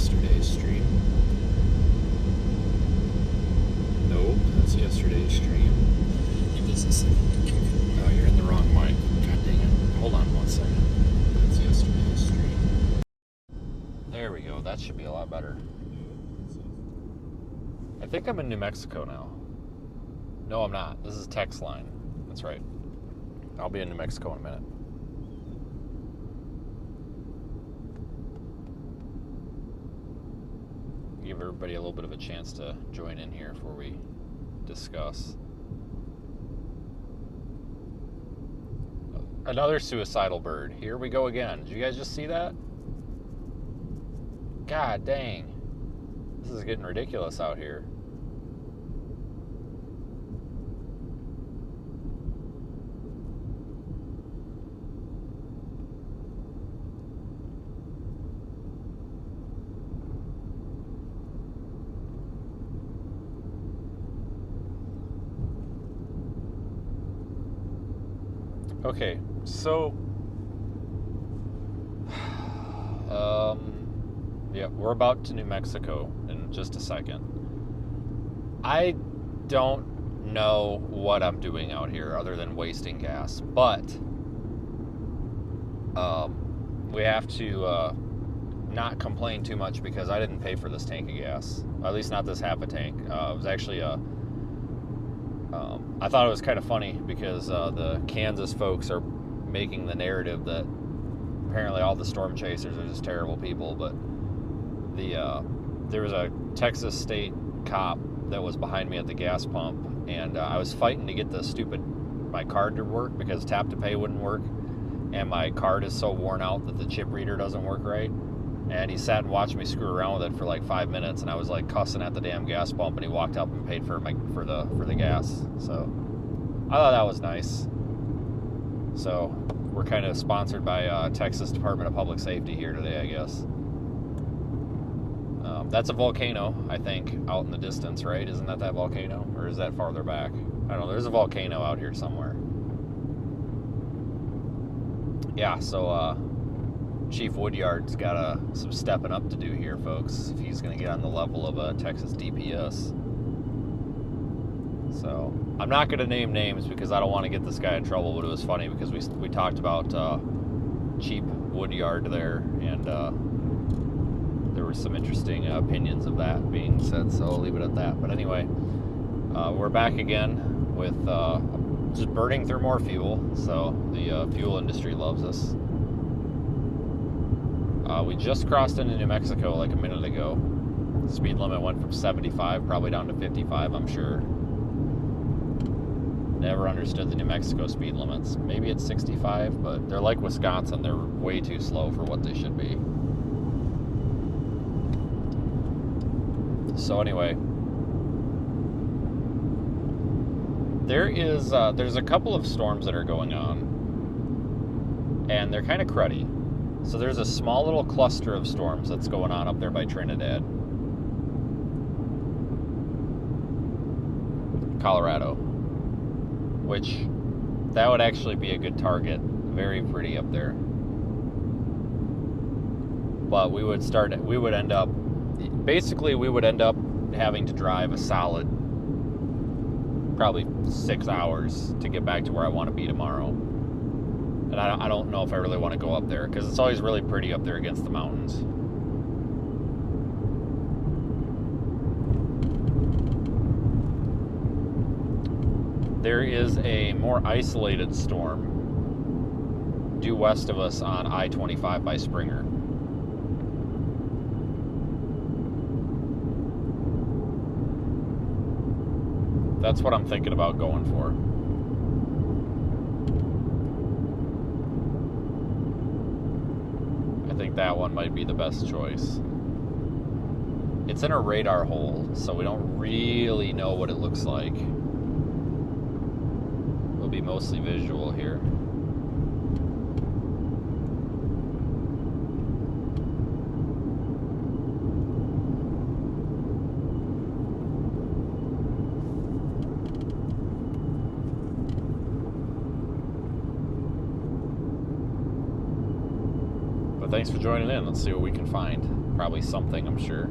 yesterday's stream. Nope, that's yesterday's stream. Give us a second. Oh, you're in the wrong mic. God dang it. Hold on 1 second. That's yesterday's stream. There we go. That should be a lot better. I think I'm in New Mexico now. No, I'm not. This is text line. That's right. I'll be in New Mexico in a minute. Give everybody a little bit of a chance to join in here before we discuss. Another suicidal bird. Here we go again. Did you guys just see that? God dang. This is getting ridiculous out here. Okay, so yeah, we're about to New Mexico in just a second. I don't know what I'm doing out here other than wasting gas, but we have to not complain too much because I didn't pay for this tank of gas, at least not this half a tank. It was actually I thought it was kind of funny because the Kansas folks are making the narrative that apparently all the storm chasers are just terrible people, but there was a Texas state cop that was behind me at the gas pump, and I was fighting to get my card to work because tap to pay wouldn't work, and my card is so worn out that the chip reader doesn't work right. And he sat and watched me screw around with it for like 5 minutes, and I was like cussing at the damn gas pump, and he walked up and paid for the gas. So I thought that was nice. So we're kind of sponsored by Texas Department of Public Safety here today, I guess. That's a volcano, I think, out in the distance, right? Isn't that volcano, or is that farther back? I don't know. There's a volcano out here somewhere. Yeah. So. Chief Woodyard's got some stepping up to do here, folks, if he's going to get on the level of a Texas DPS. So, I'm not going to name names because I don't want to get this guy in trouble, but it was funny because we talked about Chief Woodyard there, and there were some interesting opinions of that being said, so I'll leave it at that. But anyway, we're back again with just burning through more fuel, so the fuel industry loves us. We just crossed into New Mexico like a minute ago. The speed limit went from 75 probably down to 55, I'm sure. Never understood the New Mexico speed limits. Maybe it's 65, but they're like Wisconsin. They're way too slow for what they should be. So anyway, there's a couple of storms that are going on, and they're kind of cruddy. So there's a small little cluster of storms that's going on up there by Trinidad, Colorado, which that would actually be a good target. Very pretty up there. But we would end up having to drive a solid probably 6 hours to get back to where I want to be tomorrow. And I don't know if I really want to go up there because it's always really pretty up there against the mountains. There is a more isolated storm due west of us on I-25 by Springer. That's what I'm thinking about going for. I think that one might be the best choice. It's in a radar hole, so we don't really know what it looks like. It'll be mostly visual here. thanks for joining in. Let's see what we can find. Probably something, I'm sure.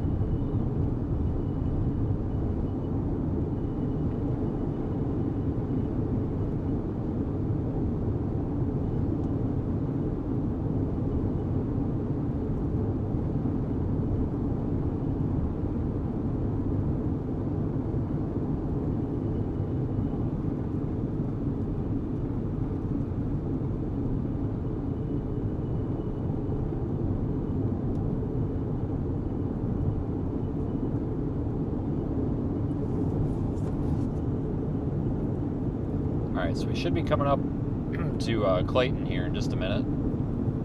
Alright, so we should be coming up to Clayton here in just a minute,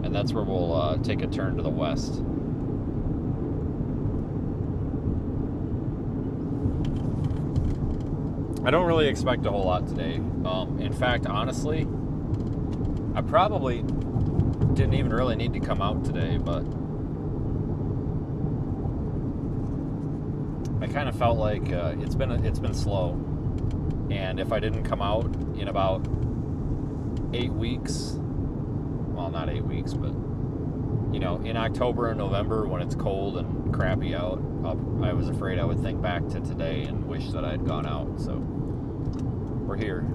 and that's where we'll take a turn to the west. I don't really expect a whole lot today. In fact, honestly, I probably didn't even really need to come out today, but I kind of felt like it's been slow. And if I didn't come out in about 8 weeks, well, not 8 weeks, but, you know, in October and November when it's cold and crappy out, I was afraid I would think back to today and wish that I had gone out. So we're here.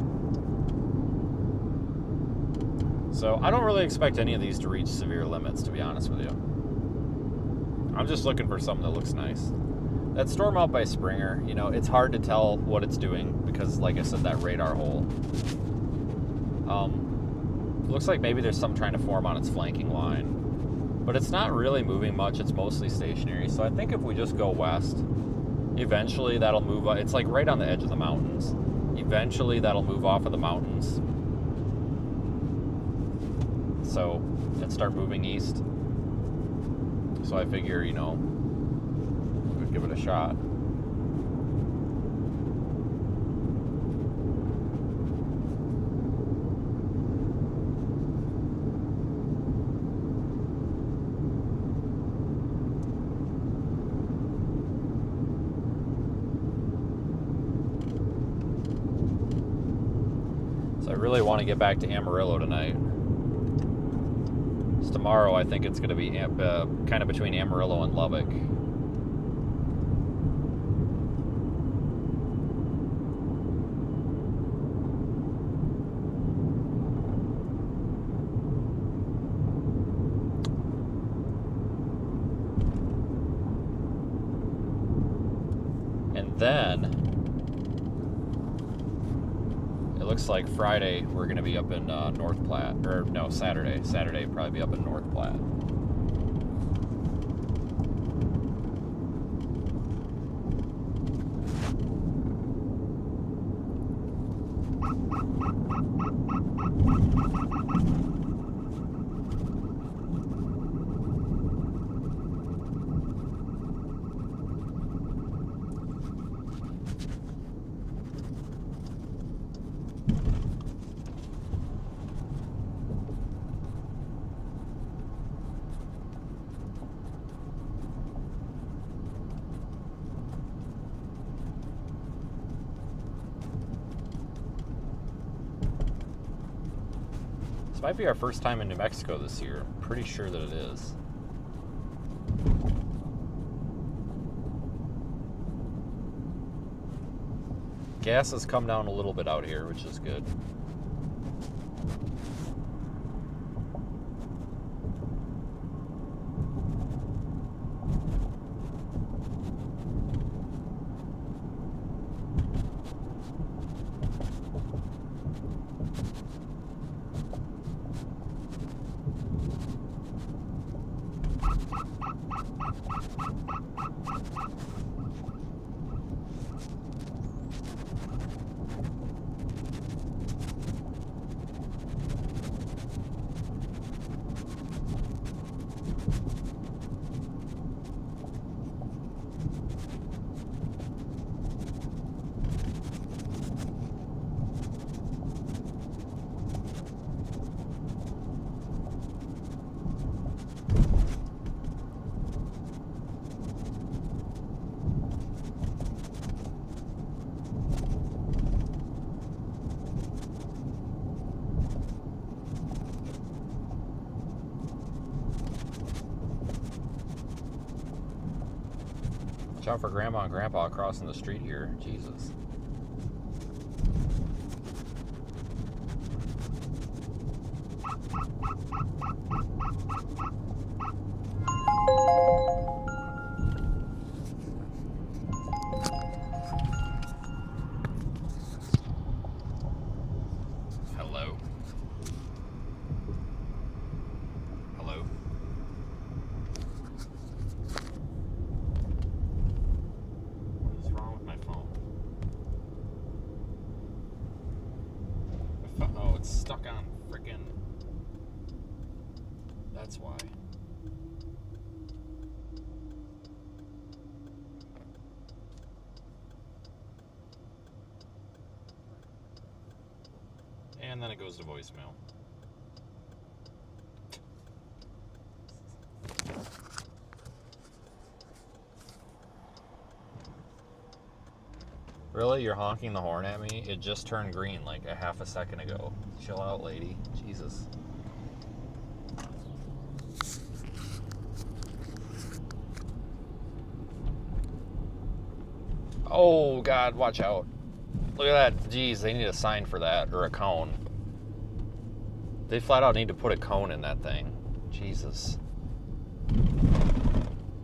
So I don't really expect any of these to reach severe limits, to be honest with you. I'm just looking for something that looks nice. That storm out by Springer, you know, it's hard to tell what it's doing because, like I said, that radar hole. Looks like maybe there's some trying to form on its flanking line. But it's not really moving much. It's mostly stationary. So I think if we just go west, eventually that'll move. It's like right on the edge of the mountains. Eventually that'll move off of the mountains. So, and start moving east. So I figure, you know, give it a shot. So I really want to get back to Amarillo tonight. So tomorrow I think it's going to be kind of between Amarillo and Lubbock. Then it looks like Friday we're going to be up in North Platte, or no, Saturday probably be up in North Platte. Might be our first time in New Mexico this year. I'm pretty sure that it is. Gas has come down a little bit out here, which is good. Watch out for Grandma and Grandpa crossing the street here. Jesus. Hello? Hello? What is wrong with my phone? Oh, it's stuck on frickin'... That's why. And then it goes to voicemail. Really? You're honking the horn at me? It just turned green like a half a second ago. Chill out, lady. Jesus. Oh, God, watch out. Look at that. Jeez, they need a sign for that, or a cone. They flat out need to put a cone in that thing. Jesus.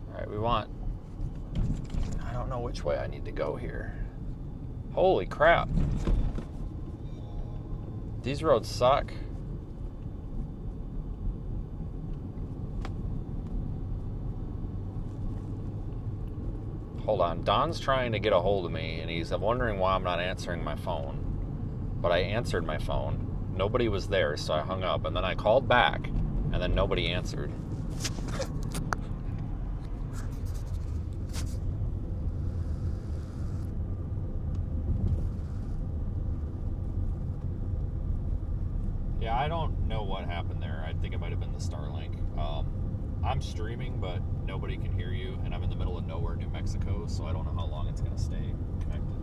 Alright, we want... I don't know which way I need to go here. Holy crap. These roads suck. Hold on. Don's trying to get a hold of me, and he's wondering why I'm not answering my phone. But I answered my phone. Nobody was there, so I hung up, and then I called back, and then nobody answered. Yeah, I don't know what happened there. I think it might have been the Starlink. I'm streaming, but nobody can hear you, and I'm in the middle of nowhere, New Mexico, so I don't know how long it's going to stay connected.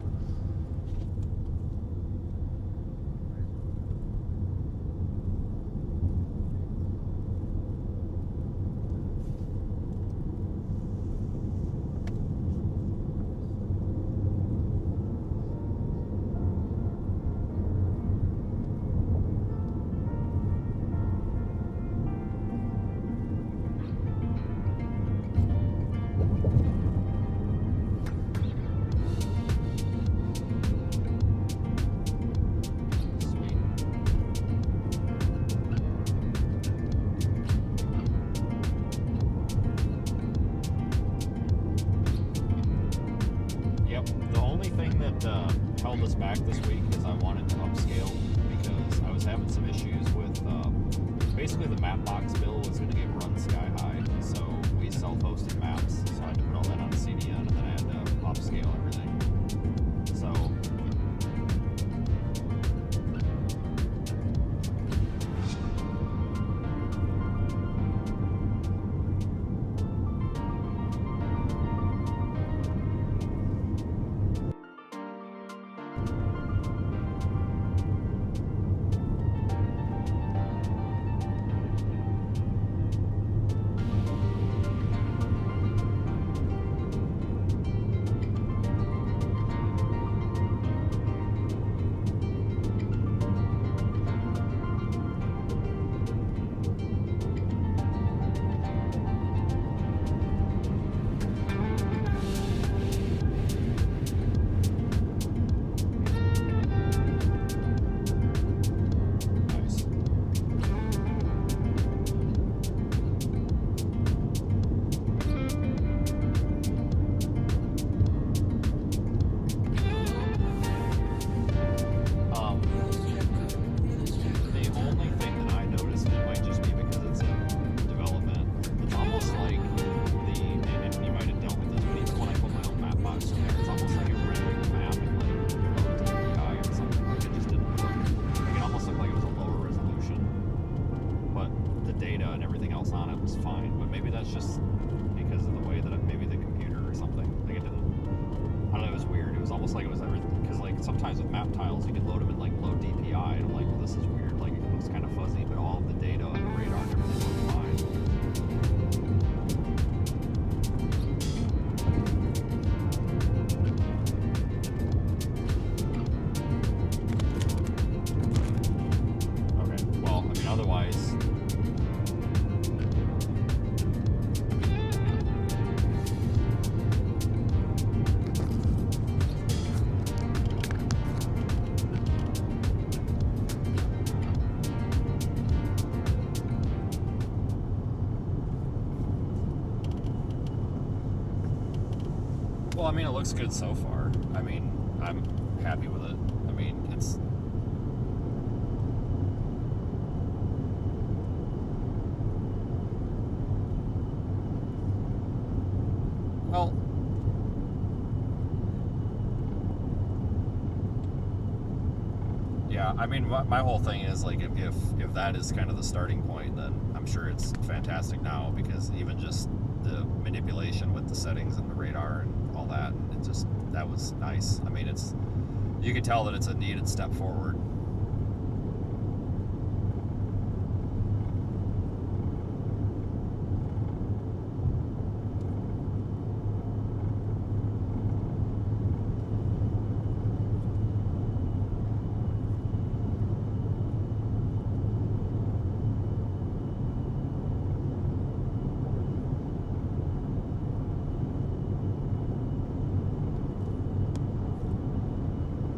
Held us back this week is I wanted to upscale because I was having some issues with basically the map box bill was going to get run sky high, so we self-hosted maps, so I had to put all that on CDN, and then I had to upscale everything. So sometimes with map tiles, you can load them in like low DPI, and I'm like, well, this is weird. Like, it looks kind of fuzzy, but all of the data and the radar and everything looks fine. Well, I mean, it looks good so far. I mean, I'm happy with it. I mean, it's... Well... Yeah, I mean, my whole thing is, like, if that is kind of the starting point, then I'm sure it's fantastic now, because even just the manipulation with the settings and the radar and all that, that was nice. I mean, you can tell that it's a needed step forward.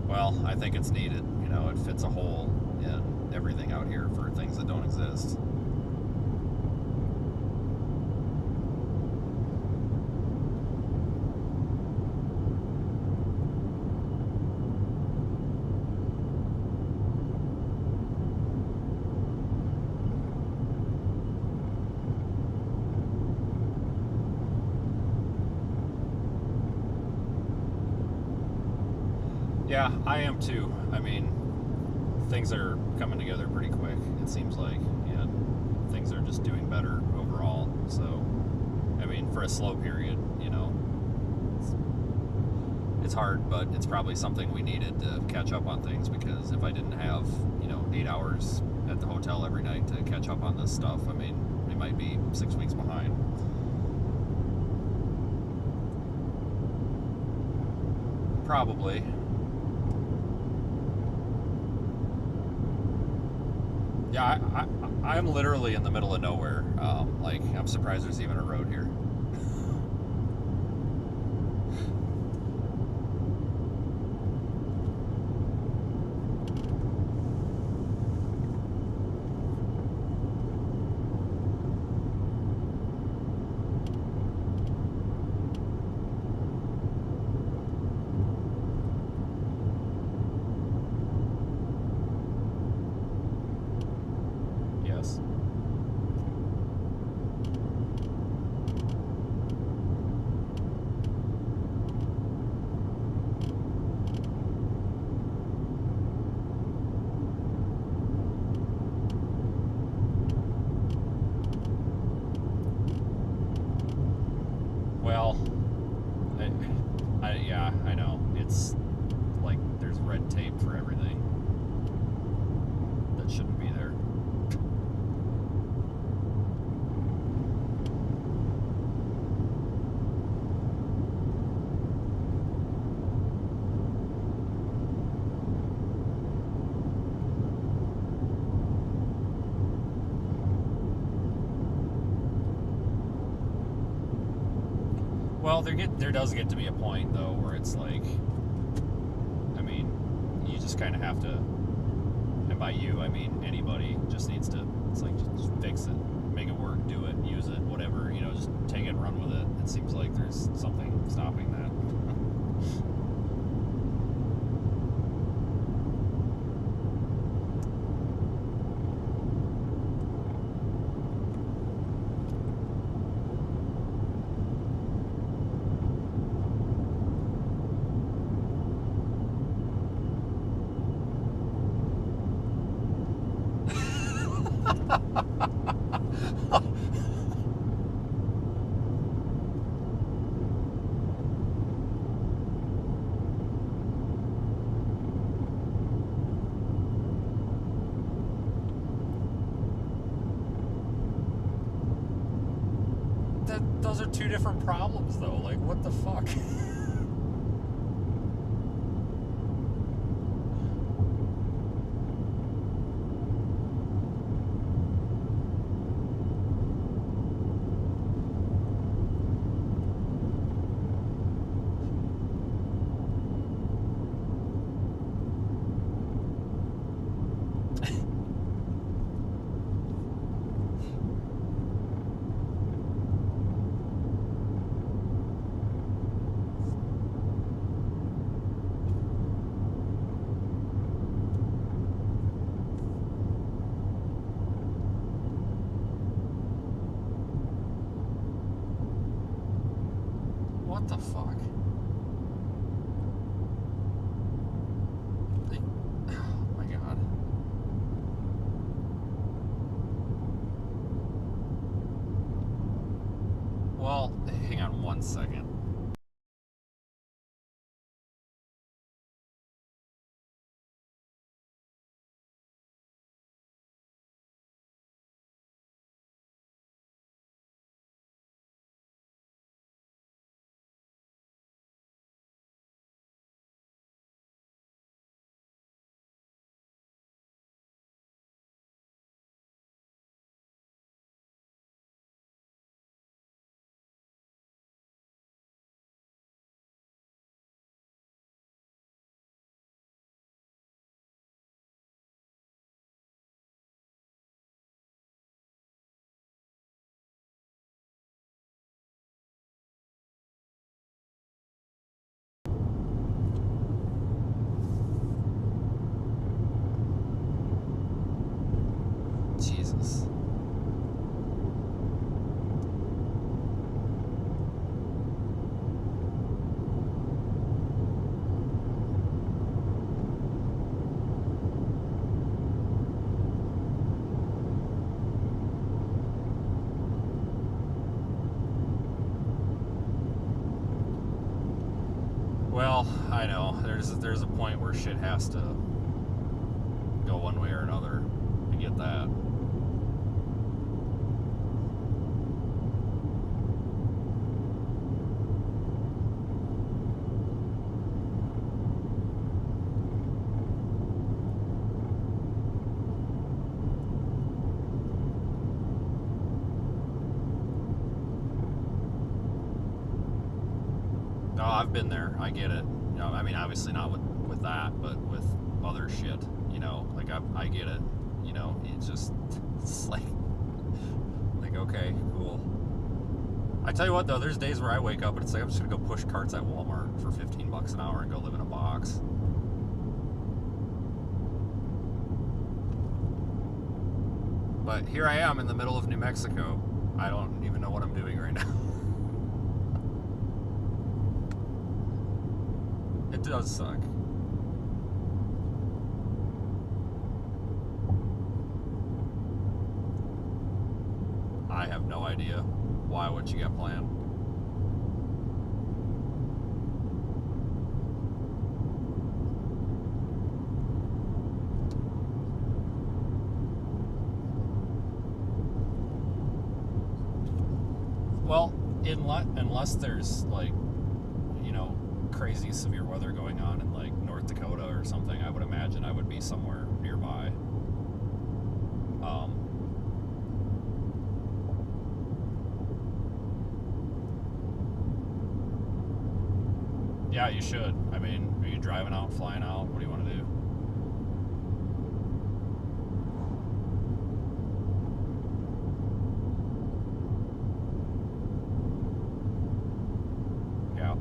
Well, I think it's needed. You know, it fits a hole in everything out here for things that don't exist. Yeah, I am too. I mean, things are coming together pretty quick, it seems like, and things are just doing better overall. So, I mean, for a slow period, you know, it's hard, but it's probably something we needed to catch up on things, because if I didn't have, 8 hours at the hotel every night to catch up on this stuff, I mean, we might be 6 weeks behind. Probably. Yeah, I'm literally in the middle of nowhere. Like, I'm surprised there's even a road here. Yes. Well, yeah, I know. It's like there's red tape for everything that shouldn't be there. Well, there does get to be a point, though, where it's like, I mean, you just kind of have to, and by you, I mean anybody, just needs to, it's like, just fix it, make it work, do it, use it, whatever, just take it and run with it. It seems like there's something stopping that. Those are two different problems, though. Like, what the fuck? What the fuck? Oh my god. Well, hang on one second. Jesus. Well, I know there's a point where shit has to go one way or another. I get that. No, I've been there. I get it. You know, I mean, obviously not with that, but with other shit. You know, like I get it. You know, it's like okay, cool. I tell you what though, there's days where I wake up and it's like I'm just gonna go push carts at Walmart for $15 an hour and go live in a box. But here I am in the middle of New Mexico. I don't even know what I'm doing right now. It does suck. I have no idea what you got planned. Well, unless there's like, you know, crazy severe weather going on in like North Dakota or something, I would imagine I would be somewhere nearby. Yeah, you should. I mean, are you driving out, flying out? What do you want to do? Yeah.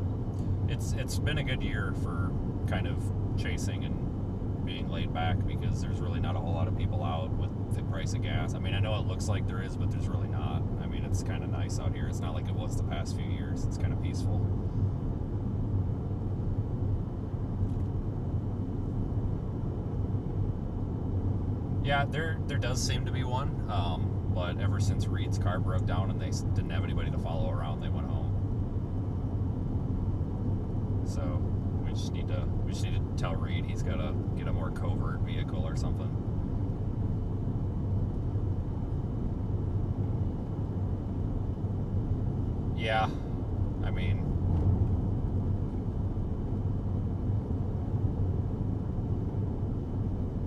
It's been a good year for kind of chasing and being laid back because there's really not a whole lot of people out with the price of gas. I mean, I know it looks like there is, but there's really not. I mean, it's kind of nice out here. It's not like it was the past few years. It's kind of peaceful. Yeah, there does seem to be one, but ever since Reed's car broke down and they didn't have anybody to follow around, they went home. So we just need to tell Reed he's got to get a more covert vehicle or something. Yeah, I mean,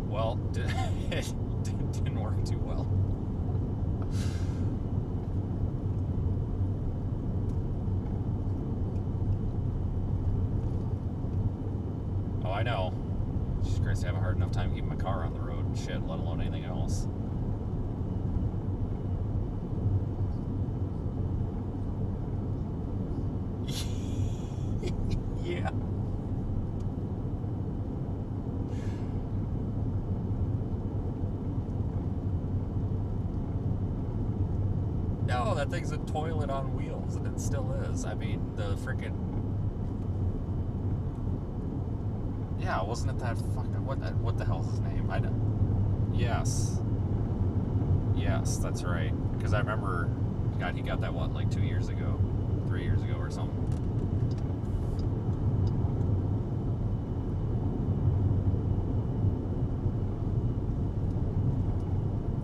well, it didn't work too well. Oh, I know. Jesus Christ, I have a hard enough time keeping my car on the road and shit, let alone anything else. Yeah. No, that thing's a toilet on wheels, and it still is. I mean, the freaking... Yeah, wasn't it that fucking... What the hell's his name? I don't... Yes, that's right. Because I remember... God, he got that, what, like 2 years ago? 3 years ago or something?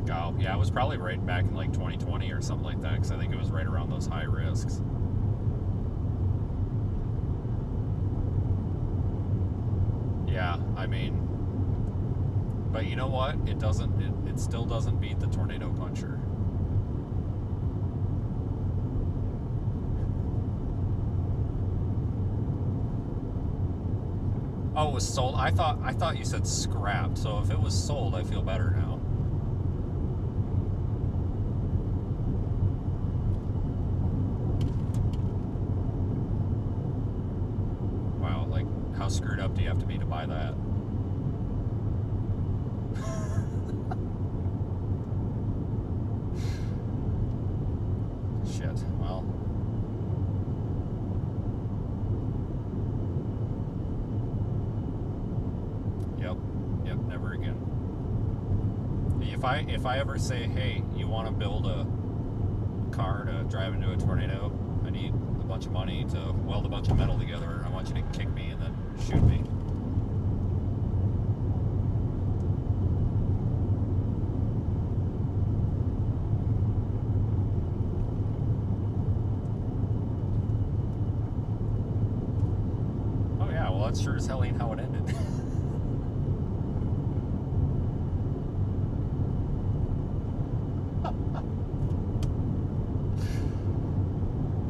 Oh, yeah, it was probably right back in like 2020 or something like that, because I think it was right around those high risks. Yeah, I mean, but you know what? It still doesn't beat the tornado puncher. Oh, it was sold? I thought you said scrapped, so if it was sold, I feel better now. How screwed up do you have to be to buy that? Shit, well. Yep, never again. If I ever say, hey, you want to build a car to drive into a tornado, I need a bunch of money to weld a bunch of metal together, I want you to kick me and then shoot me. Oh yeah, well that sure as hell ain't how it ended.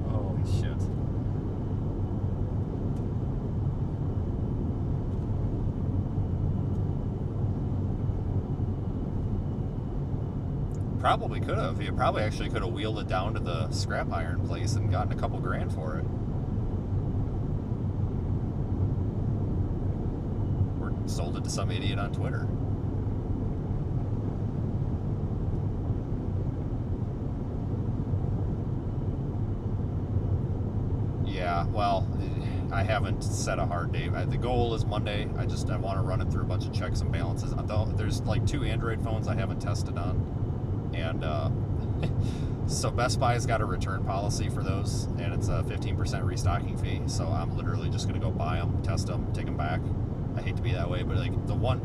Holy shit. Probably could have. You probably actually could have wheeled it down to the scrap iron place and gotten a couple grand for it. Or sold it to some idiot on Twitter. Yeah, well, I haven't set a hard date. The goal is Monday. I want to run it through a bunch of checks and balances. There's like 2 Android phones I haven't tested on. And so Best Buy's got a return policy for those, and it's a 15% restocking fee. So I'm literally just going to go buy them, test them, take them back. I hate to be that way, but like the one,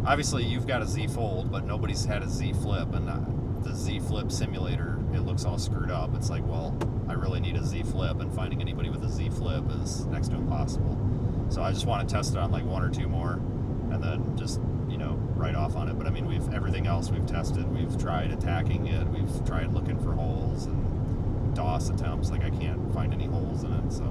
obviously you've got a Z Fold, but nobody's had a Z Flip, and the Z Flip simulator, it looks all screwed up. It's like, well, I really need a Z Flip, and finding anybody with a Z Flip is next to impossible. So I just want to test it on like 1 or 2 more, and then just, write off on it. But I mean, everything else we've tested. We've tried attacking it. We've tried looking for holes and DOS attempts. Like I can't find any holes in it. So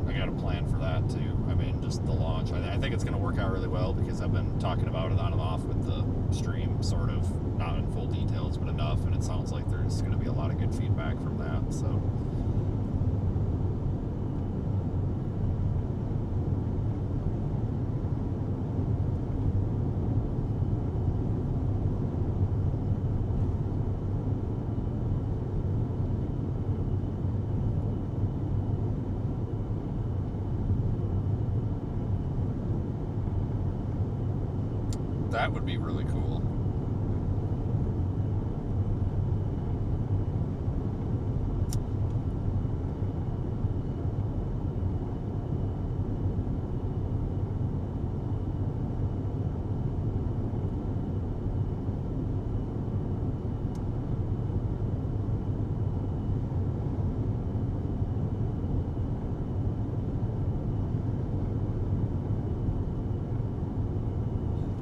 I got a plan for that too. I mean, just the launch. I think it's going to work out really well because I've been talking about it on and off with the stream, sort of, not in full details, but enough, and it sounds like there's going to be a lot of good feedback from that. So. That would be really cool.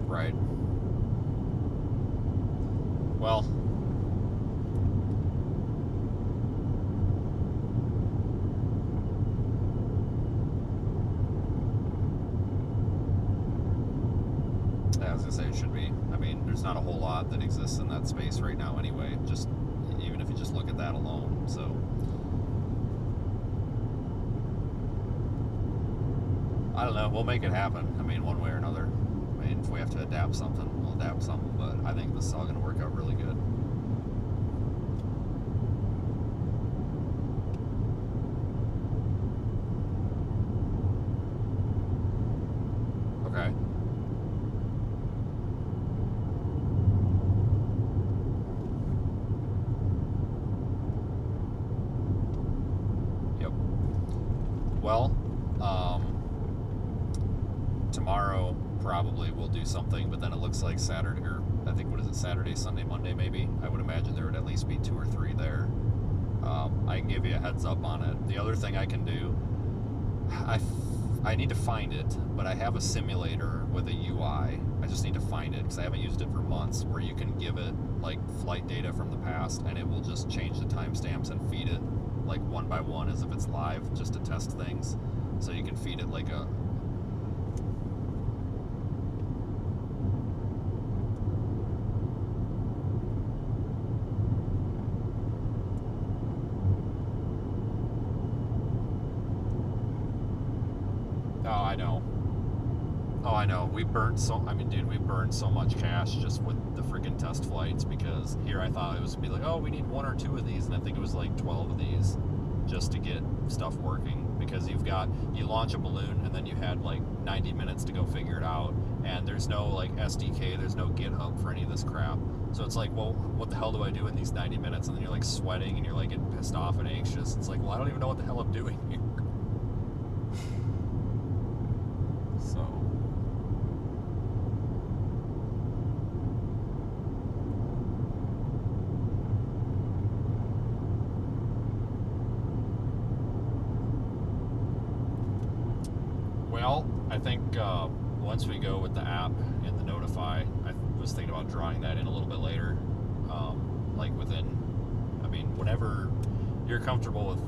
Right. Well, I was gonna say it should be. I mean, there's not a whole lot that exists in that space right now anyway. Just even if you just look at that alone. So I don't know. We'll make it happen. I mean, one way or another. I mean, if we have to adapt something, we'll adapt something. But I think this is all going to work out really good. Okay. Yep. Well, tomorrow probably we'll do something, but then it looks like Saturday, or I think, what is it, Saturday, Sunday, Monday maybe? I would imagine there would at least be 2 or 3 there. I can give you a heads up on it. The other thing I can do, I need to find it, but I have a simulator with a UI. I just need to find it because I haven't used it for months, where you can give it like flight data from the past and it will just change the timestamps and feed it like one by one as if it's live, just to test things. So you can feed it like a I know. We burned we burned so much cash just with the freaking test flights, because here I thought it was going to be like, oh, we need 1 or 2 of these, and I think it was like 12 of these just to get stuff working, because you launch a balloon and then you had like 90 minutes to go figure it out, and there's no like SDK, there's no GitHub for any of this crap. So it's like, well, what the hell do I do in these 90 minutes? And then you're like sweating and you're like getting pissed off and anxious. It's like, well, I don't even know what the hell I'm doing here. So well, I think once we go with the app and the notify, I was thinking about drawing that in a little bit later, like whenever you're comfortable with,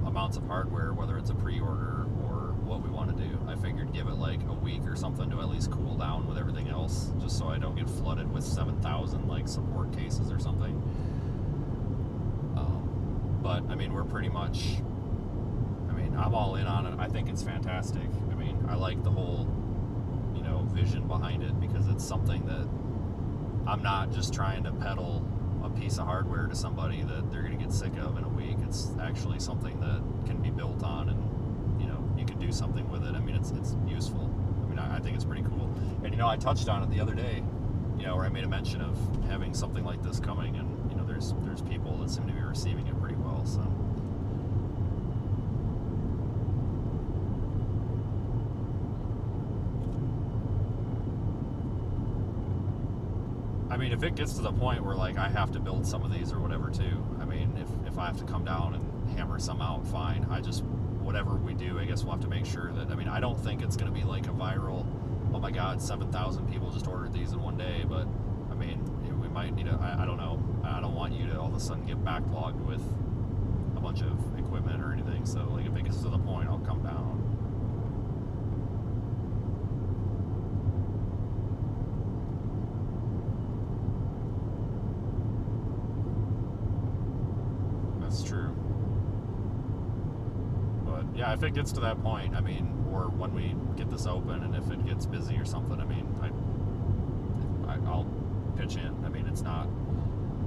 amounts of hardware, whether it's a pre-order or what we want to do. I figured give it like a week or something to at least cool down with everything else, just so I don't get flooded with 7,000 like support cases or something. But I mean, we're pretty much, I'm all in on it. I think it's fantastic. I like the whole, vision behind it, because it's something that I'm not just trying to peddle a piece of hardware to somebody that they're going to get sick of in a week. It's actually something that can be built on, and you can do something with it. It's useful. I think it's pretty cool. And I touched on it the other day, where I made a mention of having something like this coming, and there's people that seem to be receiving it pretty well. So if it gets to the point where like I have to build some of these or whatever too, if I have to come down and hammer some out, fine. Whatever we do, I guess we'll have to make sure that, I don't think it's going to be like a viral, oh my god, 7,000 people just ordered these in one day, but we might need I don't know. I don't want you to all of a sudden get backlogged with a bunch of equipment or anything. So like if it gets to the point, I'll come down. That's true. But yeah, if it gets to that point, or when we get this open and if it gets busy or something, I'll pitch in. It's not,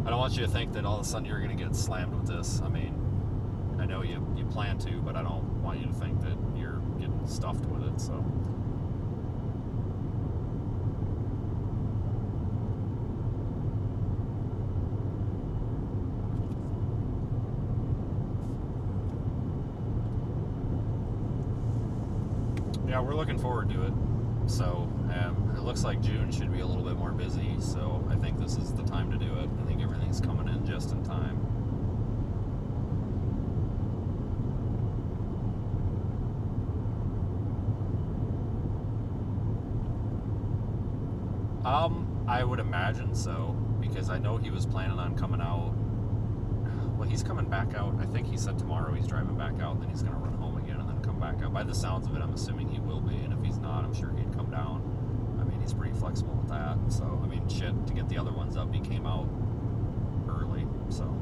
I don't want you to think that all of a sudden you're going to get slammed with this. I know you plan to, but I don't want you to think that you're getting stuffed with it. So yeah, we're looking forward to it. So it looks like June should be a little bit more busy, so I think this is the time to do it. I think everything's coming in just in time. I would imagine so, because I know he was planning on coming out. Well, he's coming back out. I think he said tomorrow he's driving back out, and then he's going to run home again and then come back out. By the sounds of it, I'm assuming he will be, and if he's not, I'm sure he'd come down. He's pretty flexible with that. So, I mean, shit, to get the other ones up, he came out early, so.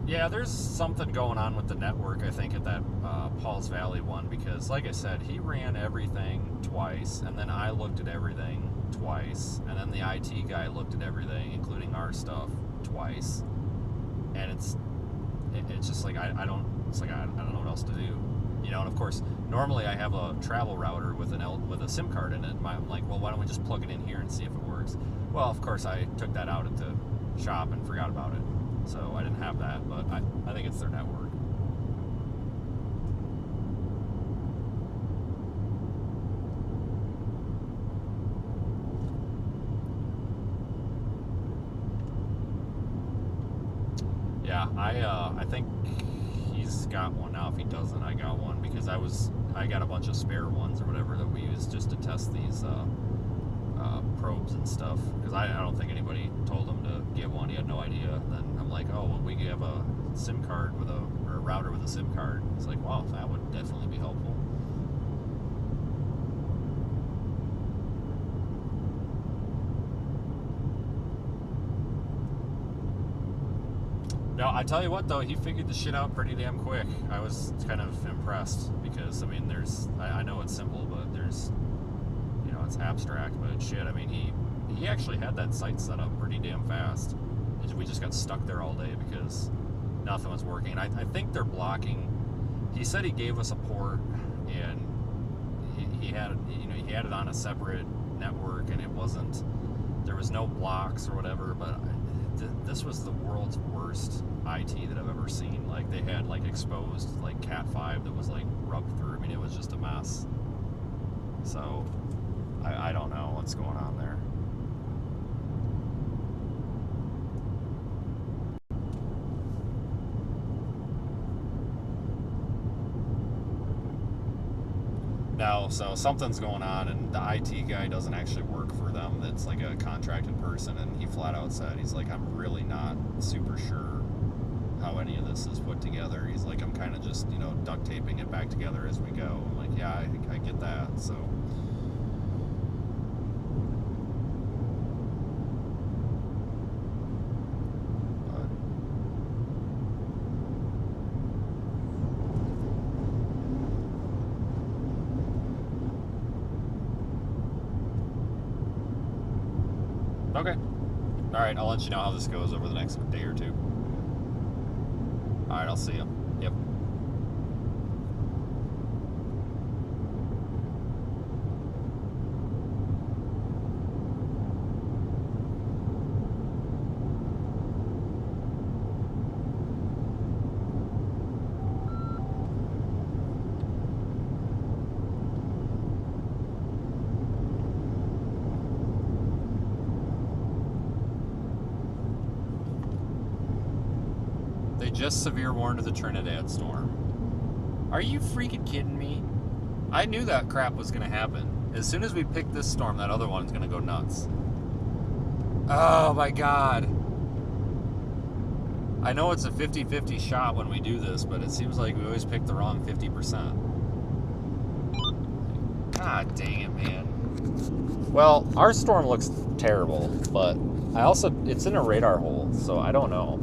Yeah, there's something going on with the network, I think, at that Paul's Valley one, because, like I said, he ran everything twice, and then I looked at everything twice, and then the IT guy looked at everything, including our stuff, twice, and it's just like, I don't know what else to do, you know. And of course, normally I have a travel router with a SIM card in it. I'm like, well, why don't we just plug it in here and see if it works? Well, of course, I took that out at the shop and forgot about it. So I didn't have that, but I think it's their network. Yeah, I think he's got one now. If he doesn't, I got one, because I got a bunch of spare ones or whatever that we use just to test these probes and stuff, because I don't think anybody told him to get one. He had no idea. And then I'm like, oh, well, we have a SIM card or a router with a SIM card. It's like, wow, that would definitely be helpful. No, I tell you what, though, he figured the shit out pretty damn quick. I was kind of impressed, because, I mean, I know it's simple, but there's, you know, it's abstract, but shit, I mean, he actually had that site set up pretty damn fast. We just got stuck there all day because nothing was working. I think they're blocking. He said he gave us a port, and he had it on a separate network, and there was no blocks or whatever, but this was the world's worst IT that I've ever seen. Like, they had like exposed like Cat 5 that was like rubbed through. I mean, it was just a mess. So I don't know what's going on there. No, so something's going on, and the IT guy doesn't actually work for them. It's like a contracted person, and he flat out said, he's like, I'm really not super sure how any of this is put together. He's like, I'm kind of just, duct taping it back together as we go. I'm like, yeah, I get that. So okay. All right, I'll let you know how this goes over the next day or two. All right, I'll see you. Yep. They just severe warned of the Trinidad storm. Are you freaking kidding me? I knew that crap was going to happen. As soon as we pick this storm, that other one's going to go nuts. Oh my god. I know it's a 50-50 shot when we do this, but it seems like we always pick the wrong 50%. God dang it, man. Well, our storm looks terrible, but it's in a radar hole, so I don't know.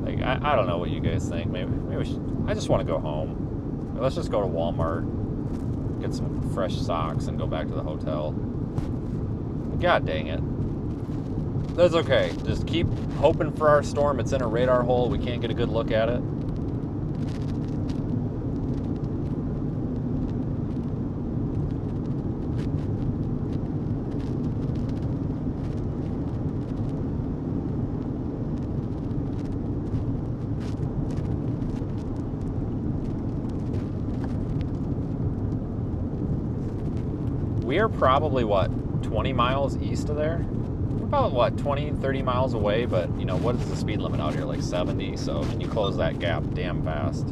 Like, I don't know what you guys think. Maybe I just want to go home. Let's just go to Walmart, get some fresh socks, and go back to the hotel. God dang it. That's okay. Just keep hoping for our storm. It's in a radar hole. We can't get a good look at it. We are probably, 20 miles east of there? We're about, 20, 30 miles away, but, what is the speed limit out here? Like 70, so, and you close that gap damn fast.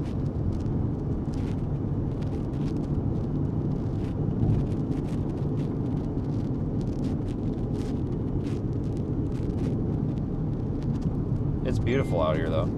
It's beautiful out here, though.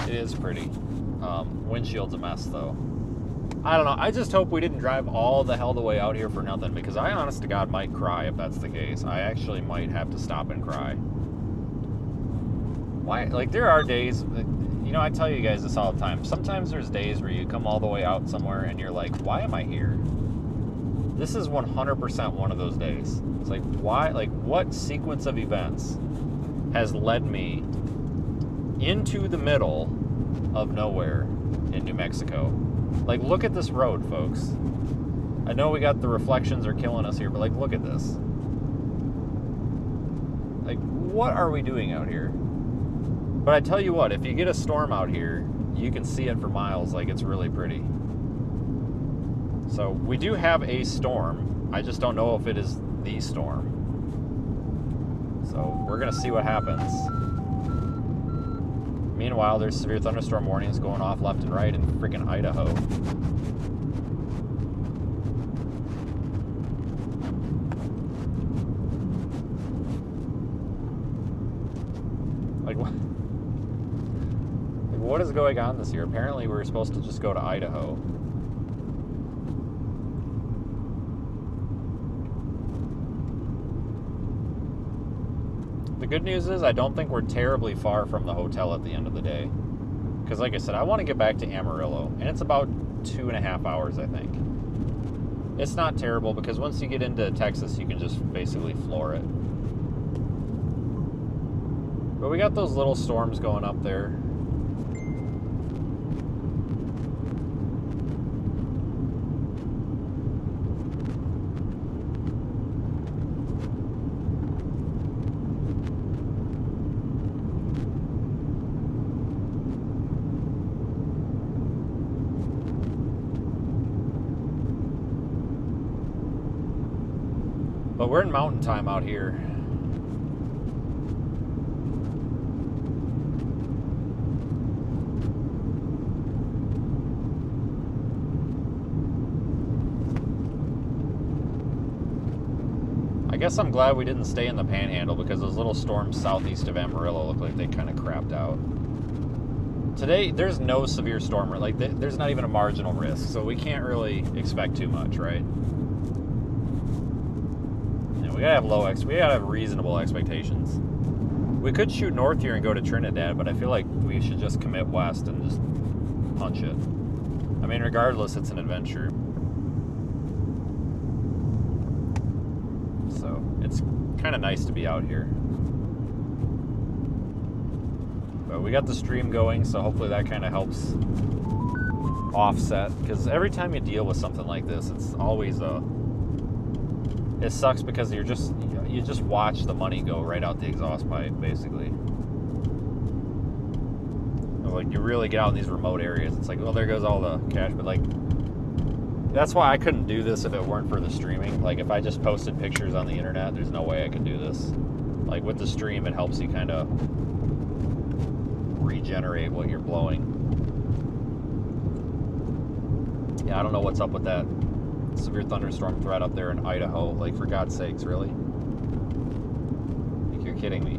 It is pretty. Windshield's a mess, though. I don't know. I just hope we didn't drive all the hell the way out here for nothing, because I, honest to God, might cry if that's the case. I actually might have to stop and cry. Why? Like, there are days, you know, I tell you guys this all the time. Sometimes there's days where you come all the way out somewhere and you're like, why am I here? This is 100% one of those days. It's like, why? Like, what sequence of events has led me into the middle of nowhere in New Mexico? Like, look at this road, folks. I know we got the reflections are killing us here, but like, look at this. Like, what are we doing out here? But I tell you what, if you get a storm out here, you can see it for miles. Like, it's really pretty. So we do have a storm. I just don't know if it is the storm. So we're gonna see what happens. Meanwhile, there's severe thunderstorm warnings going off left and right in freaking Idaho. Like, what is going on this year? Apparently, we were supposed to just go to Idaho. The good news is I don't think we're terribly far from the hotel at the end of the day. Because like I said, I want to get back to Amarillo. And it's about 2.5 hours, I think. It's not terrible because once you get into Texas, you can just basically floor it. But we got those little storms going up there. But we're in mountain time out here. I guess I'm glad we didn't stay in the Panhandle because those little storms southeast of Amarillo look like they kind of crapped out. Today, there's no severe storm. Like, there's not even a marginal risk, so we can't really expect too much, right? We gotta have reasonable expectations. We could shoot north here and go to Trinidad, but I feel like we should just commit west and just punch it. I mean, regardless, it's an adventure. So it's kind of nice to be out here. But we got the stream going, so hopefully that kind of helps offset. Because every time you deal with something like this, it's always it sucks because you just watch the money go right out the exhaust pipe, basically. Like, you really get out in these remote areas, it's like, well, there goes all the cash. But like, that's why I couldn't do this if it weren't for the streaming. Like, if I just posted pictures on the internet, there's no way I could do this. Like, with the stream, it helps you kind of regenerate what you're blowing. Yeah, I don't know what's up with that severe thunderstorm threat up there in Idaho. Like, for God's sakes, really? Like, you're kidding me.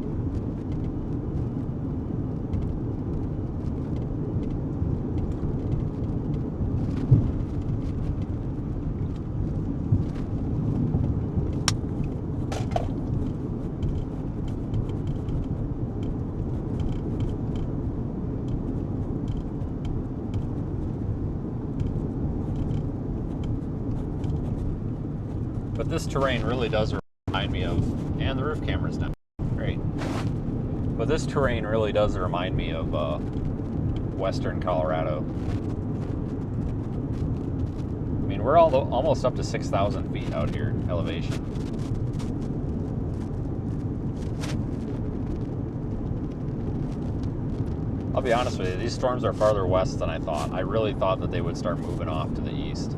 But this terrain really does remind me of, and the roof camera's down, great. But this terrain really does remind me of western Colorado. I mean, we're almost up to 6,000 feet out here, elevation. I'll be honest with you, these storms are farther west than I thought. I really thought that they would start moving off to the east.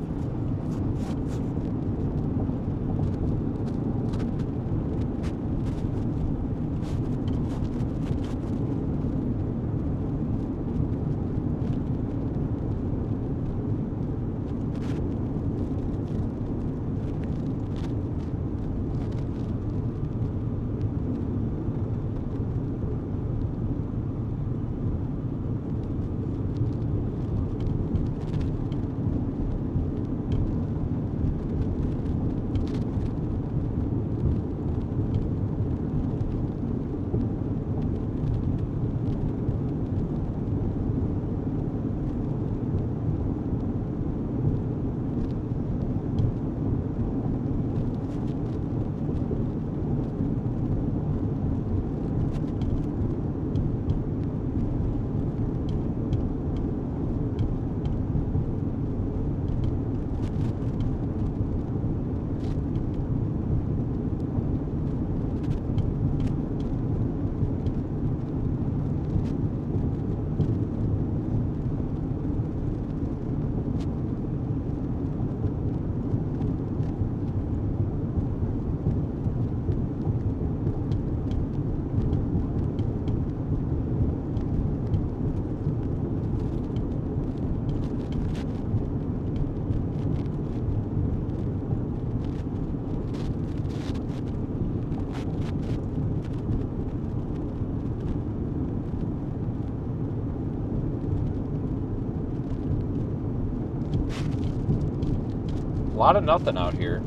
A lot of nothing out here.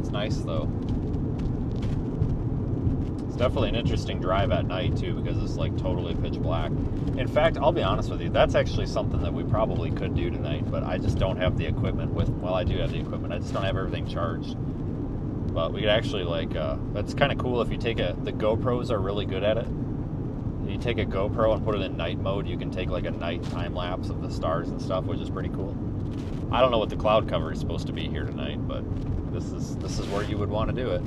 It's nice though. It's definitely an interesting drive at night too, because it's like totally pitch black. In fact, I'll be honest with you, that's actually something that we probably could do tonight, but I just don't have the equipment with, well, I do have the equipment, I just don't have everything charged. But we could actually like, that's kind of cool if you take the GoPros are really good at it. You take a GoPro and put it in night mode, you can take like a night time lapse of the stars and stuff, which is pretty cool. I don't know what the cloud cover is supposed to be here tonight, but this is where you would want to do it.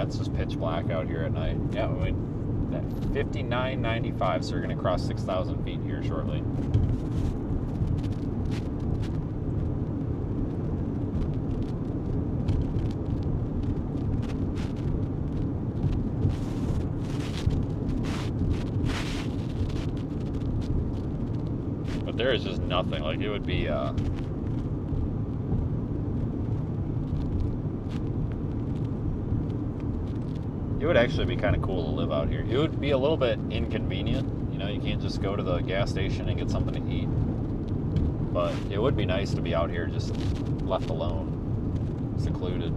It's just pitch black out here at night. Yeah, I mean, that 59.95, so we're going to cross 6,000 feet here shortly. But there is just nothing. Like, it would be, it would actually be kind of cool to live out here. It would be a little bit inconvenient. You know, you can't just go to the gas station and get something to eat. But it would be nice to be out here just left alone, secluded.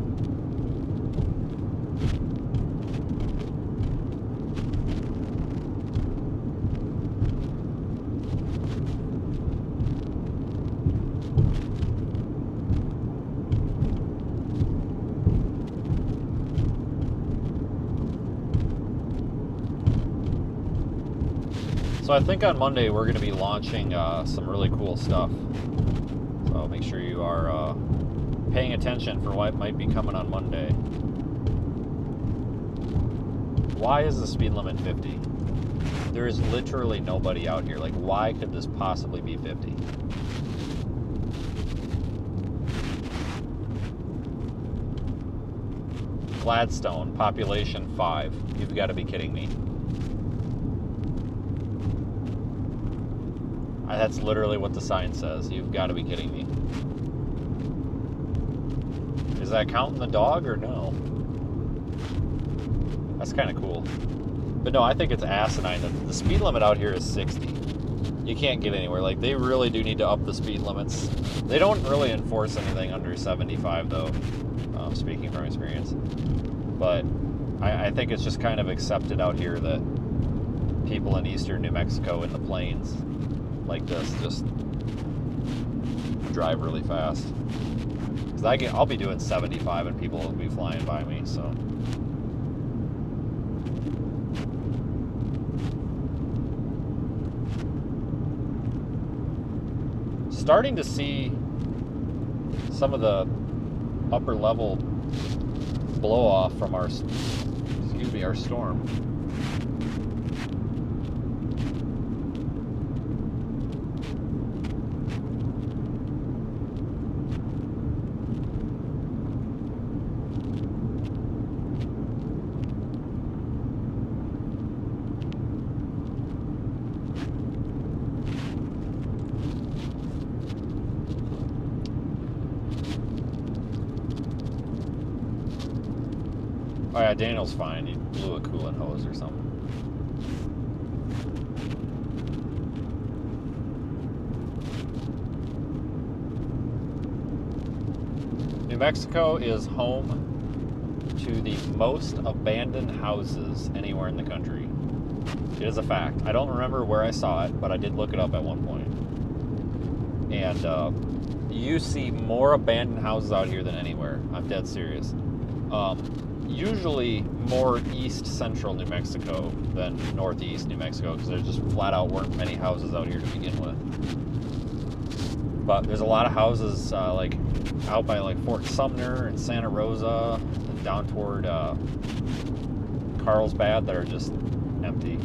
So I think on Monday we're going to be launching some really cool stuff. So make sure you are paying attention for what might be coming on Monday. Why is the speed limit 50? There is literally nobody out here. Like, why could this possibly be 50? Gladstone, population 5. You've got to be kidding me. That's literally what the sign says. You've got to be kidding me. Is that counting the dog or no? That's kind of cool. But no, I think it's asinine. The speed limit out here is 60. You can't get anywhere. Like, they really do need to up the speed limits. They don't really enforce anything under 75, though, speaking from experience. But I think it's just kind of accepted out here that people in eastern New Mexico in the plains like this just drive really fast. Because I'll be doing 75 and people will be flying by me, so... Starting to see some of the upper level blow off from our storm. Oh yeah, Daniel's fine. He blew a coolant hose or something. New Mexico is home to the most abandoned houses anywhere in the country. It is a fact. I don't remember where I saw it, but I did look it up at one point. And you see more abandoned houses out here than anywhere. I'm dead serious. Usually more east central New Mexico than northeast New Mexico, because there just flat out weren't many houses out here to begin with. But there's a lot of houses like out by like Fort Sumner and Santa Rosa and down toward Carlsbad that are just empty.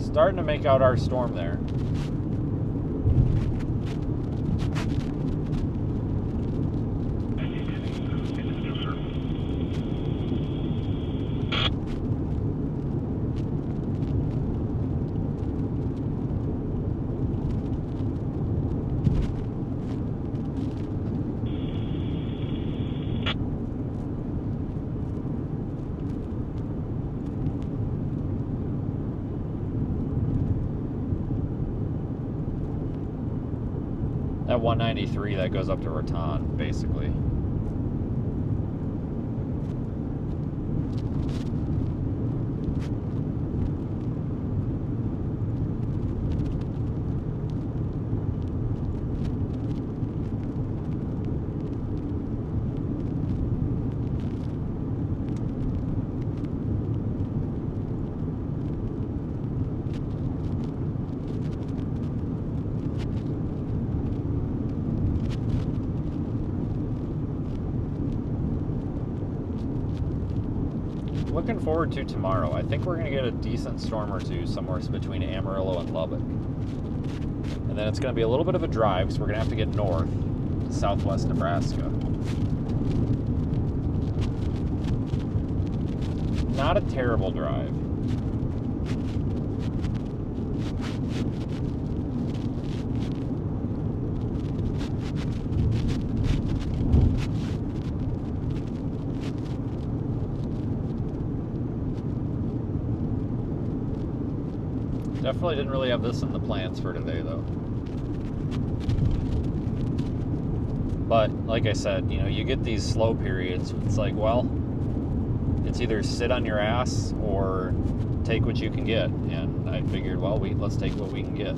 Starting to make out our storm there. That 193 that goes up to Raton, basically. Looking forward to tomorrow. I think we're going to get a decent storm or two somewhere between Amarillo and Lubbock. And then it's going to be a little bit of a drive, because we're going to have to get north to southwest Nebraska. Not a terrible drive. Definitely didn't really have this in the plans for today, though. But, like I said, you know, you get these slow periods. It's like, well, it's either sit on your ass or take what you can get. And I figured, well, let's take what we can get.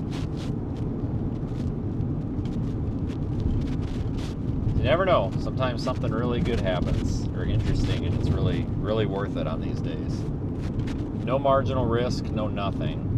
You never know. Sometimes something really good happens, or interesting, and it's really, really worth it on these days. No marginal risk, no nothing.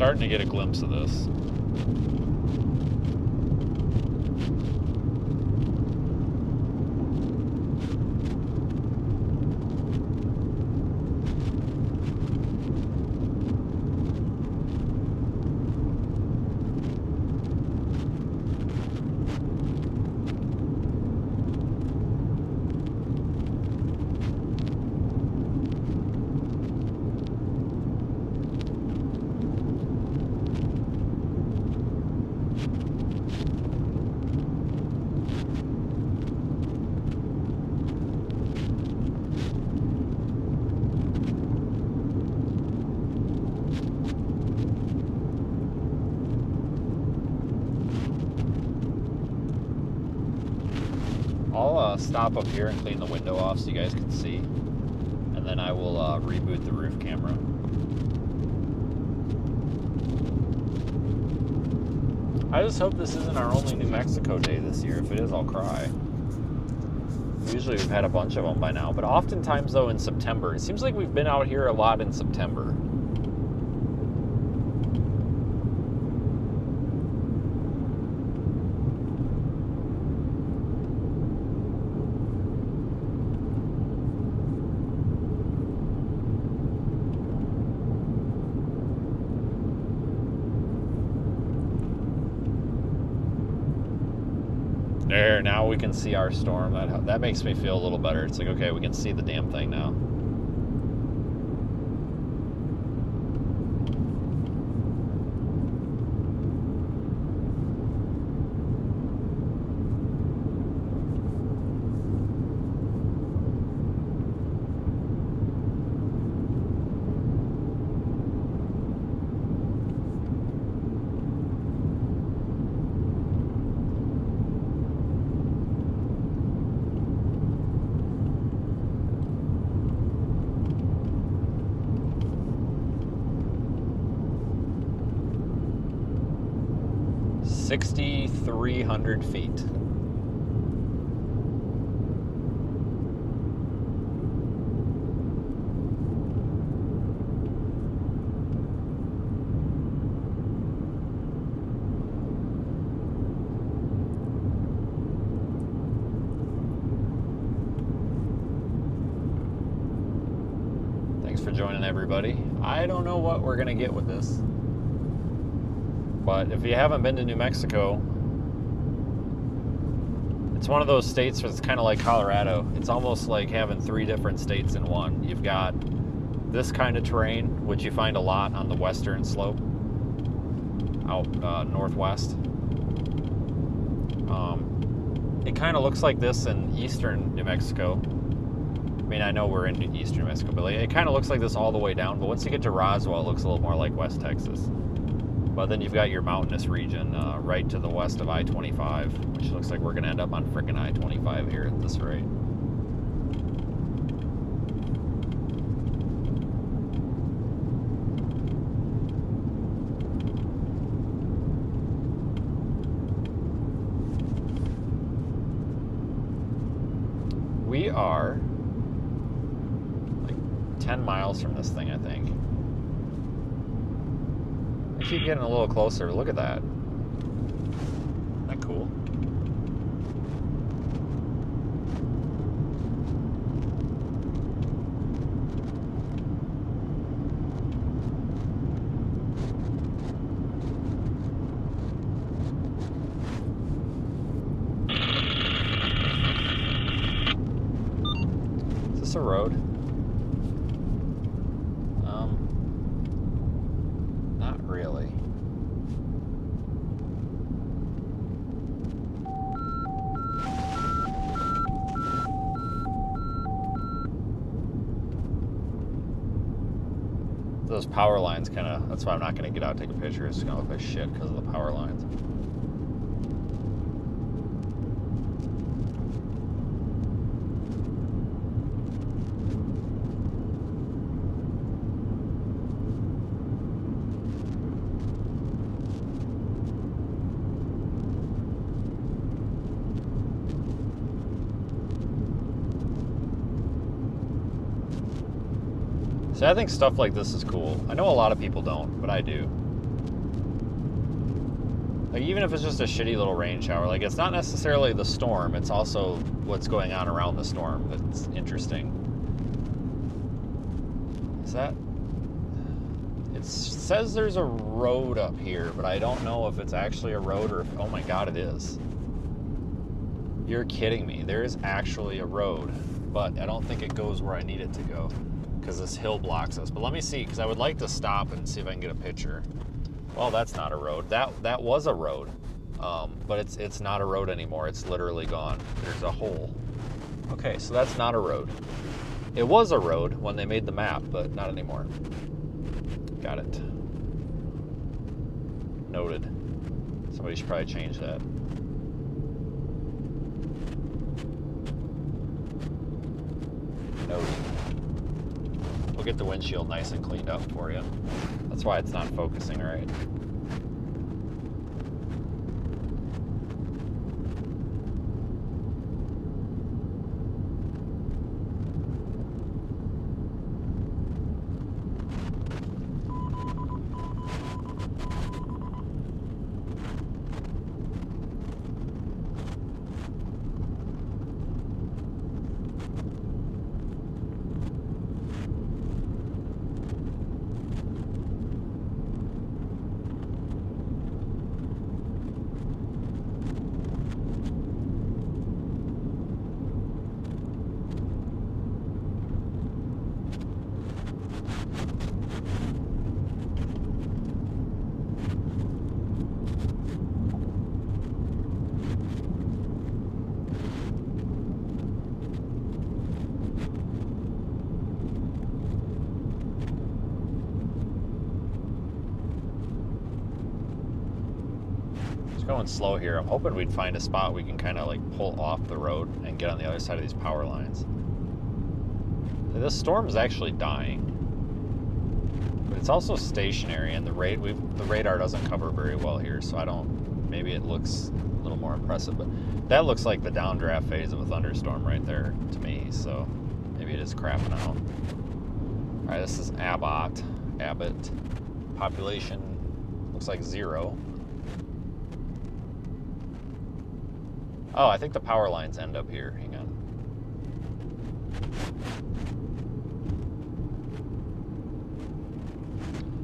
starting to get a glimpse of this. I'll stop up here and clean the window off so you guys can see, and then I will reboot the roof camera. I just hope this isn't our only New Mexico day this year. If it is, I'll cry. Usually we've had a bunch of them by now, but oftentimes though in September. It seems like we've been out here a lot in September. There, now we can see our storm. That makes me feel a little better. It's like, okay, we can see the damn thing now. $6,300 feet. Thanks for joining, everybody. I don't know what we're gonna get with this. But if you haven't been to New Mexico, it's one of those states where it's kind of like Colorado. It's almost like having 3 different states in one. You've got this kind of terrain, which you find a lot on the western slope, out northwest. It kind of looks like this in eastern New Mexico. I mean, I know we're in eastern New Mexico, but it kind of looks like this all the way down. But once you get to Roswell, it looks a little more like West Texas. But then you've got your mountainous region right to the west of I-25, which looks like we're going to end up on frickin' I-25 here at this rate. We are like 10 miles from this thing, I think. I keep getting a little closer. Look at that. Isn't that cool? Is this a road? Not really. Those power lines kind of, that's why I'm not going to get out and take a picture. It's going to look like shit because of the power lines. See, I think stuff like this is cool. I know a lot of people don't, but I do. Like, even if it's just a shitty little rain shower, like, it's not necessarily the storm, it's also what's going on around the storm that's interesting. Is that... It says there's a road up here, but I don't know if it's actually a road or if... Oh my god, it is. You're kidding me. There is actually a road, but I don't think it goes where I need it to go because this hill blocks us. But let me see, because I would like to stop and see if I can get a picture. Well, that's not a road. That was a road, but it's not a road anymore. It's literally gone. There's a hole. Okay, so that's not a road. It was a road when they made the map, but not anymore. Got it. Noted. Somebody should probably change that. Noted. We'll get the windshield nice and cleaned up for you. That's why it's not focusing right. Going slow here. I'm hoping we'd find a spot we can kind of like pull off the road and get on the other side of these power lines. This storm is actually dying, but it's also stationary, and the radar doesn't cover very well here, so I don't. Maybe it looks a little more impressive, but that looks like the downdraft phase of a thunderstorm right there to me. So maybe it is crapping out. All right, this is Abbott. Population looks like 0. Oh, I think the power lines end up here. Hang on.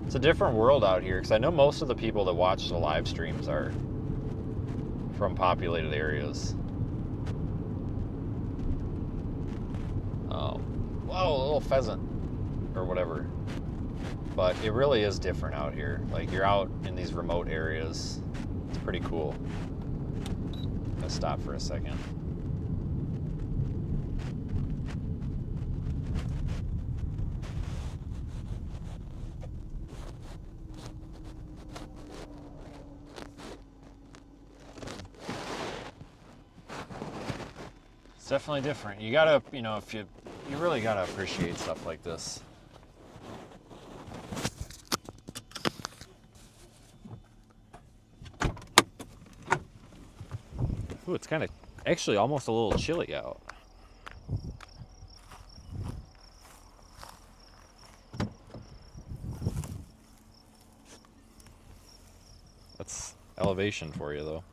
It's a different world out here, because I know most of the people that watch the live streams are from populated areas. Whoa, a little pheasant or whatever. But it really is different out here. Like, you're out in these remote areas. It's pretty cool. Let's stop for a second. It's definitely different. You gotta, if you really gotta appreciate stuff like this. Ooh, it's kind of, actually almost a little chilly out. That's elevation for you, though.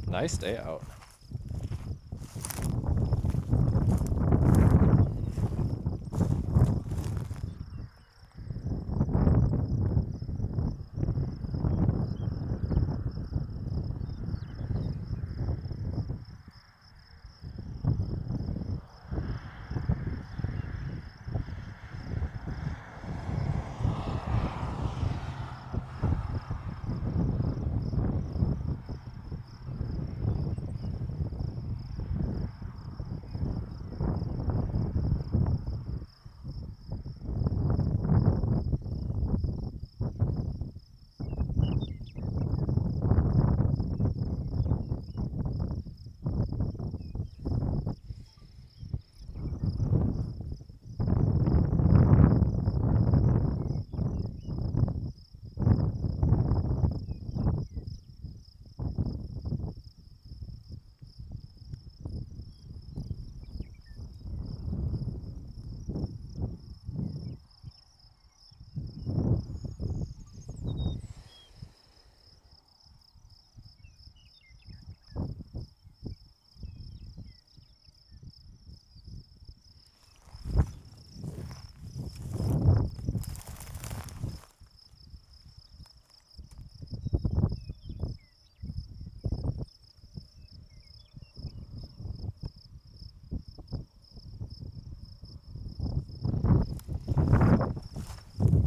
Nice day out.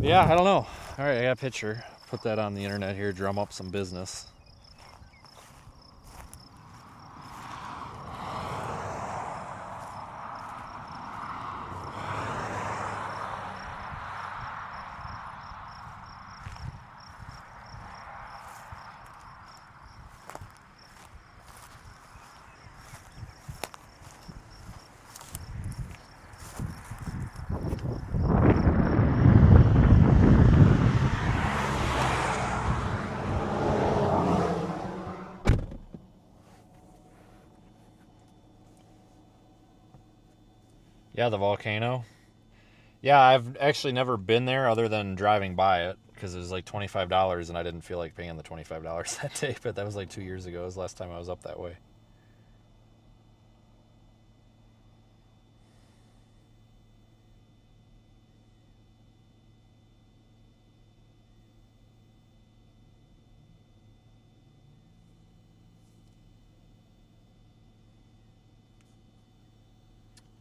Yeah, I don't know. All right, I got a picture. Put that on the internet here, drum up some business. Yeah, the volcano. Yeah, I've actually never been there other than driving by it because it was like $25 and I didn't feel like paying the $25 that day, but that was like 2 years ago. It was the last time I was up that way.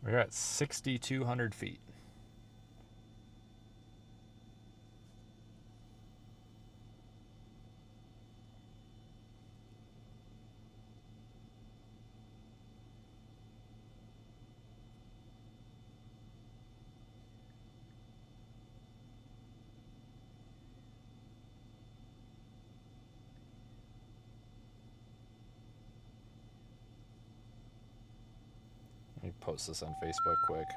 We're at 6,200 feet. Let me post this on Facebook quick.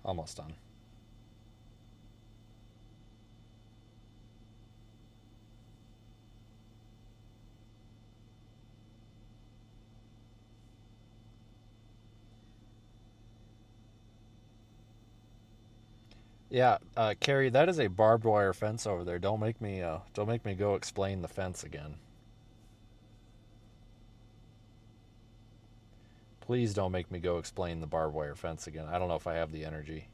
Almost done. Yeah, Carrie, that is a barbed wire fence over there. Don't make me go explain the fence again. Please don't make me go explain the barbed wire fence again. I don't know if I have the energy.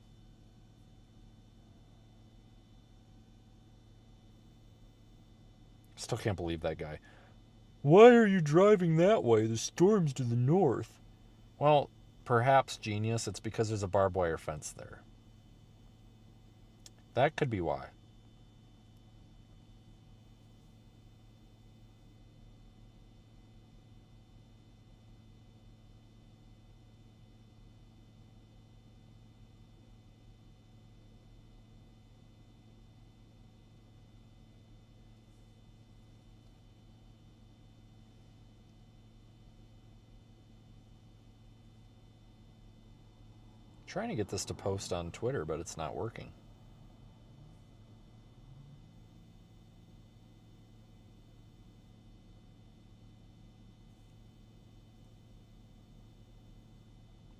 Still can't believe that guy. Why are you driving that way? The storm's to the north. Well, perhaps, genius, it's because there's a barbed wire fence there. That could be why. Trying to get this to post on Twitter, but it's not working.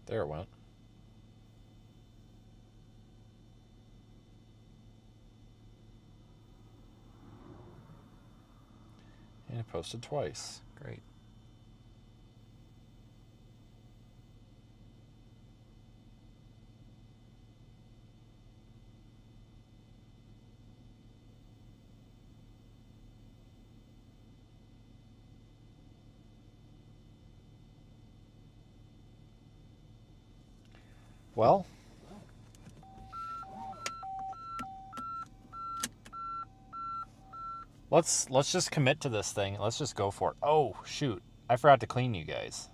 There it went. And it posted twice. Great. Well, let's just commit to this thing. Let's just go for it. Oh, shoot. I forgot to clean you guys.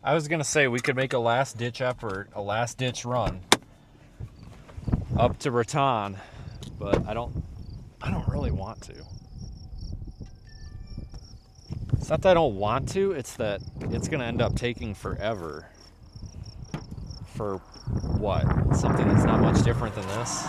I was going to say we could make a last ditch effort, a last ditch run up to Raton, but I don't really want to. It's not that I don't want to, it's that it's going to end up taking forever. For what? Something that's not much different than this?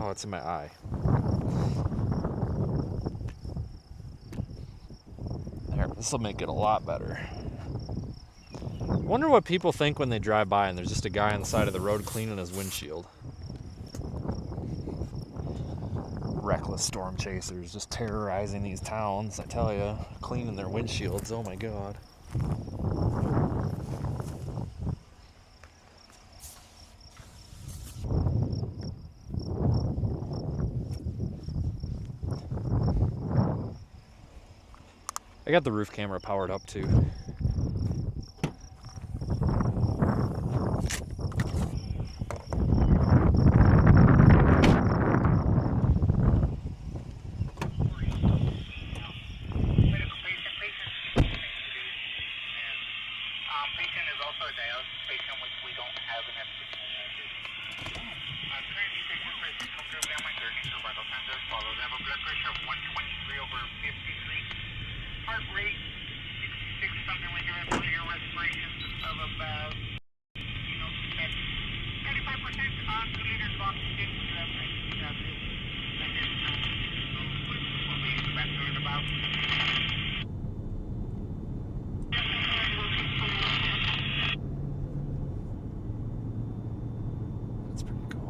Oh, it's in my eye. There, this will make it a lot better. I wonder what people think when they drive by and there's just a guy on the side of the road cleaning his windshield. Reckless storm chasers just terrorizing these towns, I tell you, cleaning their windshields. Oh my god. I got the roof camera powered up too. That's pretty cool.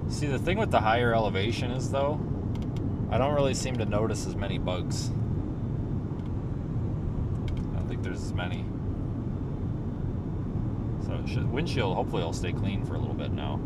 See, the thing with the higher elevation is, though, I don't really seem to notice as many bugs. I don't think there's as many. So windshield hopefully will stay clean for a little bit now.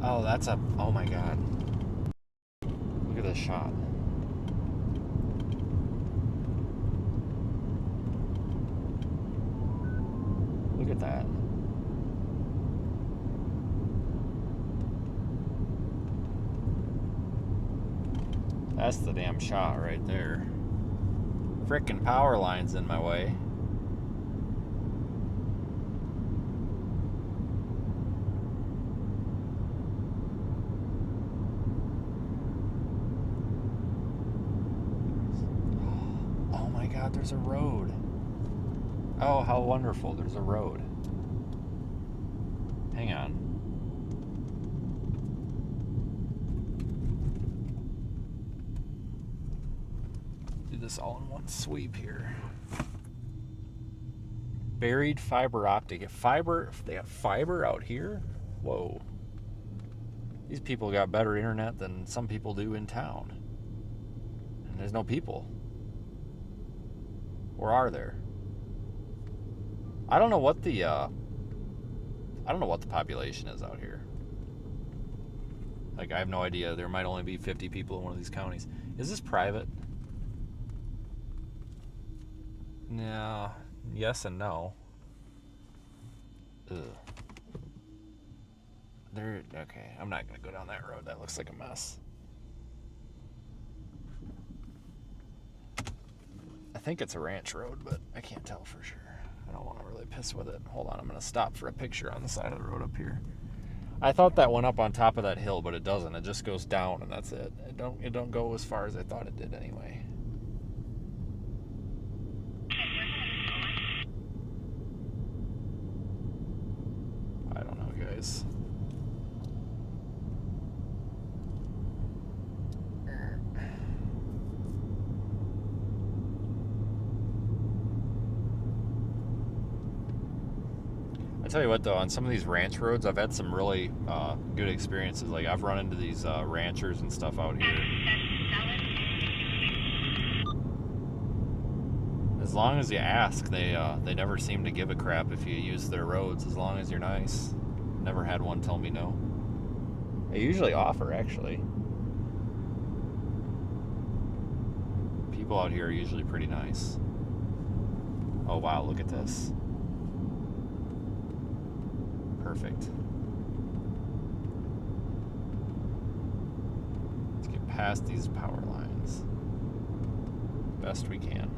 Oh, that's a... Oh my god. Look at this shot. Look at that. That's the damn shot right there. Frickin' power line's in my way. There's a road. Oh, how wonderful. There's a road. Hang on. Do this all in one sweep here. Buried fiber optic. Fiber, they got fiber out here? Whoa. These people got better internet than some people do in town. And there's no people. Or are there? I don't know what the population is out here. Like, I have no idea. There might only be 50 people in one of these counties. Is this private? No. Yes and no. Ugh. Okay, I'm not gonna go down that road. That looks like a mess. I think it's a ranch road, but I can't tell for sure. I don't want to really piss with it. Hold on, I'm going to stop for a picture on the side of the road up here. I thought that went up on top of that hill, but it doesn't. It just goes down, and that's it. It don't go as far as I thought it did anyway. I don't know, guys. I tell you what, though, on some of these ranch roads, I've had some really good experiences. Like, I've run into these ranchers and stuff out here. As long as you ask, they never seem to give a crap if you use their roads, as long as you're nice. Never had one tell me no. They usually offer, actually. People out here are usually pretty nice. Oh, wow, look at this. Perfect. Let's get past these power lines. Best we can.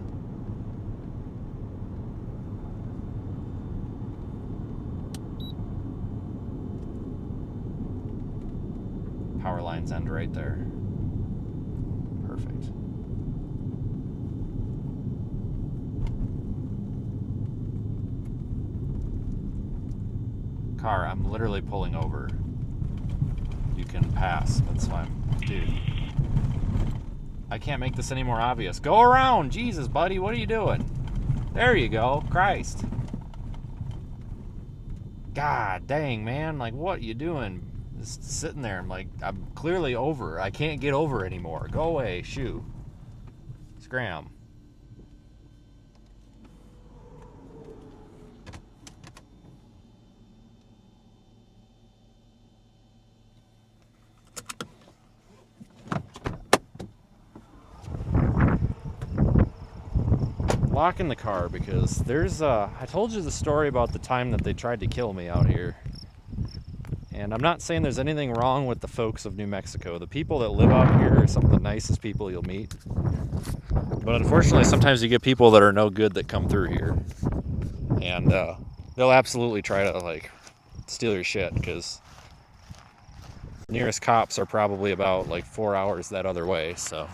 Power lines end right there. Perfect. Car, I'm literally pulling over. You can pass. That's why dude. I can't make this any more obvious. Go around! Jesus, buddy, what are you doing? There you go. Christ. God dang, man. Like, what are you doing? Just sitting there. I'm clearly over. I can't get over anymore. Go away. Shoo. Scram. Lock in the car because there's I told you the story about the time that they tried to kill me out here. And I'm not saying there's anything wrong with the folks of New Mexico. The people that live out here are some of the nicest people you'll meet. But unfortunately, sometimes you get people that are no good that come through here. And they'll absolutely try to, like, steal your shit because the nearest cops are probably about, like, 4 hours that other way, so...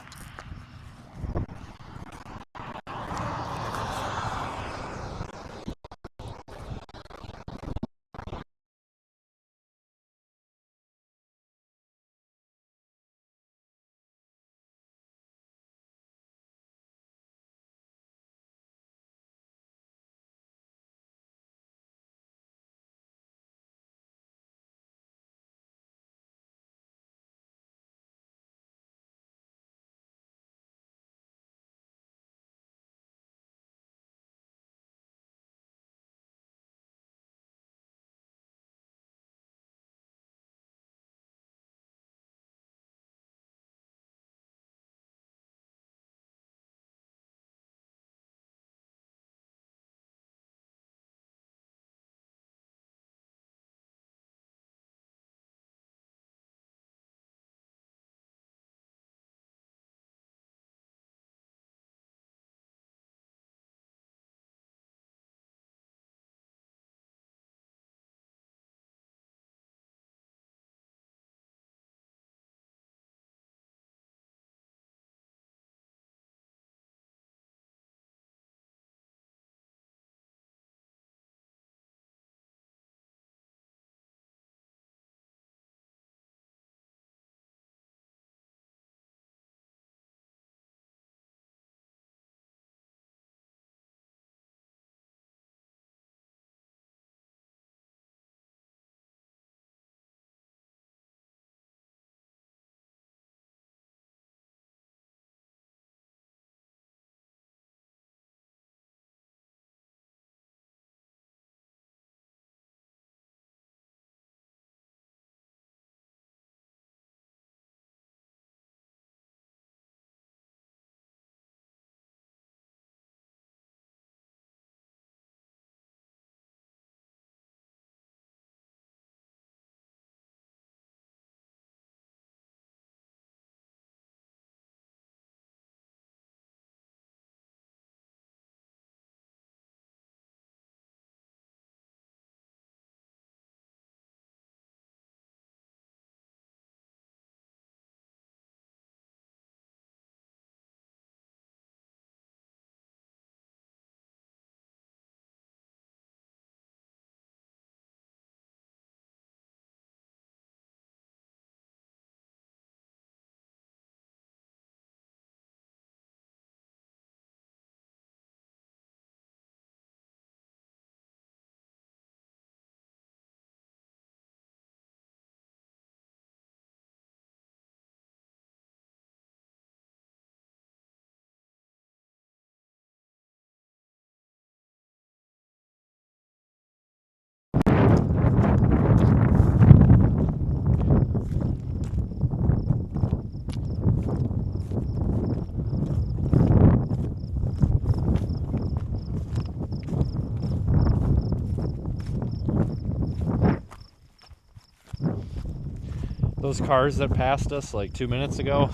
Those cars that passed us like 2 minutes ago,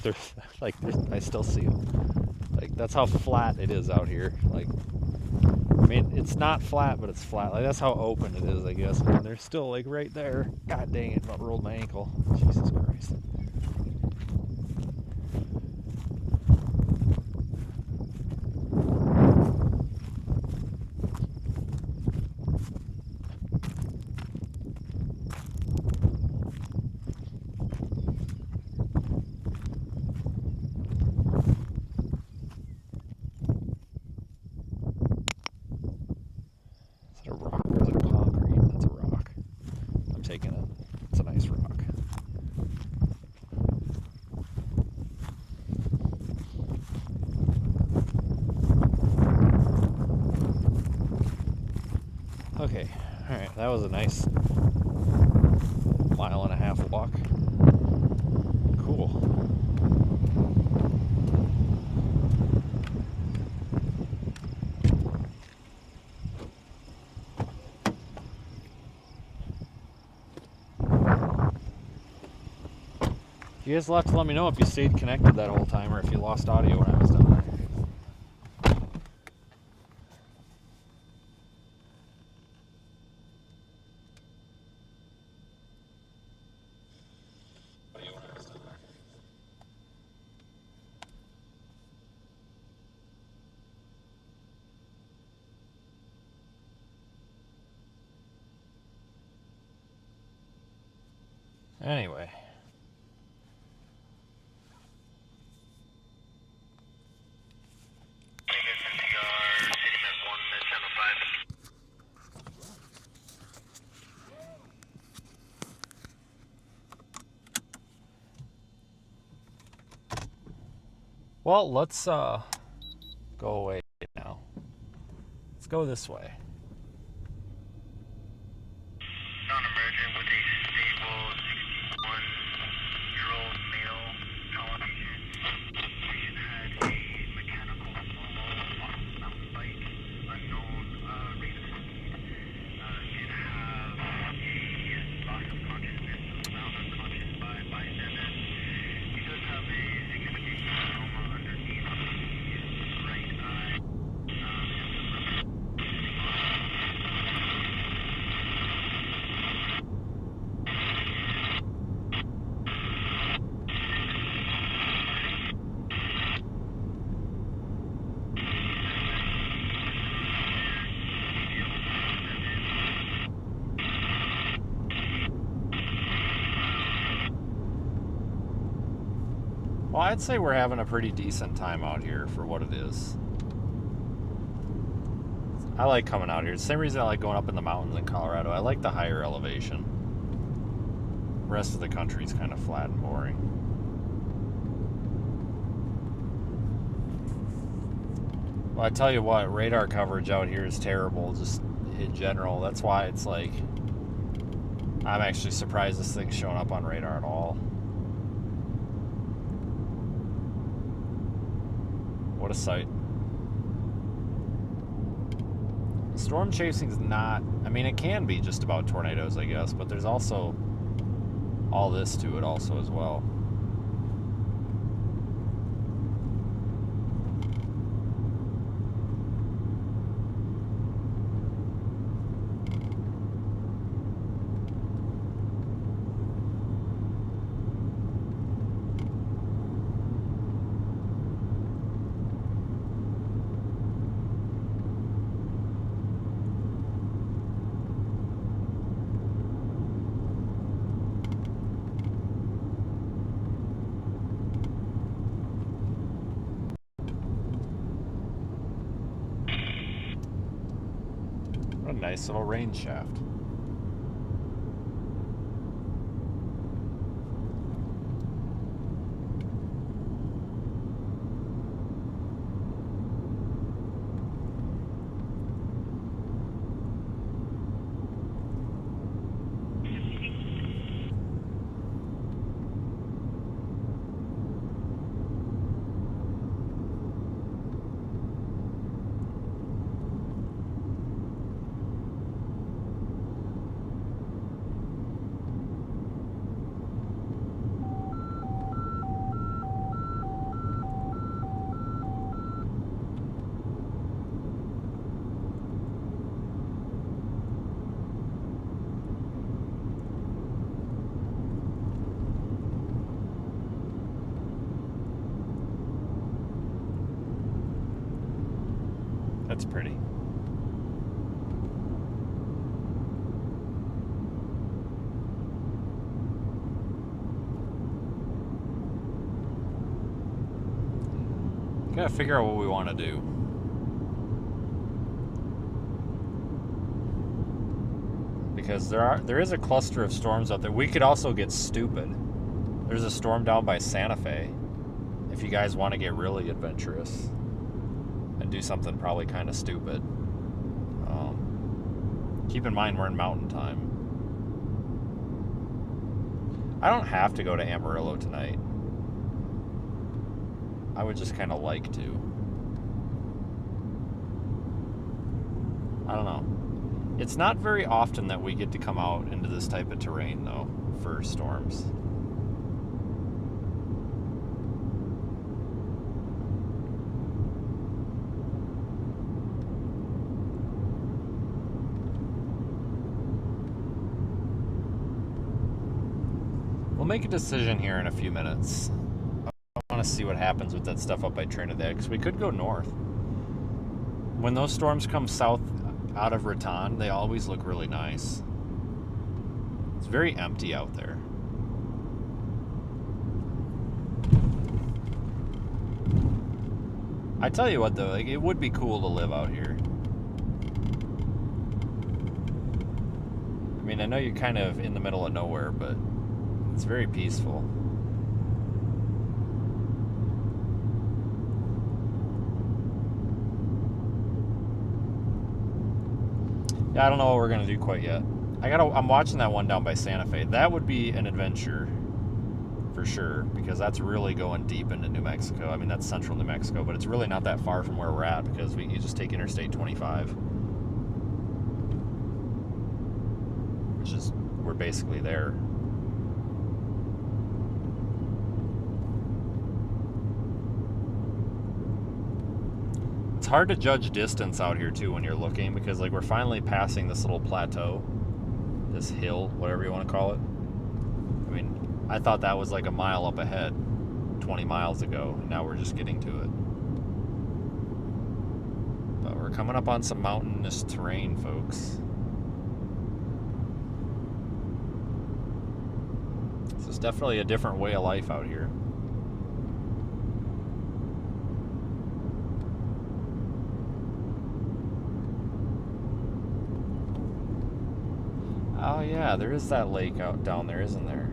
I still see them. Like, that's how flat it is out here. Like, I mean, it's not flat, but it's flat. Like, that's how open it is, I guess. And they're still like right there. God dang it! About rolled my ankle. Jesus Christ. Is it a rock or is it concrete? That's a rock. I'm taking it. It's a nice rock. Okay, alright, that was a nice 1.5 mile walk. Cool. You guys will have to let me know if you stayed connected that whole time or if you lost audio when I was down there. Anyway. Well, let's go away now. Let's go this way. Non-emergent with a stable 61-year-old male elevation. Patient had a mechanical solo on a mountain bike, unknown rate of speed. Did have a loss of consciousness, found unconscious by bystanders. He does have a significant hematoma underneath the right eye. Well, I'd say we're having a pretty decent time out here for what it is. I like coming out here. It's the same reason I like going up in the mountains in Colorado. I like the higher elevation. The rest of the country's kind of flat and boring. Well, I tell you what, radar coverage out here is terrible, just in general. That's why it's like, I'm actually surprised this thing's showing up on radar at all. What a sight. Storm chasing's not, I mean, it can be just about tornadoes, I guess, but there's also all this to it also as well. What a nice little rain shaft. That's pretty. Gotta figure out what we want to do. Because there is a cluster of storms out there. We could also get stupid. There's a storm down by Santa Fe. If you guys want to get really adventurous and do something probably kind of stupid. Keep in mind we're in mountain time. I don't have to go to Amarillo tonight. I would just kind of like to. I don't know. It's not very often that we get to come out into this type of terrain, though, for storms. We'll make a decision here in a few minutes. I want to see what happens with that stuff up by Trinidad, because we could go north. When those storms come south out of Raton, they always look really nice. It's very empty out there. I tell you what, though, like, it would be cool to live out here. I mean, I know you're kind of in the middle of nowhere, but it's very peaceful. Yeah, I don't know what we're gonna do quite yet. I'm watching that one down by Santa Fe. That would be an adventure for sure, because that's really going deep into New Mexico. I mean, that's central New Mexico, but it's really not that far from where we're at, because you just take Interstate 25, which is, we're basically there. It's hard to judge distance out here too when you're looking, because like we're finally passing this little plateau, this hill, whatever you want to call it. I mean, I thought that was like a mile up ahead 20 miles ago, and now we're just getting to it. But we're coming up on some mountainous terrain, folks. This is definitely a different way of life out here. Oh yeah, there is that lake out down there, isn't there?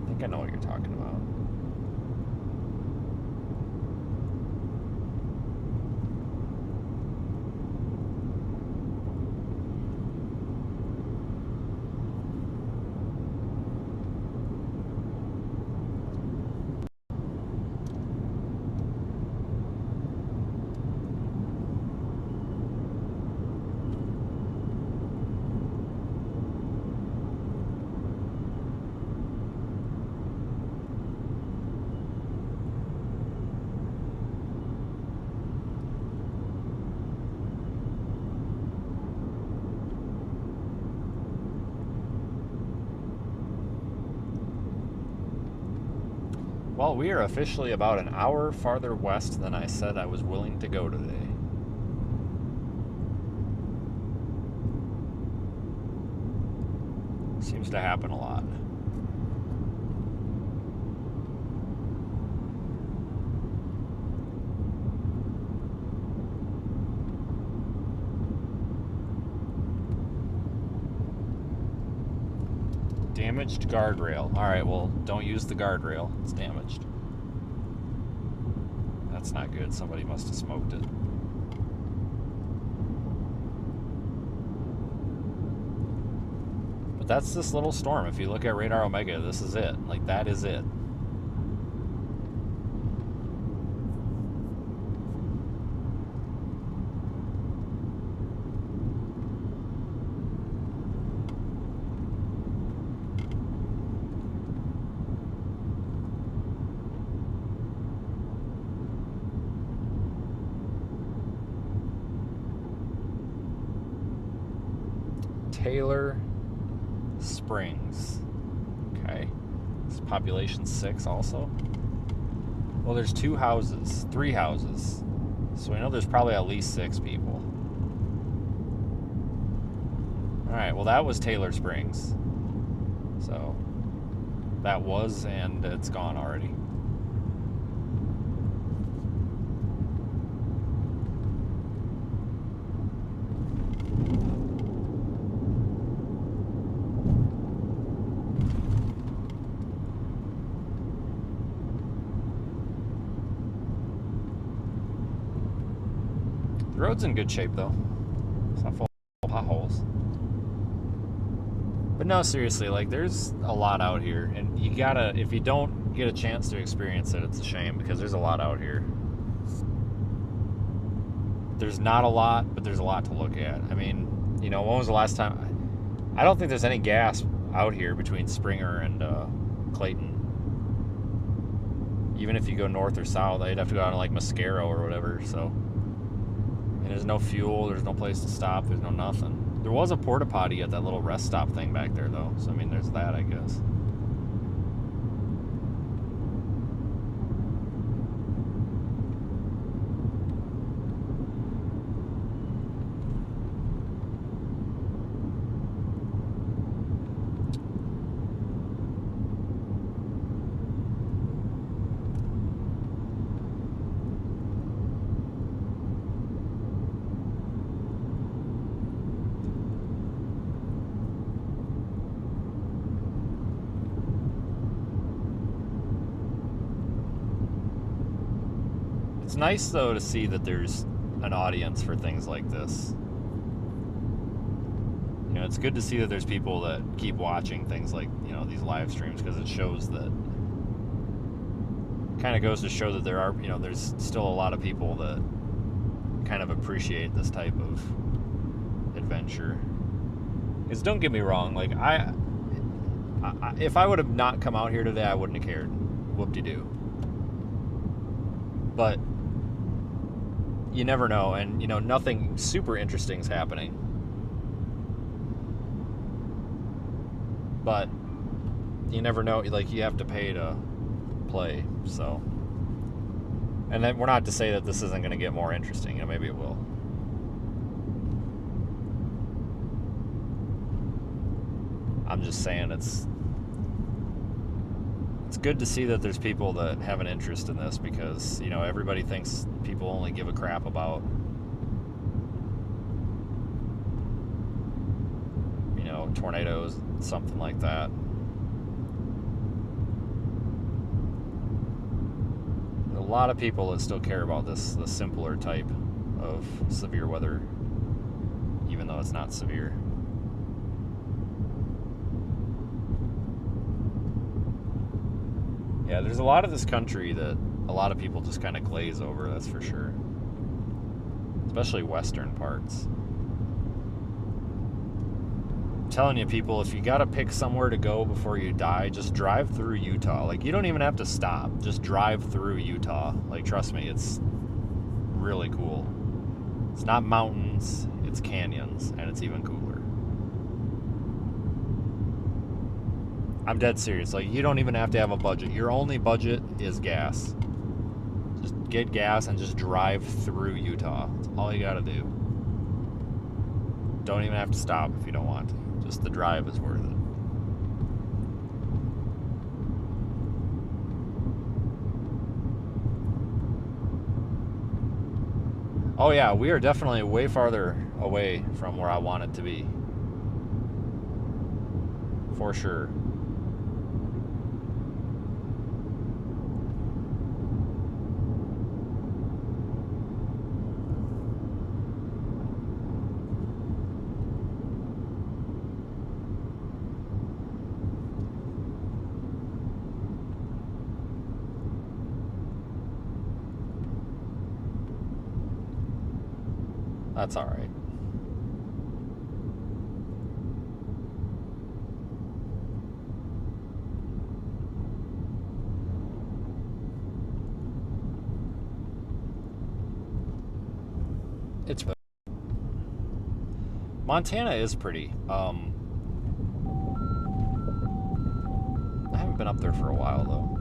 I think I know what you're talking about. Well, we are officially about an hour farther west than I said I was willing to go today. Seems to happen a lot. Damaged guardrail. Alright, well, don't use the guardrail. It's damaged. That's not good. Somebody must have smoked it. But that's this little storm. If you look at Radar Omega, this is it. Like, that is it. Taylor Springs. Okay. Is population 6 also? Well, there's 3 houses. So we know there's probably at least 6 people. Alright, well that was Taylor Springs. So that was, and it's gone already. The road's in good shape though. It's not full of potholes. But no, seriously, like there's a lot out here, and you gotta, if you don't get a chance to experience it, it's a shame, because there's a lot out here. There's not a lot, but there's a lot to look at. I mean, you know, when was the last time? I don't think there's any gas out here between Springer and Clayton. Even if you go north or south, I'd have to go out to like Mascaro or whatever. So, and there's no fuel, there's no place to stop, there's no nothing. There was a porta potty at that little rest stop thing back there, though. So I mean, there's that, I guess. It's nice, though, to see that there's an audience for things like this. You know, it's good to see that there's people that keep watching things like, you know, these live streams, because it shows that, kind of goes to show that there are, you know, there's still a lot of people that kind of appreciate this type of adventure. Because don't get me wrong, like, I if I would have not come out here today, I wouldn't have cared. Whoop-de-doo. But you never know, and you know, nothing super interesting is happening, but you never know, like, you have to pay to play. So, and then we're not to say that this isn't going to get more interesting, you know, maybe it will. I'm just saying it's good to see that there's people that have an interest in this, because, you know, everybody thinks people only give a crap about, you know, tornadoes, something like that. There's a lot of people that still care about this, the simpler type of severe weather, even though it's not severe. Yeah, there's a lot of this country that a lot of people just kind of glaze over, that's for sure. Especially western parts. I'm telling you, people, if you gotta pick somewhere to go before you die, just drive through Utah. Like, you don't even have to stop. Just drive through Utah. Like, trust me, it's really cool. It's not mountains, it's canyons, and it's even cooler. I'm dead serious. Like, you don't even have to have a budget. Your only budget is gas. Just get gas and just drive through Utah. That's all you gotta do. Don't even have to stop if you don't want to. Just the drive is worth it. Oh yeah, we are definitely way farther away from where I want it to be. For sure. That's all right. It's Montana is pretty. I haven't been up there for a while though.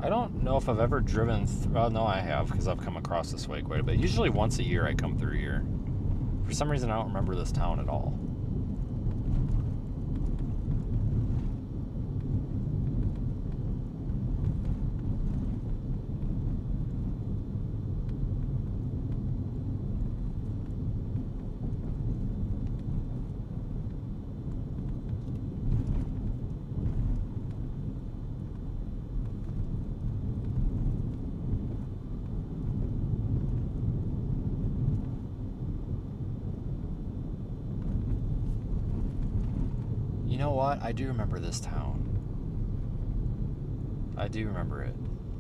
I don't know if I've ever driven well, no, I have, because I've come across this way quite a bit. Usually once a year I come through here. For some reason, I don't remember this town at all. You know what? I do remember this town. I do remember it.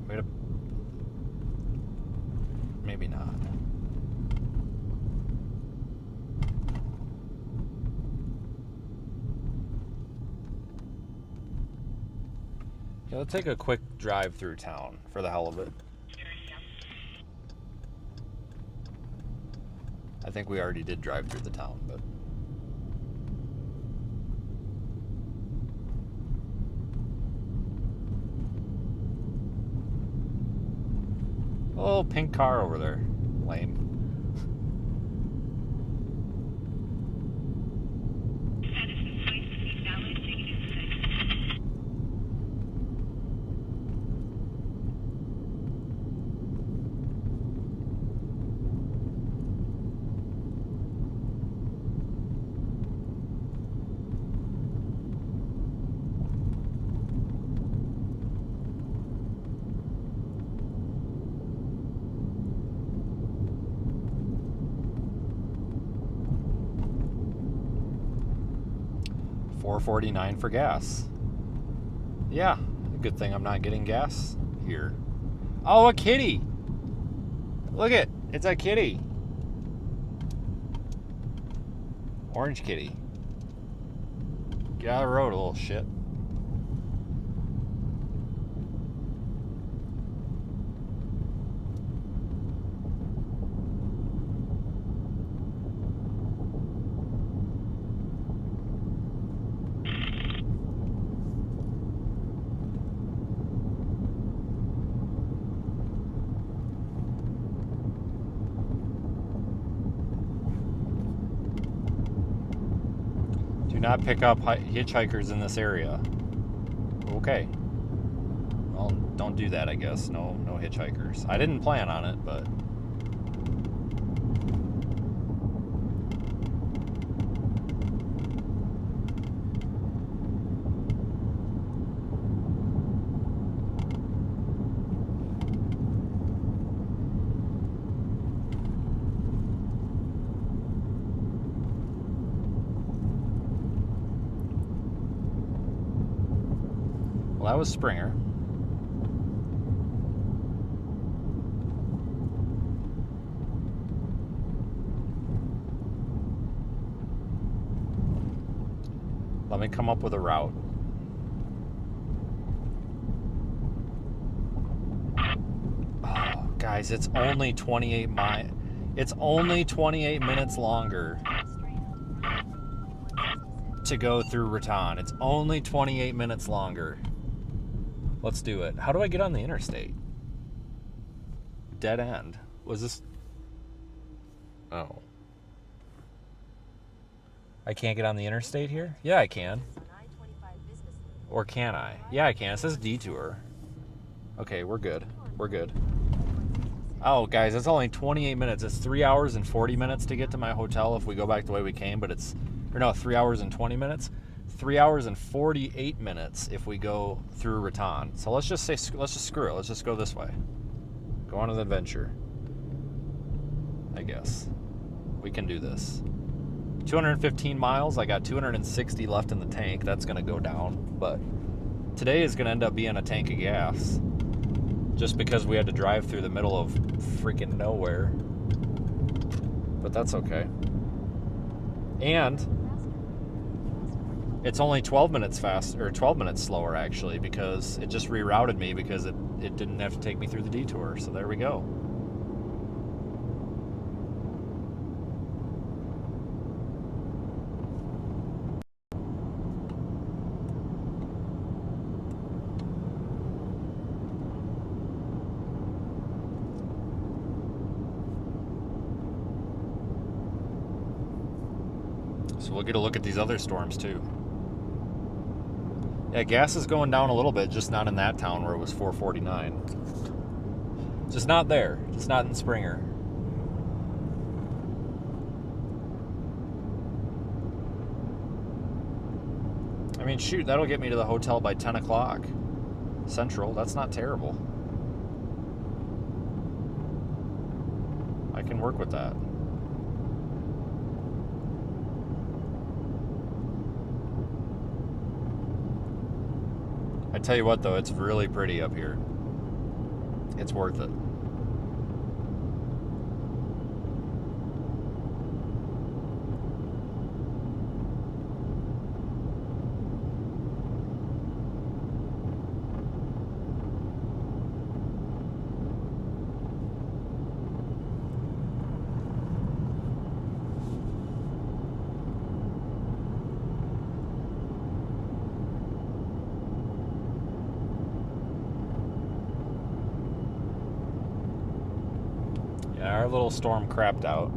Wait a... Maybe not. Yeah, let's take a quick drive through town for the hell of it. I think we already did drive through the town, but... Oh, pink car over there. Lame. $4.49 for gas. Yeah, good thing I'm not getting gas here. Oh, a kitty! Look it, it's a kitty. Orange kitty. Get out of the road, a little shit. Do not pick up hitchhikers in this area. Okay. Well, don't do that, I guess. No hitchhikers. I didn't plan on it, but... Well, that was Springer. Let me come up with a route. Oh, guys, it's only 28 miles. It's only 28 minutes longer to go through Raton. It's only 28 minutes longer. Let's do it. How do I get on the interstate? Dead end. Was this... Oh. I can't get on the interstate here? Yeah, I can. Or can I? Yeah, I can. It says detour. Okay, we're good. We're good. Oh, guys, it's only 28 minutes. It's 3 hours and 40 minutes to get to my hotel if we go back the way we came, but it's... Or no, 3 hours and 20 minutes. 3 hours and 48 minutes if we go through Raton. So let's just say, let's just screw it. Let's just go this way. Go on an adventure. I guess. We can do this. 215 miles. I got 260 left in the tank. That's going to go down. But today is going to end up being a tank of gas. Just because we had to drive through the middle of freaking nowhere. But that's okay. And... it's only 12 minutes fast, or 12 minutes slower actually, because it just rerouted me because it didn't have to take me through the detour. So there we go. So we'll get a look at these other storms too. Yeah, gas is going down a little bit, just not in that town where it was $4.49. Just not there. Just not in Springer. I mean, shoot, that'll get me to the hotel by 10 o'clock Central. That's not terrible. I can work with that. I tell you what, though, it's really pretty up here. It's worth it. Our little storm crapped out.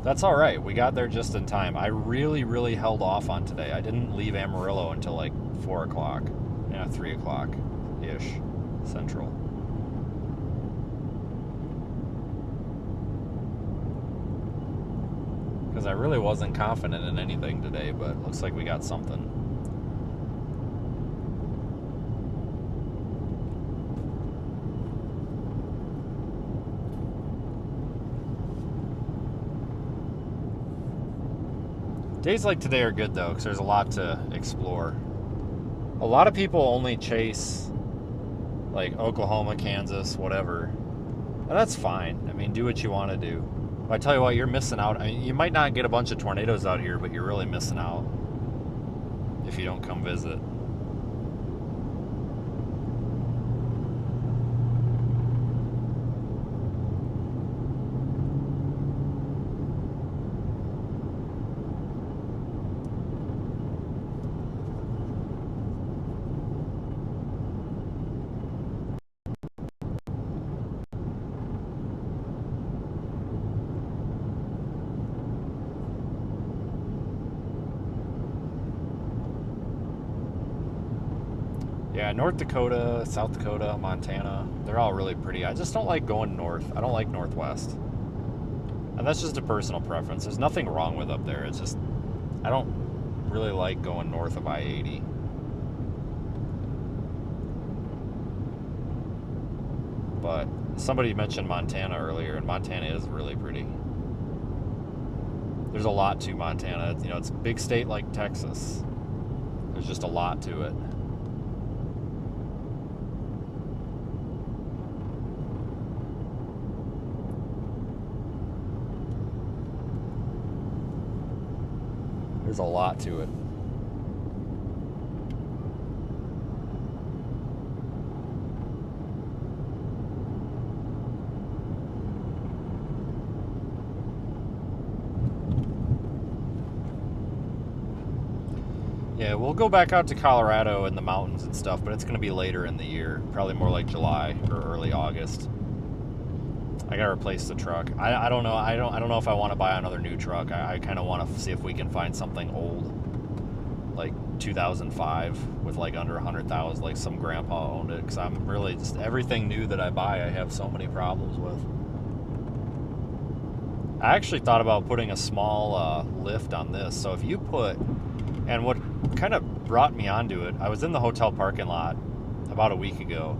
That's all right. We got there just in time. I really held off on today. I didn't leave Amarillo until like 4 o'clock. 3 o'clock-ish Central. Because I really wasn't confident in anything today, but it looks like we got something. Days like today are good though, because there's a lot to explore. A lot of people only chase like Oklahoma, Kansas, whatever. And that's fine. I mean, do what you want to do. But I tell you what, you're missing out. I mean, you might not get a bunch of tornadoes out here, but you're really missing out if you don't come visit. Yeah, North Dakota, South Dakota, Montana, they're all really pretty. I just don't like going north. I don't like Northwest. And that's just a personal preference. There's nothing wrong with up there. It's just, I don't really like going north of I-80. But somebody mentioned Montana earlier, and Montana is really pretty. There's a lot to Montana. You know, it's a big state like Texas. There's just a lot to it. There's a lot to it. Yeah, we'll go back out to Colorado and the mountains and stuff, but it's going to be later in the year, probably more like July or early August. I gotta replace the truck. I don't know. I don't know if I want to buy another new truck. I kind of want to see if we can find something old, like 2005 with like under 100,000, like some grandpa owned it. Because I'm really just everything new that I buy, I have so many problems with. I actually thought about putting a small lift on this. So if you put, and what kind of brought me onto it, I was in the hotel parking lot about a week ago.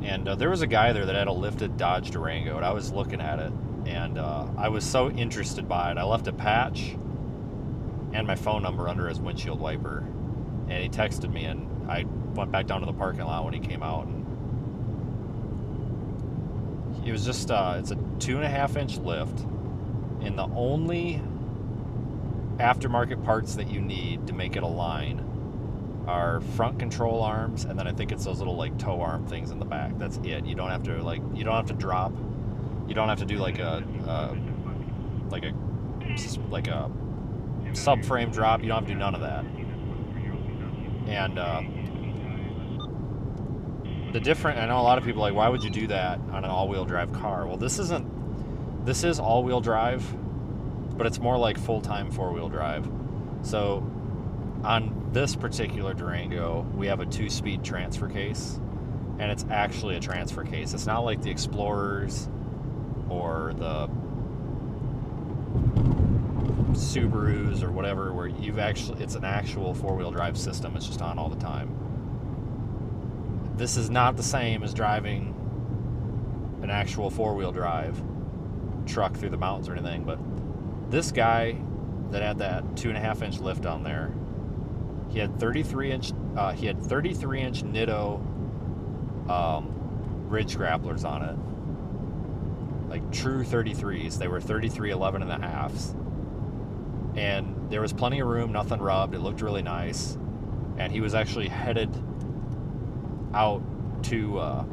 And there was a guy there that had a lifted Dodge Durango, and I was looking at it, and I was so interested by it. I left a patch and my phone number under his windshield wiper, and he texted me, and I went back down to the parking lot when he came out, and it was just, it's a 2.5-inch lift, and the only aftermarket parts that you need to make it align are front control arms, and then I think it's those little like tow arm things in the back. That's it. You don't have to drop. You don't have to do like a subframe drop. You don't have to do none of that. And I know a lot of people are like, why would you do that on an all-wheel drive car? Well, this isn't this is all-wheel drive, but it's more like full-time four-wheel drive. So on this particular Durango, we have a 2-speed transfer case, and it's actually a transfer case. It's not like the Explorers or the Subarus or whatever, where it's an actual four-wheel drive system. It's just on all the time. This is not the same as driving an actual four-wheel drive truck through the mountains or anything, but this guy that had that 2.5-inch lift on there, he had 33-inch Nitto ridge grapplers on it, like true 33s. They were 33 11.5s, and there was plenty of room, nothing rubbed. It looked really nice, and he was actually headed out to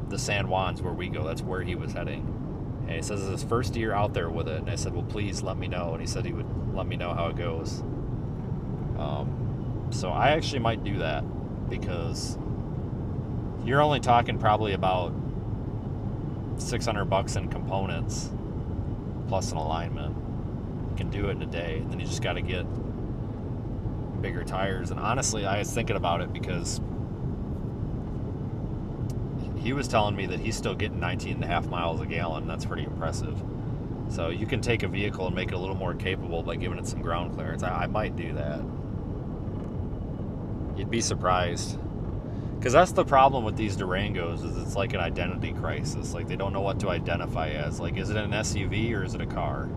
the San Juans where we go. That's where he was heading. And he says it's his first year out there with it. And I said, well, please let me know. And he said he would let me know how it goes. So I actually might do that, because you're only talking probably about $600 in components plus an alignment. You can do it in a day, and then you just got to get bigger tires. And honestly, I was thinking about it because he was telling me that he's still getting 19.5 miles a gallon. That's pretty impressive. So you can take a vehicle and make it a little more capable by giving it some ground clearance. I might do that. You'd be surprised. Because that's the problem with these Durangos, is it's like an identity crisis. Like, they don't know what to identify as. Like, is it an SUV or is it a car?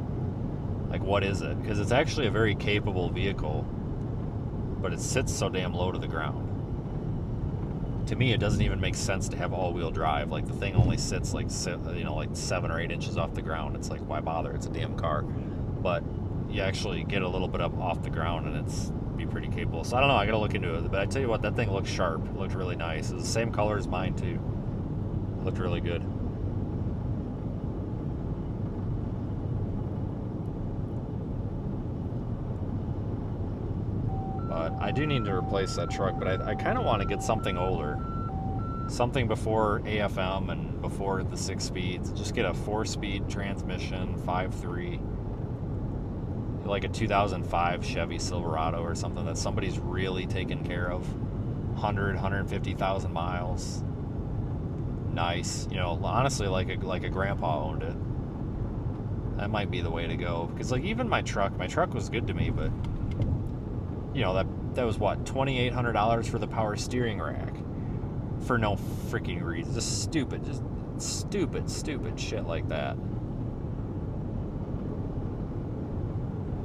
Like, what is it? Because it's actually a very capable vehicle, but it sits so damn low to the ground. To me, it doesn't even make sense to have all-wheel drive. Like, the thing only sits like 7 or 8 inches off the ground. It's like, why bother? It's a damn car. But you actually get a little bit up off the ground, and it's be pretty capable. So I don't know. I gotta look into it. But I tell you what, that thing looked sharp. It looked really nice. It was the same color as mine too. It looked really good. But I do need to replace that truck, but I kind of want to get something older. Something before AFM and before the 6 speeds. Just get a 4-speed transmission, 5.3. Like a 2005 Chevy Silverado or something that somebody's really taken care of. 150,000 miles. Nice. Honestly, like a grandpa owned it. That might be the way to go. Because like even my truck was good to me, but that was what, $2,800 for the power steering rack, for no freaking reason. Just stupid shit like that.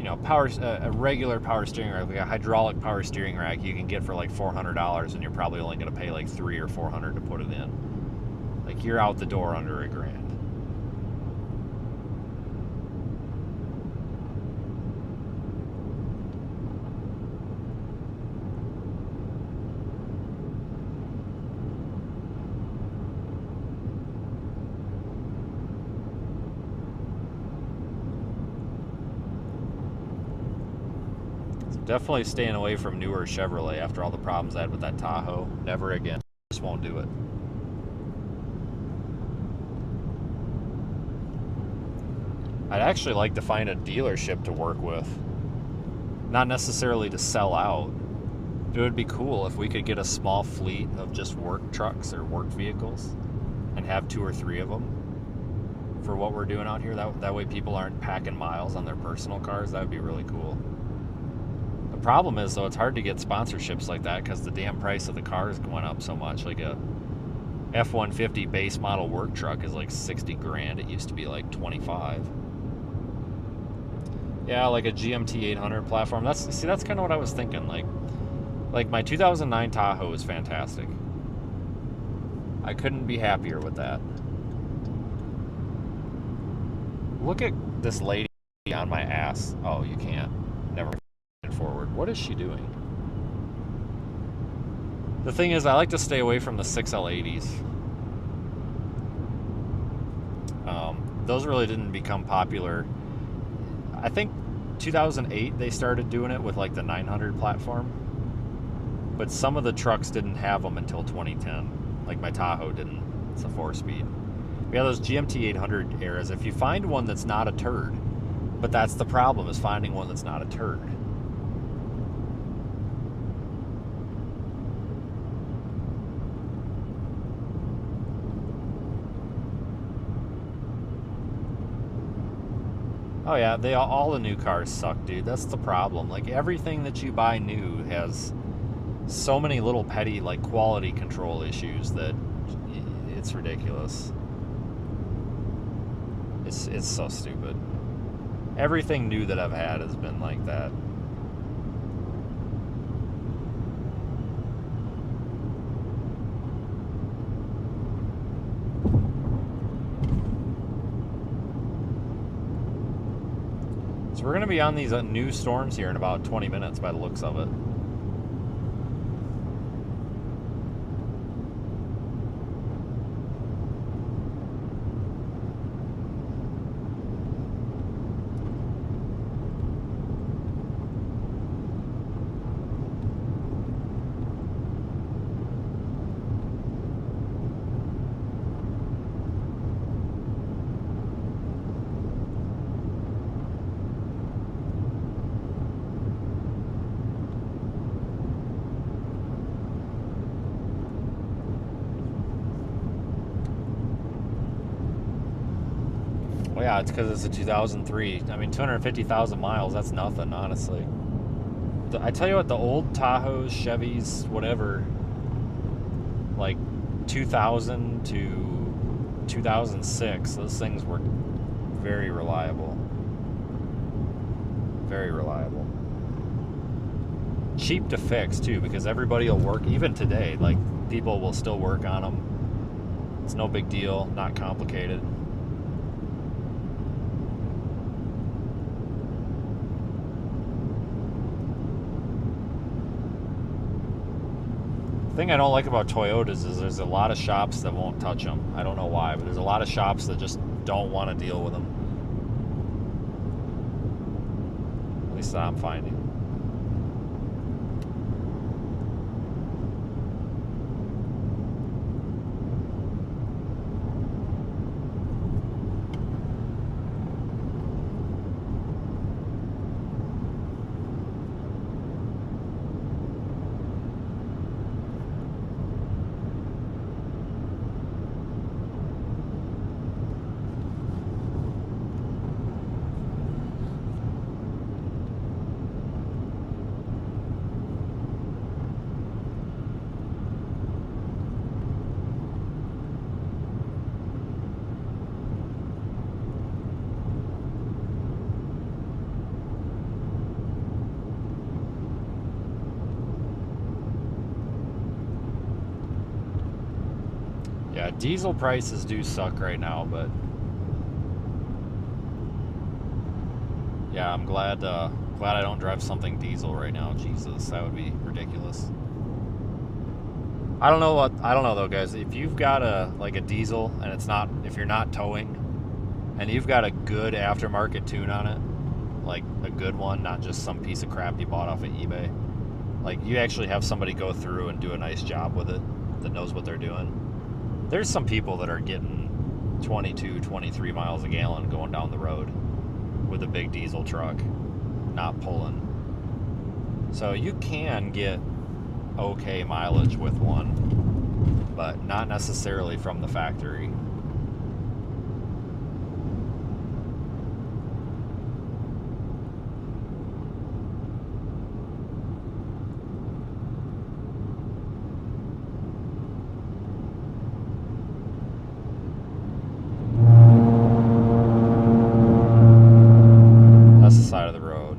A regular power steering rack, like a hydraulic power steering rack, you can get for like $400, and you're probably only going to pay like $300 or $400 to put it in. Like, you're out the door under $1,000. Definitely staying away from newer Chevrolet after all the problems I had with that Tahoe. Never again. Just won't do it. I'd actually like to find a dealership to work with. Not necessarily to sell out. It would be cool if we could get a small fleet of just work trucks or work vehicles and have 2 or 3 of them for what we're doing out here. That way people aren't packing miles on their personal cars. That would be really cool. The problem is, though, it's hard to get sponsorships like that because the damn price of the cars going up so much. Like a F-150 base model work truck is like $60,000. It used to be like 25. Yeah, like a GMT 800 platform. That's kind of what I was thinking. Like my 2009 Tahoe is fantastic. I couldn't be happier with that. Look at this lady on my ass. Oh, you can't. Never forward. What is she doing? The thing is, I like to stay away from the 6L80s. Those really didn't become popular. I think 2008 they started doing it with like the 900 platform, but some of the trucks didn't have them until 2010. Like my Tahoe didn't. It's a 4-speed. Yeah, those GMT 800 eras, if you find one that's not a turd, but that's the problem, is finding one that's not a turd. Oh yeah, all the new cars suck, dude. That's the problem. Like, everything that you buy new has so many little petty, like, quality control issues that it's ridiculous. It's so stupid. Everything new that I've had has been like that. So we're going to be on these new storms here in about 20 minutes by the looks of it. Well, yeah, it's because it's a 2003. I mean, 250,000 miles, that's nothing, honestly. I tell you what, the old Tahoes, Chevys, whatever, like 2000 to 2006, those things were very reliable. Very reliable. Cheap to fix, too, because everybody will work, even today, like, people will still work on them. It's no big deal, not complicated. The thing I don't like about Toyotas is there's a lot of shops that won't touch them. I don't know why, but there's a lot of shops that just don't want to deal with them. At least that I'm finding. Yeah, diesel prices do suck right now, but yeah, I'm glad I don't drive something diesel right now. Jesus, that would be ridiculous. I don't know though, guys. If you've got a diesel and if you're not towing, and you've got a good aftermarket tune on it, like a good one, not just some piece of crap you bought off of eBay, like you actually have somebody go through and do a nice job with it that knows what they're doing. There's some people that are getting 22, 23 miles a gallon going down the road with a big diesel truck, not pulling. So you can get okay mileage with one, but not necessarily from the factory. Side of the road.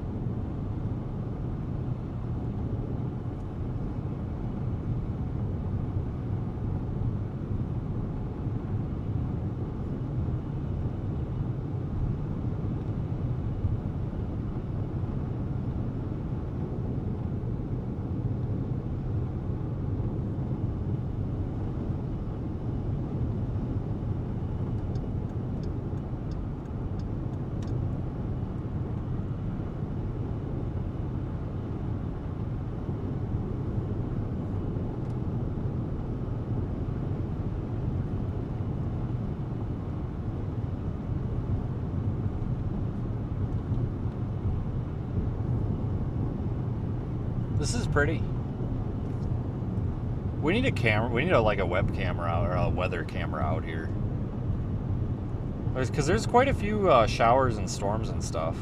This is pretty. We need a camera. We need like a web camera out, or a weather camera out here. Because there's quite a few showers and storms and stuff.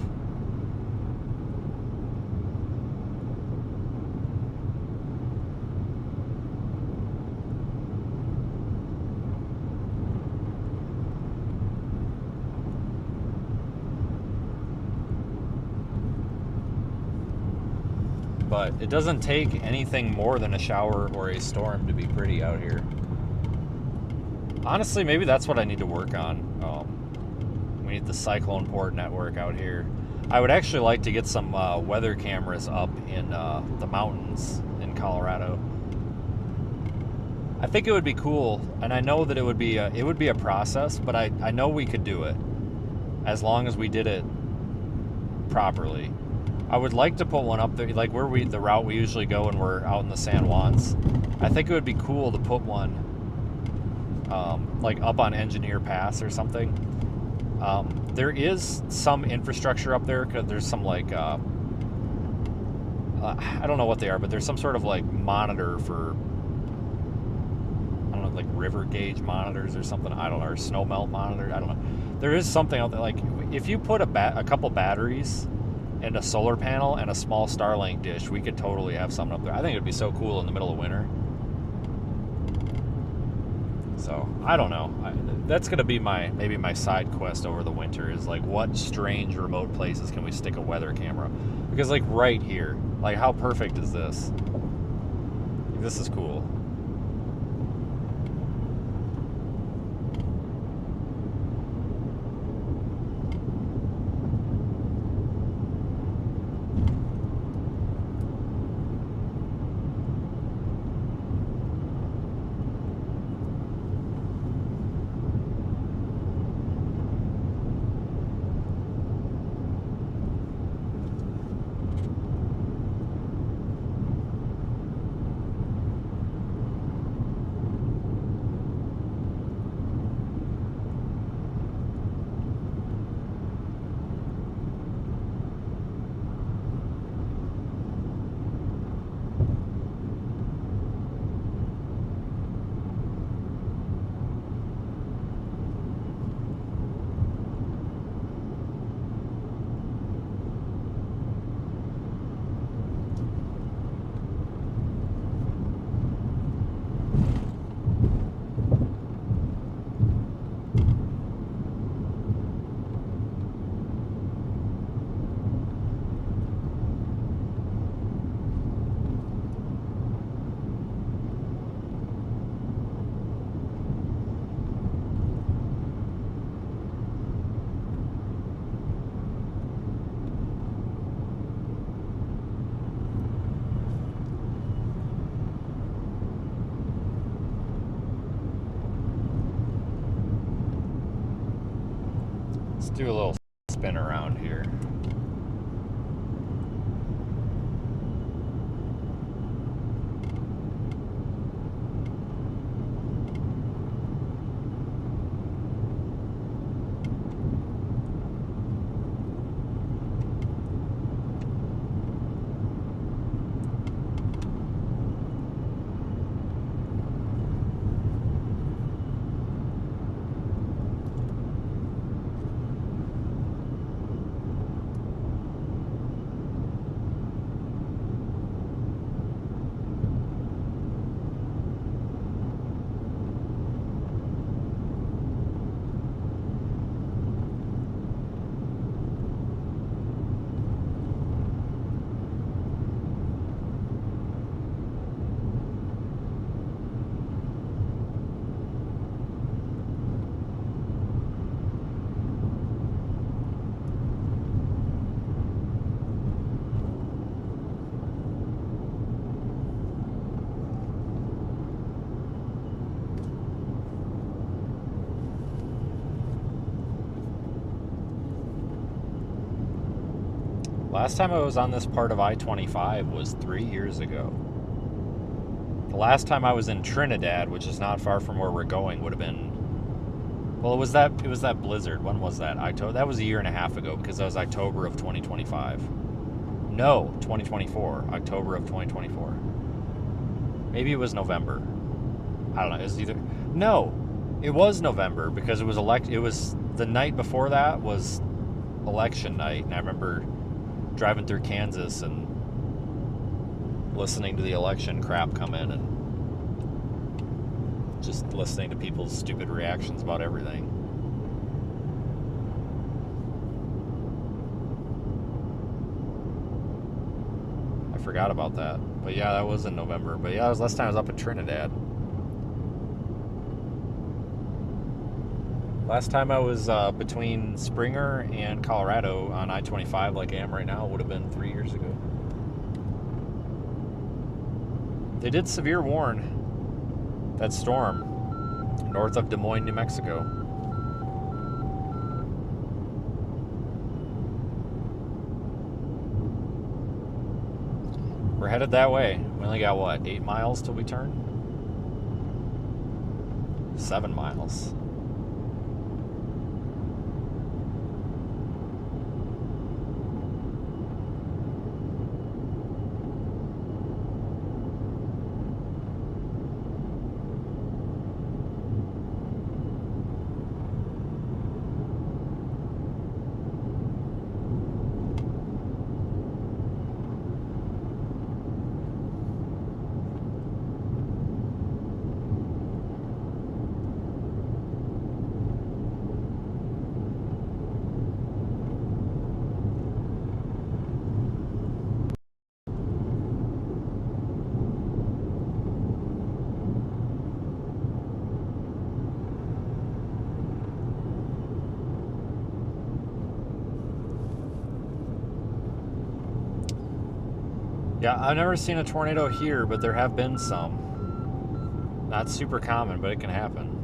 But it doesn't take anything more than a shower or a storm to be pretty out here. Honestly, maybe that's what I need to work on. We need the cyclone port network out here. I would actually like to get some weather cameras up in the mountains in Colorado. I think it would be cool, and I know that it would be a process, but I know we could do it as long as we did it properly. I would like to put one up there, like the route we usually go when we're out in the San Juans. I think it would be cool to put one like up on Engineer Pass or something. There is some infrastructure up there, because there's some like I don't know what they are, but there's some sort of like monitor for, I don't know, like river gauge monitors or something. I don't know, or snow melt monitor. I don't know. There is something out there. Like if you put a couple batteries and a solar panel and a small Starlink dish, we could totally have something up there. I think it would be so cool in the middle of winter. So I don't know. That's gonna be maybe my side quest over the winter, is like, what strange remote places can we stick a weather camera? Because like right here, like how perfect is this? This is cool. Let's do a little spin around here. Last time I was on this part of I-25 was 3 years ago. The last time I was in Trinidad, which is not far from where we're going, would have been, well, it was that blizzard. When was that? That was a year and a half ago, because that was October of 2025. No, 2024. October of 2024. Maybe it was November. I don't know. It was either. No, it was November because it was It was the night before that was election night, and I remember driving through Kansas and listening to the election crap come in and just listening to people's stupid reactions about everything. I forgot about that. But yeah, that was in November. But yeah, that was last time I was up in Trinidad. Last time I was between Springer and Colorado on I-25 like I am right now would have been 3 years ago. They did severe warn that storm north of Des Moines, New Mexico. We're headed that way. We only got, what, 8 miles till we turn? 7 miles. Yeah, I've never seen a tornado here, but there have been some. Not super common, but it can happen.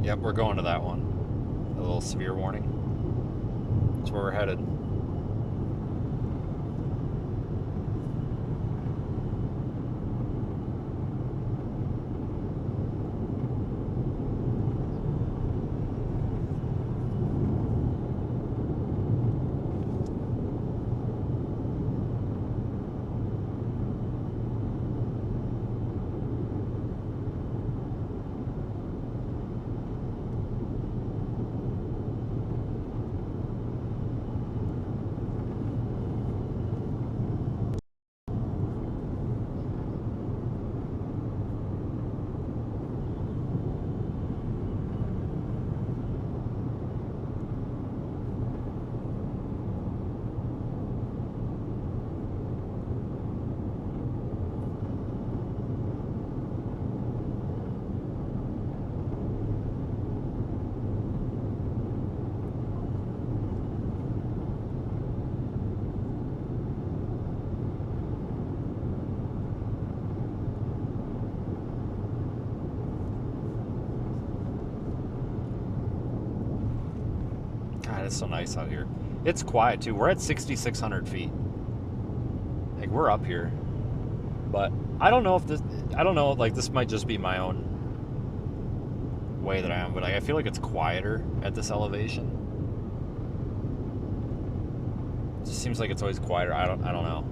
Yep, we're going to that one. A little severe warning. That's where we're headed. God, it's so nice out here. It's quiet too. We're at 6,600 feet. Like, we're up here. But I don't know if this, I don't know, like, this might just be my own way that I am, but I feel like it's quieter at this elevation. It just seems like it's always quieter. I don't know.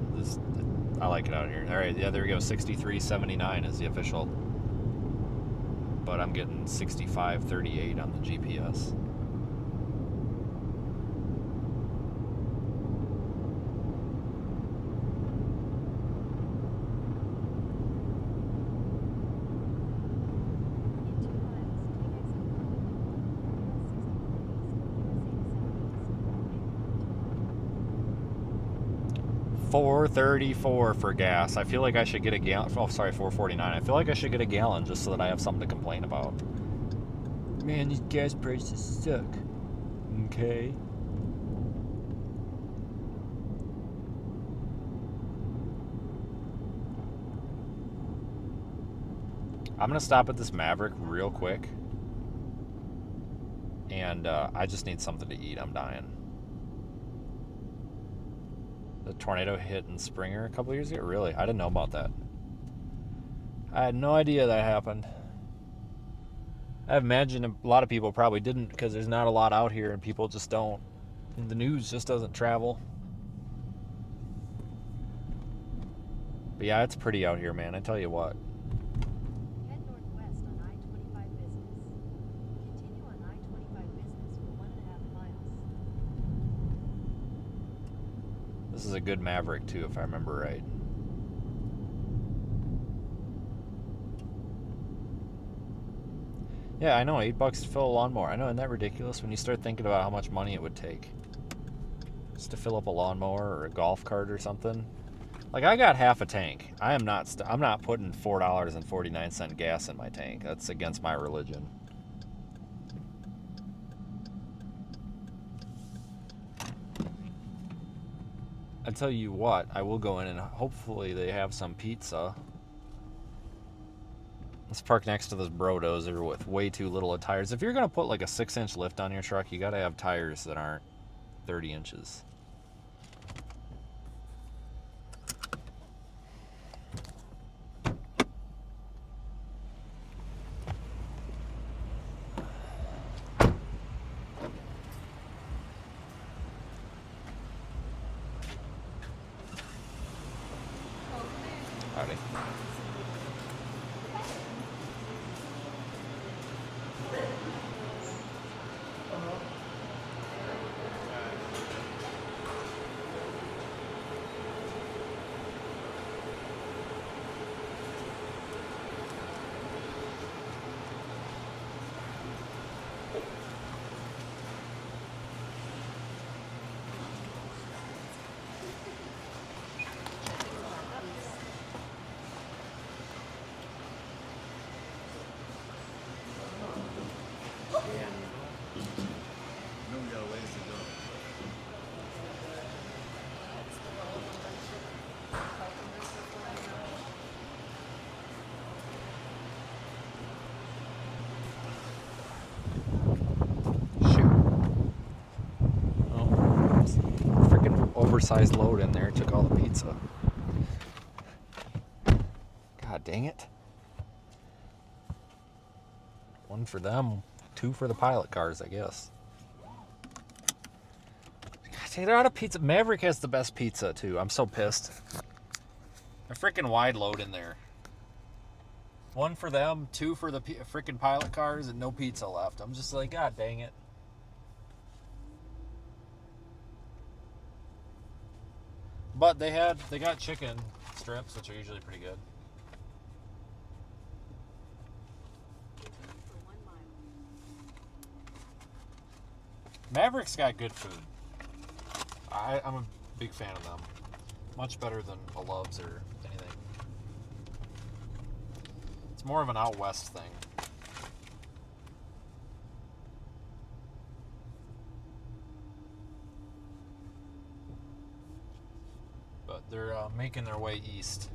I like it out here. All right, yeah, there we go. 63.79 is the official. But I'm getting 65.38 on the GPS. $4.34 for gas. I feel like I should get a gallon. Oh, sorry, $4.49. I feel like I should get a gallon just so that I have something to complain about. Man, these gas prices suck. Okay. I'm gonna stop at this Maverick real quick. And I just need something to eat. I'm dying. The tornado hit in Springer a couple years ago? Really? I didn't know about that. I had no idea that happened. I imagine a lot of people probably didn't because there's not a lot out here and people just don't. The news just doesn't travel. But yeah, it's pretty out here, man. I tell you what. Head northwest on I-25 Business. Continue on I-25 Business for 1.5 miles. This is a good Maverick too, if I remember right. Yeah, I know, $8 to fill a lawnmower. I know, isn't that ridiculous when you start thinking about how much money it would take just to fill up a lawnmower or a golf cart or something? Like, I got half a tank. I'm not putting $4.49 gas in my tank. That's against my religion. I tell you what, I will go in and hopefully they have some pizza. Let's park next to this Brodozer with way too little tires. If you're going to put like a 6-inch lift on your truck, you got to have tires that aren't 30 inches. Howdy. Oversized load in there, took all the pizza. God dang it. One for them, 2 for the pilot cars, I guess. God, they're out of pizza. Maverick has the best pizza too. I'm so pissed. A freaking wide load in there. 1 for them, 2 for the freaking pilot cars, and no pizza left. I'm just like, God dang it. But they got chicken strips, which are usually pretty good. For 1 mile. Maverick's got good food. I'm a big fan of them. Much better than the Loves or anything. It's more of an out west thing. But they're making their way east.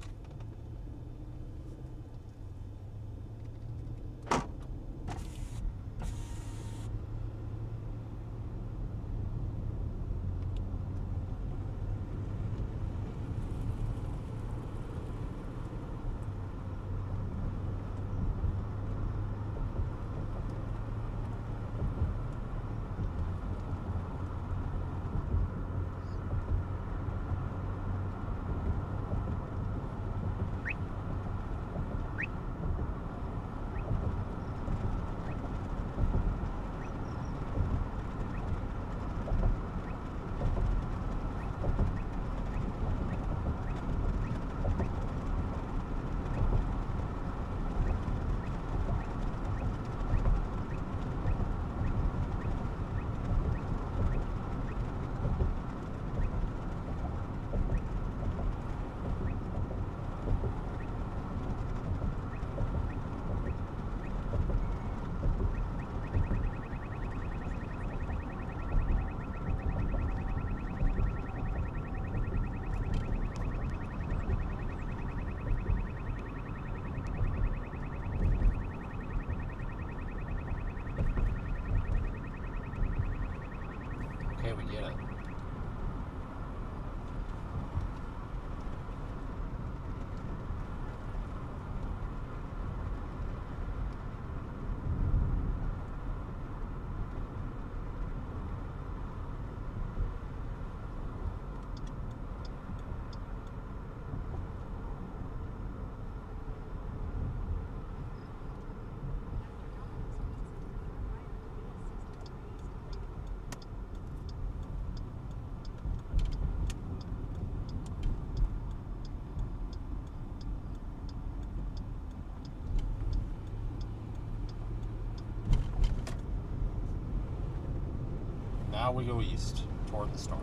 Now we go east toward the storm.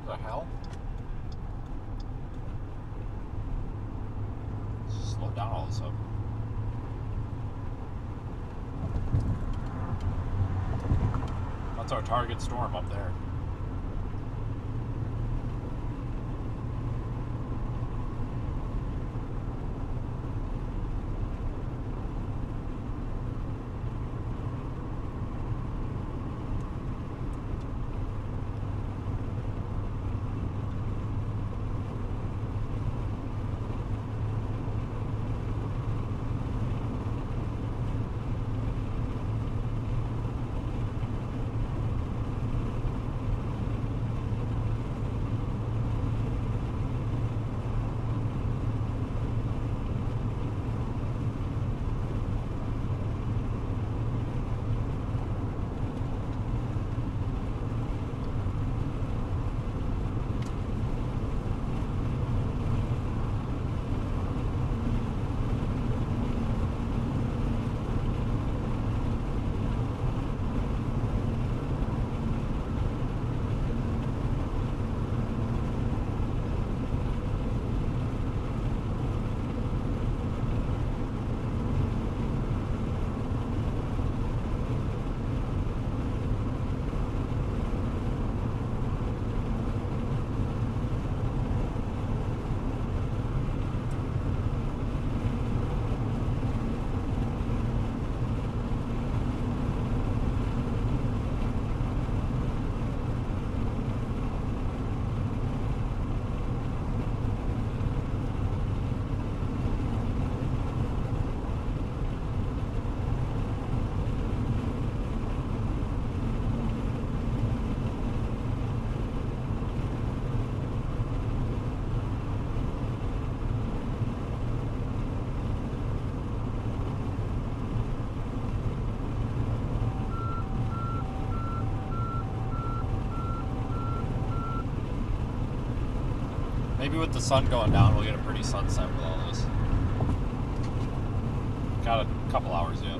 What the hell? Slow down all of a sudden. That's our target storm up there. Maybe with the sun going down, we'll get a pretty sunset with all this. Got a couple hours yet.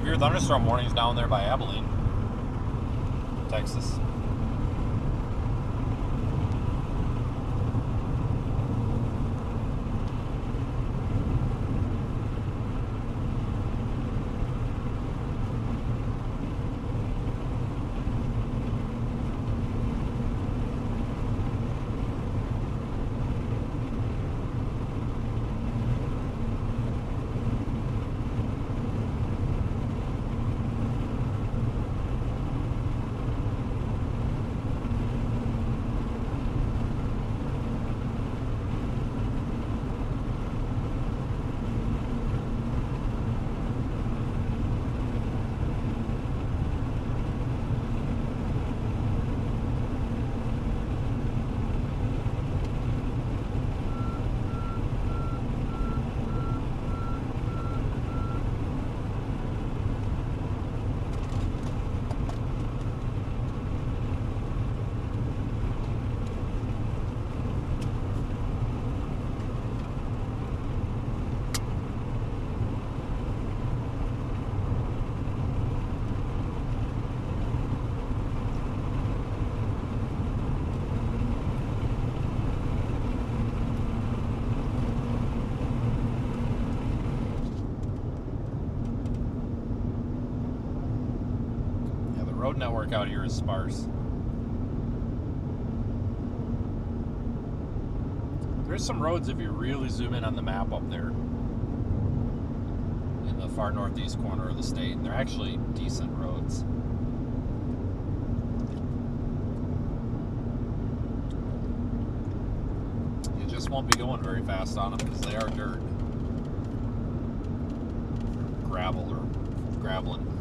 severe thunderstorm warnings down there by Abilene, Texas. Road network out here is sparse. There's some roads if you really zoom in on the map up there in the far northeast corner of the state, and they're actually decent roads. You just won't be going very fast on them because they are dirt, gravel, or graveling.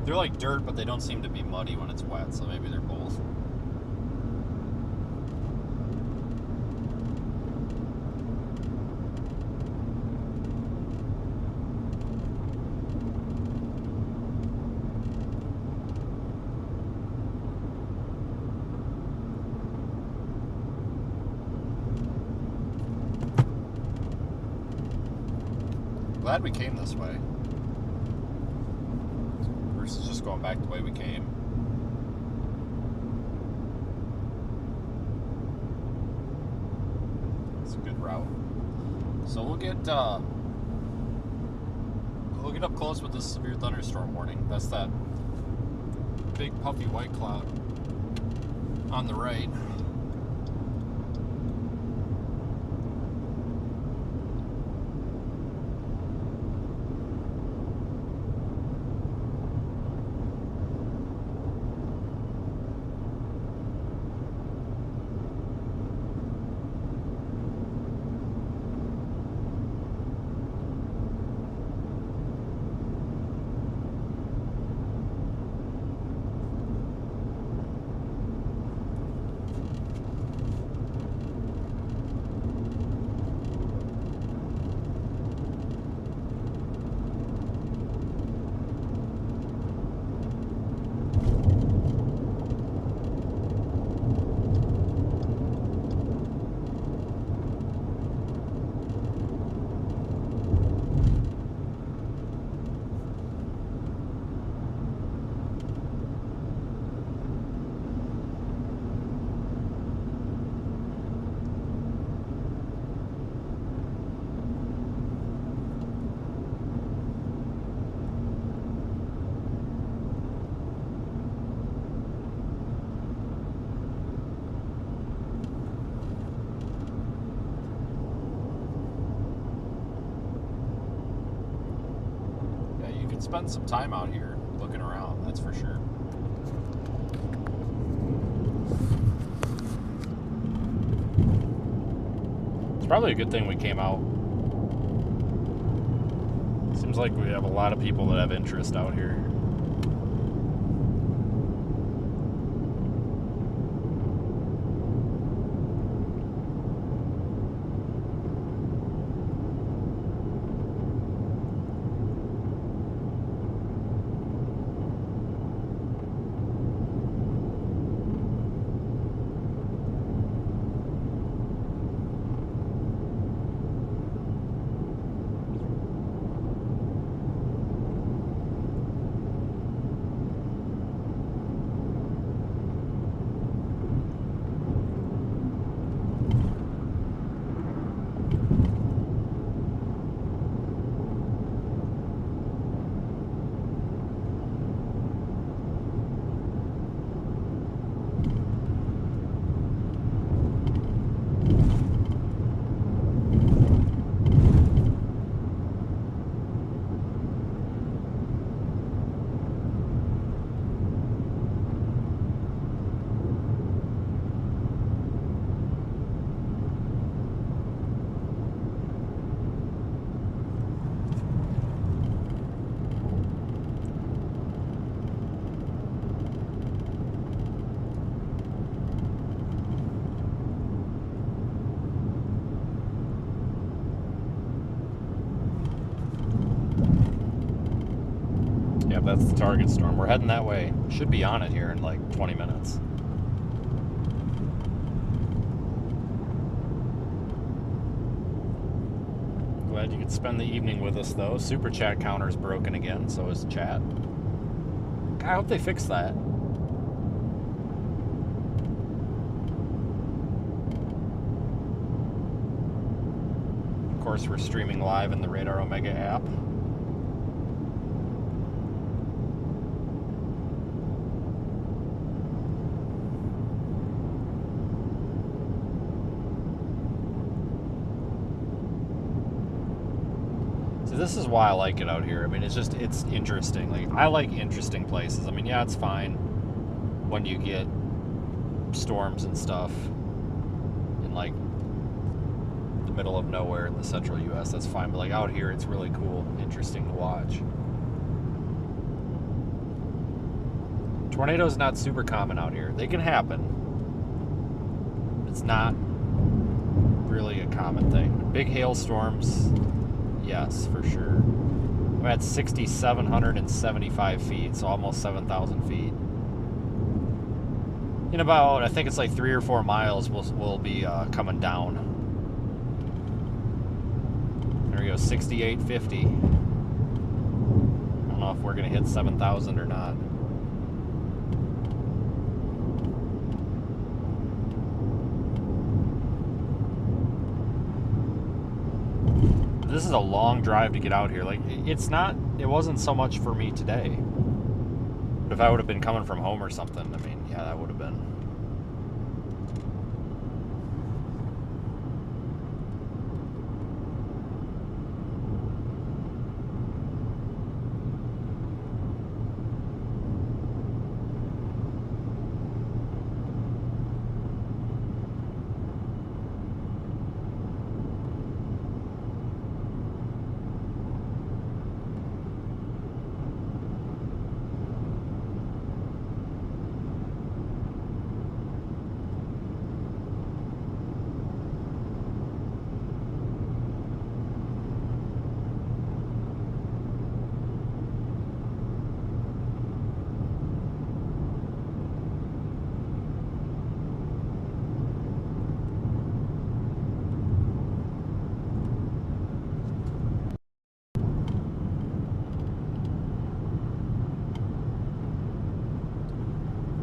They're like dirt, but they don't seem to be muddy when it's wet, so maybe they're both. Glad we came this way. Versus just going back the way we came. It's a good route. So we'll get up close with this severe thunderstorm warning. That's that big puffy white cloud on the right. Spend some time out here looking around, that's for sure. It's probably a good thing we came out. Seems like we have a lot of people that have interest out here. that's the target storm. We're heading that way. Should be on it here in like 20 minutes. Glad you could spend the evening with us, though. Super chat counter's broken again, so is chat. I hope they fix that. Of course, we're streaming live in the Radar Omega app. This is why I like it out here. I mean, it's interesting. Like, I like interesting places. I mean, yeah, it's fine when you get storms and stuff in like the middle of nowhere in the central US. That's fine. But like out here, it's really cool, interesting to watch. Tornadoes not super common out here. They can happen. It's not really a common thing. Big hailstorms. Yes, for sure. We're at 6,775 feet, so almost 7,000 feet. In about, I think it's like 3 or 4 miles, we'll be coming down. There we go, 6,850. I don't know if we're gonna hit 7,000 or not. This is a long drive to get out here. Like, it wasn't so much for me today. But if I would have been coming from home or something, I mean, yeah, that would have been.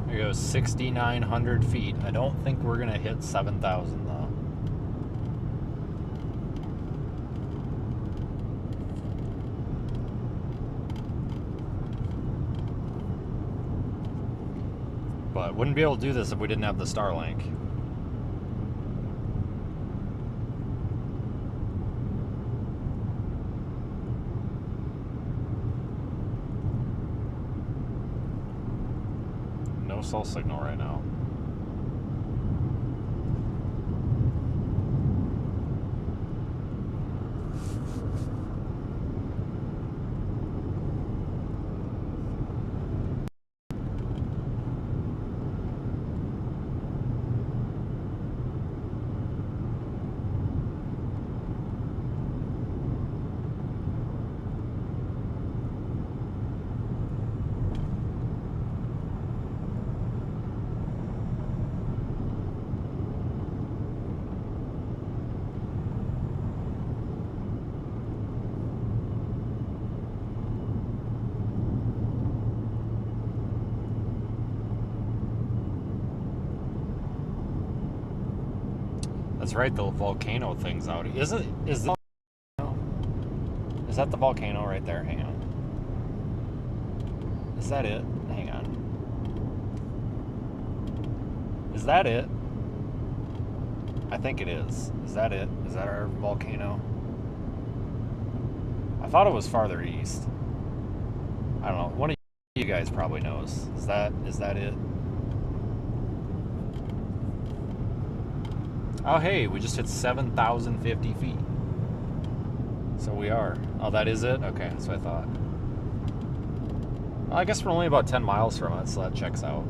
There goes 6,900 feet. I don't think we're gonna hit 7,000 though. But wouldn't be able to do this if we didn't have the Starlink. No cell signal right now. That's right, the volcano thing's out. Is that the volcano right there? Hang on. Is that it? Hang on. Is that it? I think it is. Is that it? Is that our volcano? I thought it was farther east. I don't know. One of you guys probably knows. Is that it? Oh, hey, we just hit 7,050 feet. So we are. Oh, that is it? Okay, that's what I thought. Well, I guess we're only about 10 miles from it, so that checks out.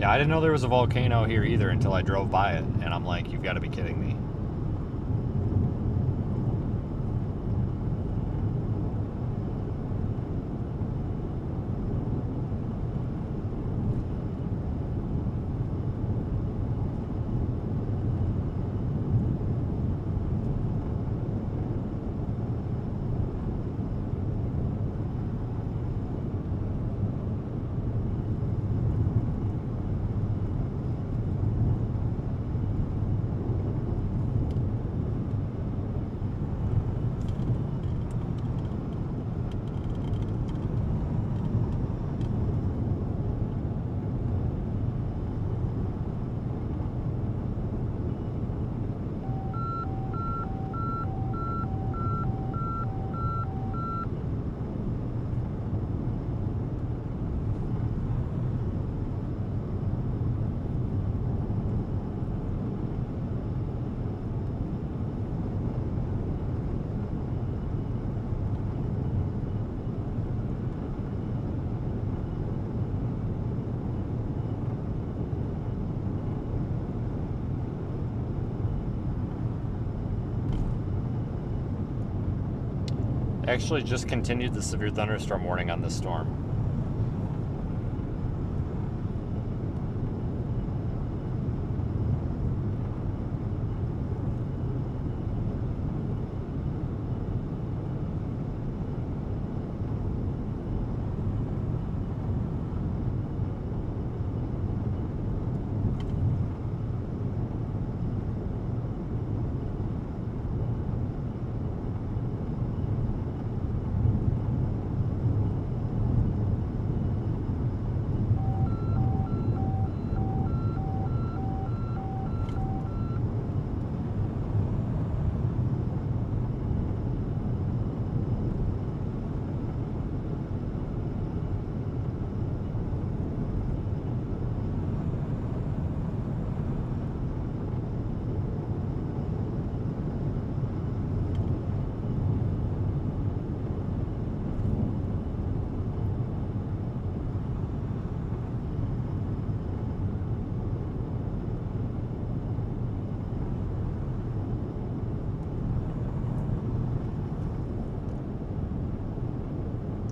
Yeah, I didn't know there was a volcano here either until I drove by it, and I'm like, you've got to be kidding me. Actually just continued the severe thunderstorm warning on this storm.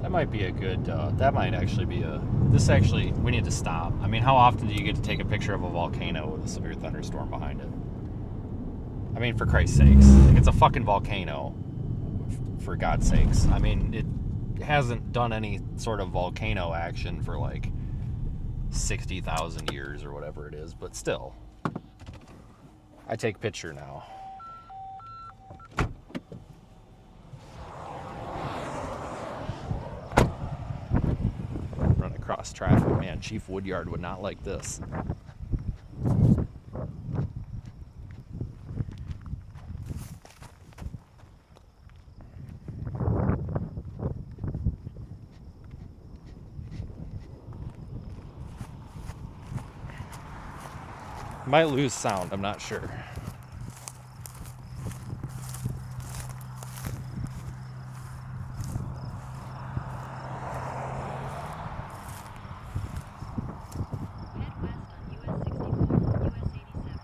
That might be a good, that might actually be we need to stop. I mean, how often do you get to take a picture of a volcano with a severe thunderstorm behind it? I mean, for Christ's sakes. Like, it's a fucking volcano, for God's sakes. I mean, it hasn't done any sort of volcano action for like 60,000 years or whatever it is, but still. I take picture now. Run across traffic. Man, Chief Woodyard would not like this. Might lose sound, I'm not sure. Head west on US 64, US 87.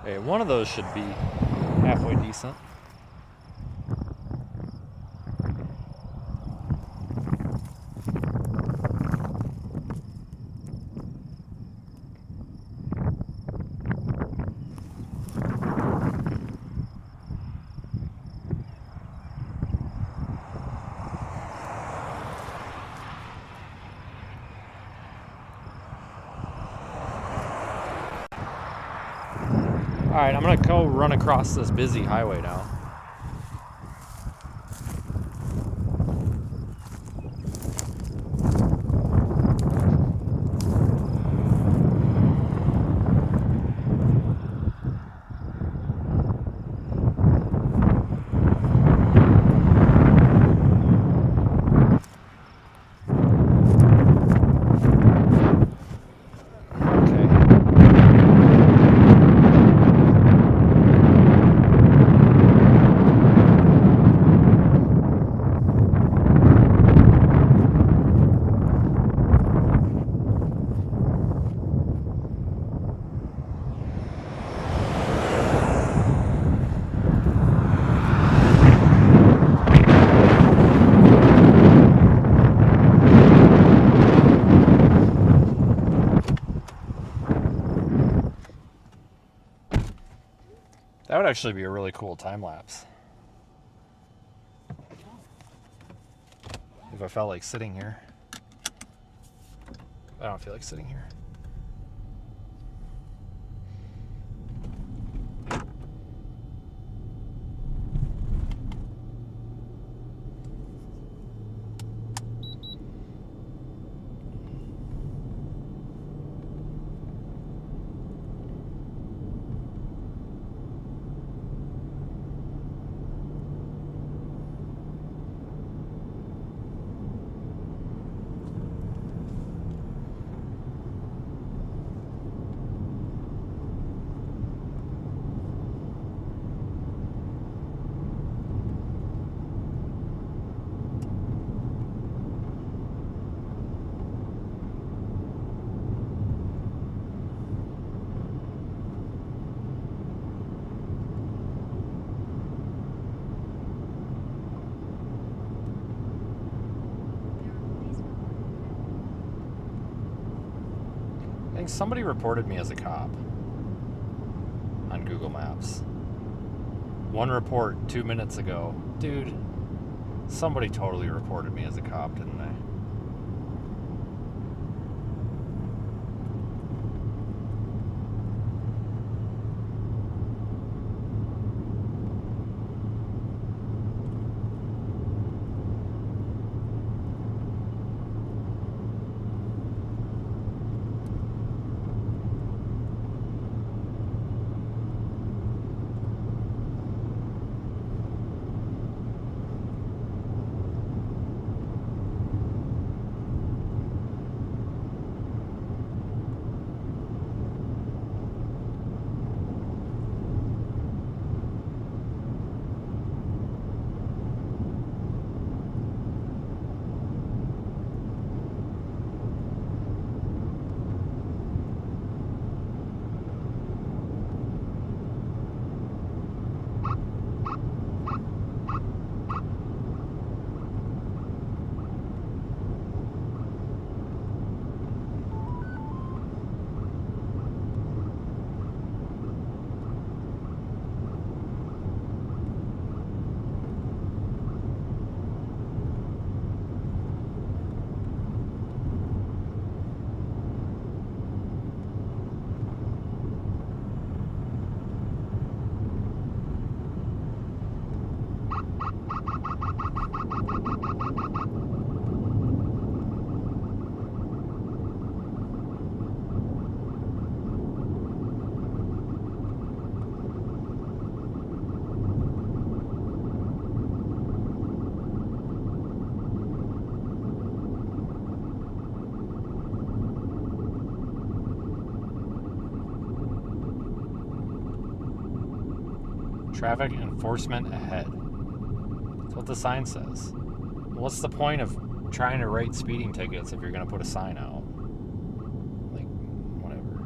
Hey, one of those should be halfway decent. Alright, I'm gonna go run across this busy highway now. That would actually be a really cool time lapse. If I felt like sitting here. I don't feel like sitting here. I think somebody reported me as a cop on Google Maps. One report 2 minutes ago. Dude, somebody totally reported me as a cop, didn't they? Traffic enforcement ahead. That's what the sign says. What's the point of trying to write speeding tickets if you're going to put a sign out? Like, whatever.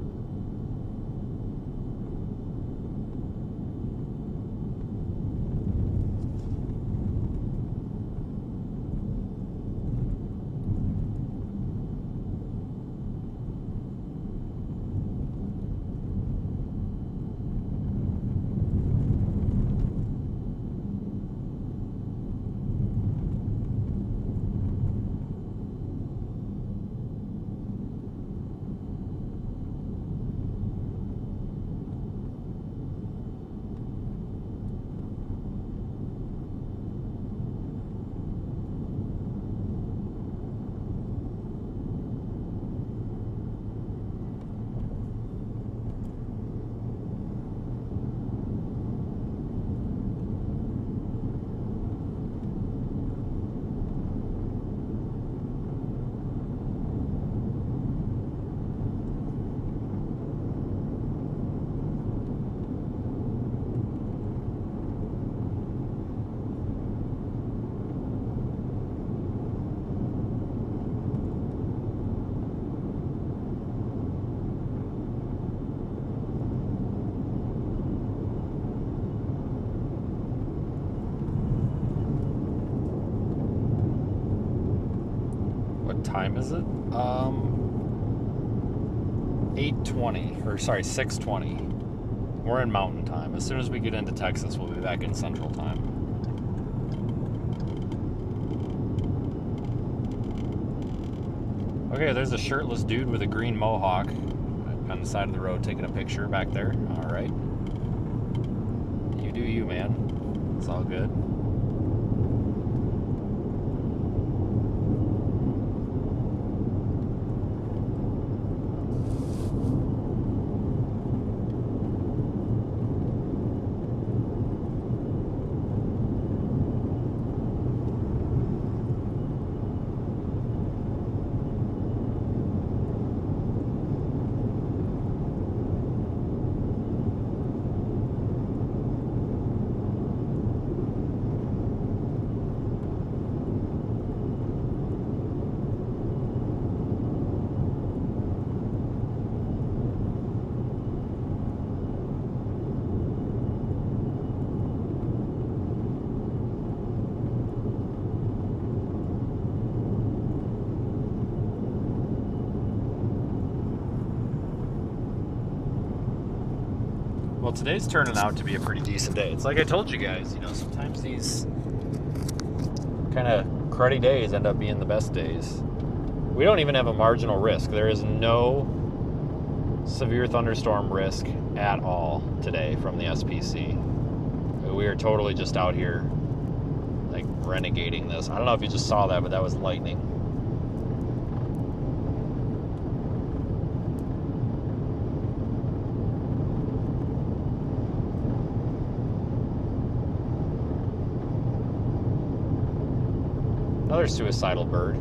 time is it? 8:20, or sorry, 6:20. We're in Mountain Time. As soon as we get into Texas, we'll be back in Central Time. Okay, there's a shirtless dude with a green mohawk on the side of the road taking a picture back there. All right. You do you, man. It's all good. Well, today's turning out to be a pretty decent day. It's like I told you guys, sometimes these kind of cruddy days end up being the best days. We don't even have a marginal risk. There is no severe thunderstorm risk at all today from the SPC. We are totally just out here, like, renegading this. I don't know if you just saw that, but that was lightning. Another suicidal bird.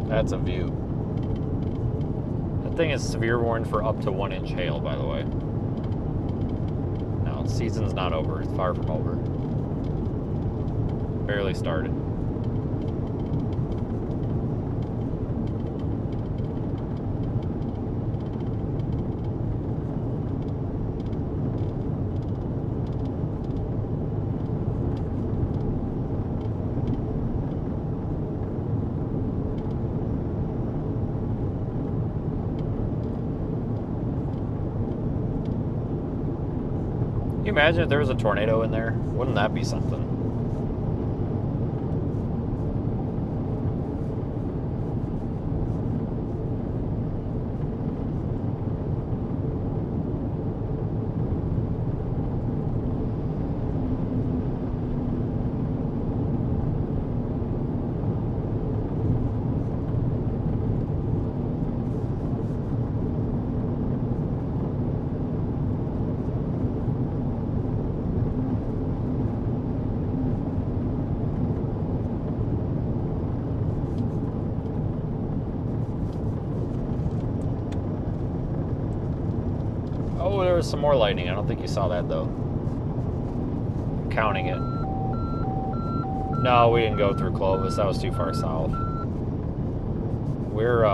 That's a view. That thing is severe warned for up to 1 inch hail, by the way. Now, season's not over. It's far from over. Barely started. Can you imagine if there was a tornado in there? Wouldn't that be something? was some more lightning. I don't think you saw that though. Counting it. No, we didn't go through Clovis. That was too far south. We're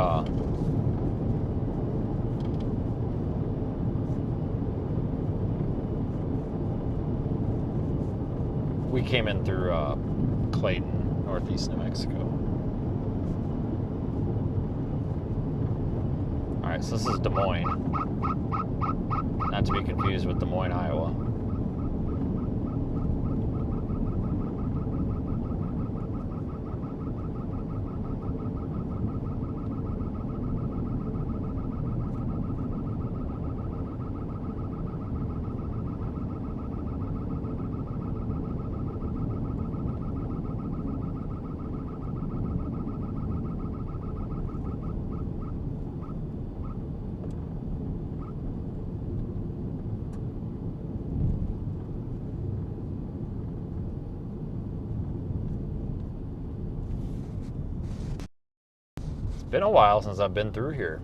we came in through Clayton, northeast New Mexico. All right, so this is Des Moines. Not to be confused with Des Moines, Iowa. Been a while since I've been through here.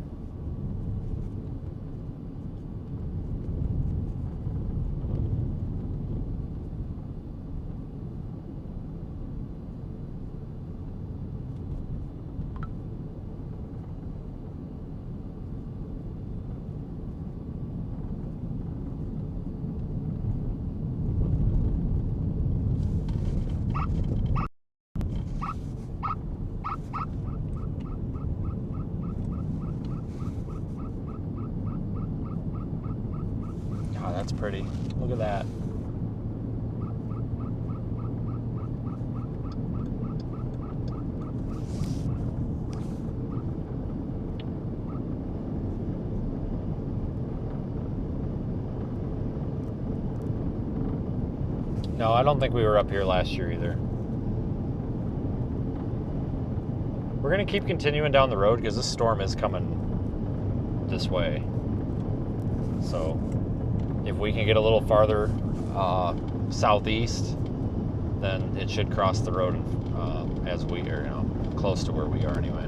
Oh, that's pretty. Look at that. No, I don't think we were up here last year either. We're going to keep continuing down the road because this storm is coming this way. So if we can get a little farther southeast, then it should cross the road as we are, close to where we are anyway.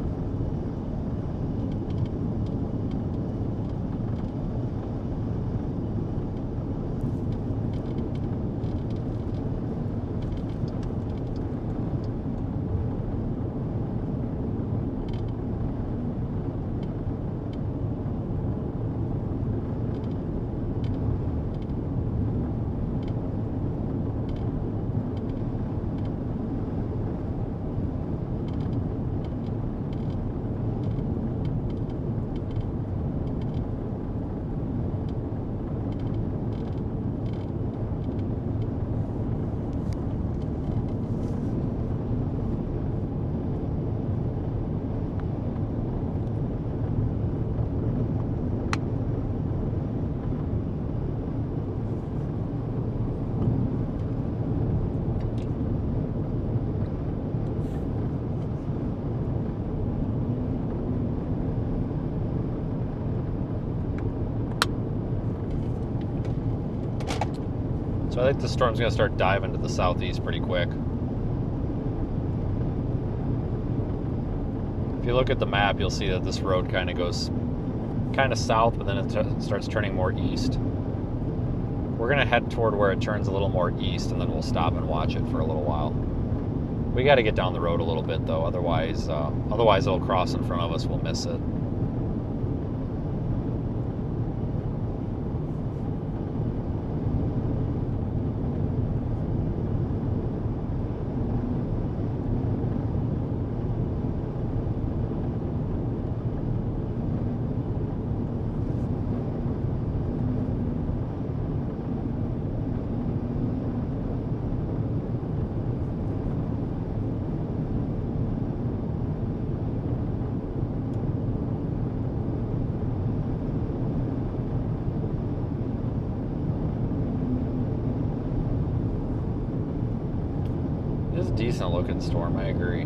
So I think the storm's going to start diving to the southeast pretty quick. If you look at the map, you'll see that this road kind of goes kind of south, but then it starts turning more east. We're going to head toward where it turns a little more east, and then we'll stop and watch it for a little while. We got to get down the road a little bit, though. Otherwise it'll cross in front of us. We'll miss it. It's a decent looking storm, I agree.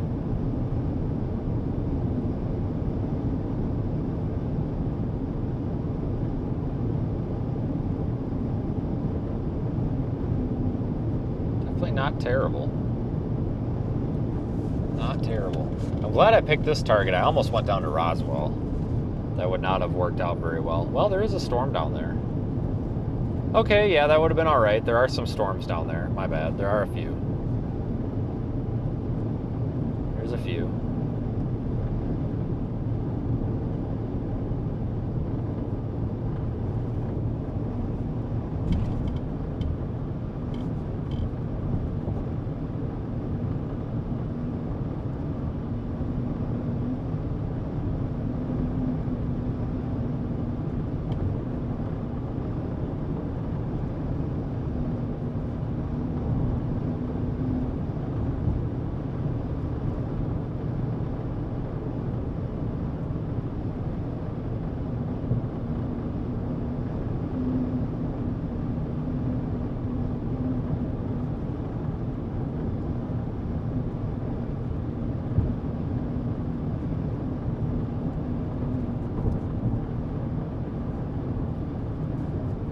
Definitely not terrible. Not terrible. I'm glad I picked this target. I almost went down to Roswell. That would not have worked out very well. Well, there is a storm down there. Okay, yeah, that would have been all right. There are some storms down there. My bad. There are a few. There's a few.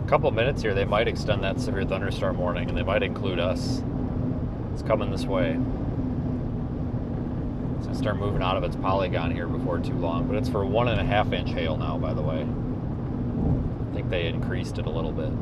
Couple minutes here, they might extend that severe thunderstorm warning, and they might include us. It's coming this way. It's gonna start moving out of its polygon here before too long, but it's for 1.5 inch hail now, by the way. I think they increased it a little bit.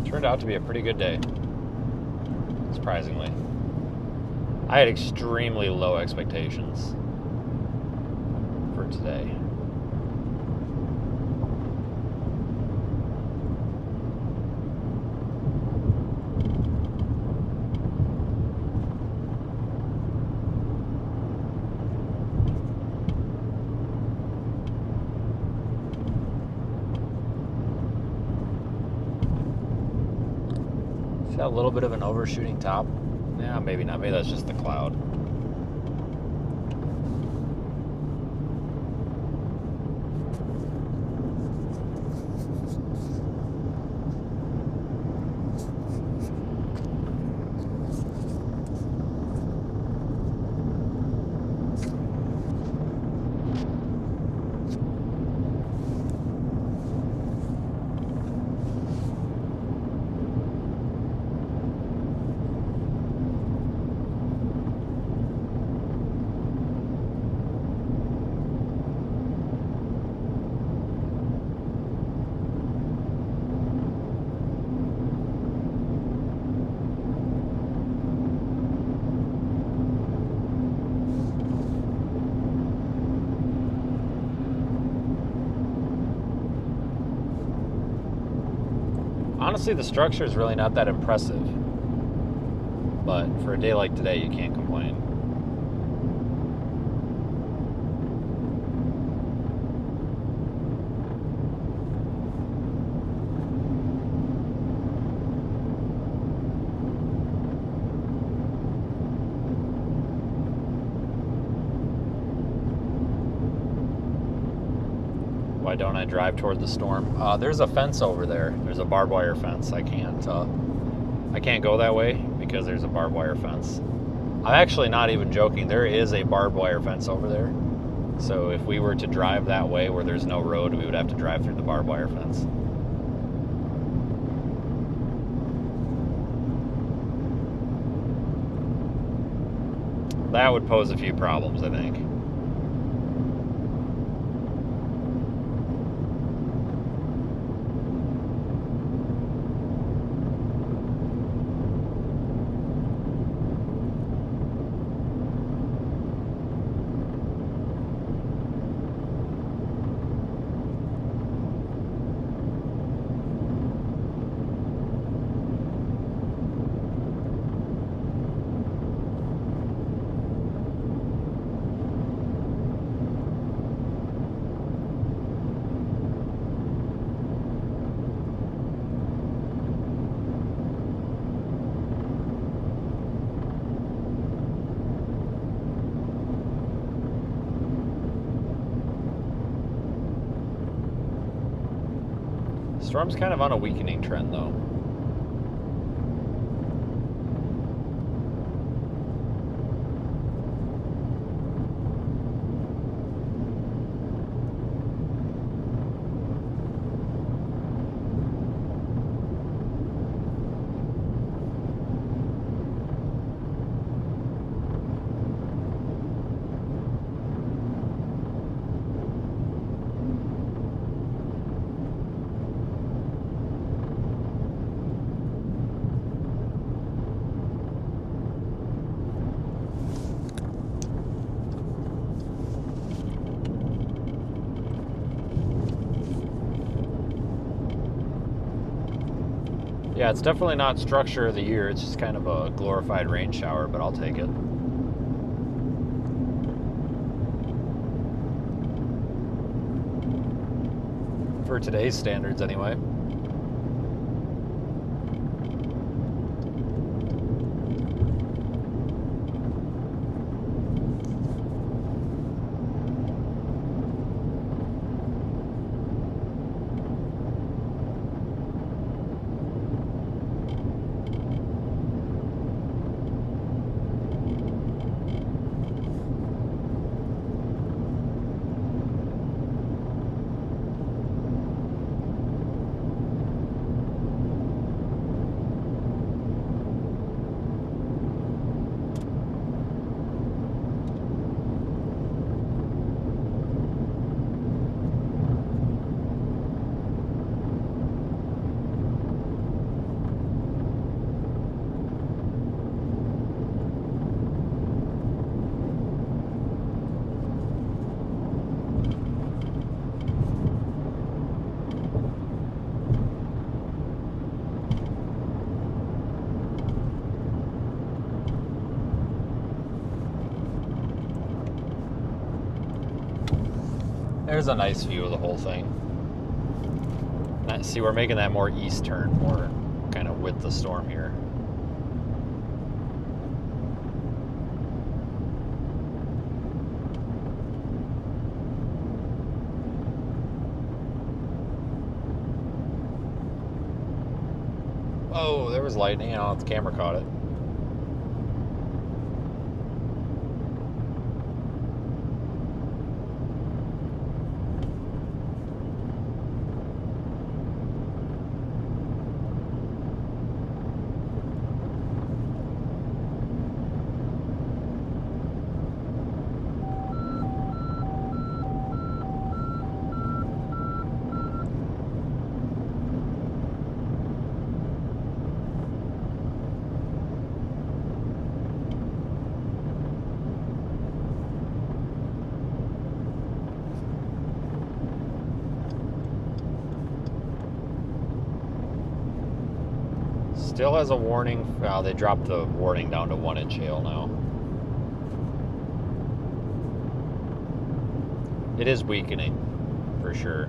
Turned out to be a pretty good day, surprisingly. I had extremely low expectations for today. Got a little bit of an overshooting top. Yeah, maybe not. Maybe that's just the cloud. Honestly, the structure is really not that impressive. But for a day like today, you can't complain. Why don't I drive toward the storm? There's a fence over there. There's a barbed wire fence. I can't go that way because there's a barbed wire fence. I'm actually not even joking. There is a barbed wire fence over there. So if we were to drive that way where there's no road, we would have to drive through the barbed wire fence. That would pose a few problems, I think. Storm's kind of on a weakening trend, though. Yeah, it's definitely not structure of the year. It's just kind of a glorified rain shower, but I'll take it. For today's standards, anyway. There's a nice view of the whole thing. See, we're making that more east turn, more kind of with the storm here. Oh, there was lightning. I don't know if the camera caught it. Still has a warning. They dropped the warning down to 1 inch hail now. It is weakening, for sure.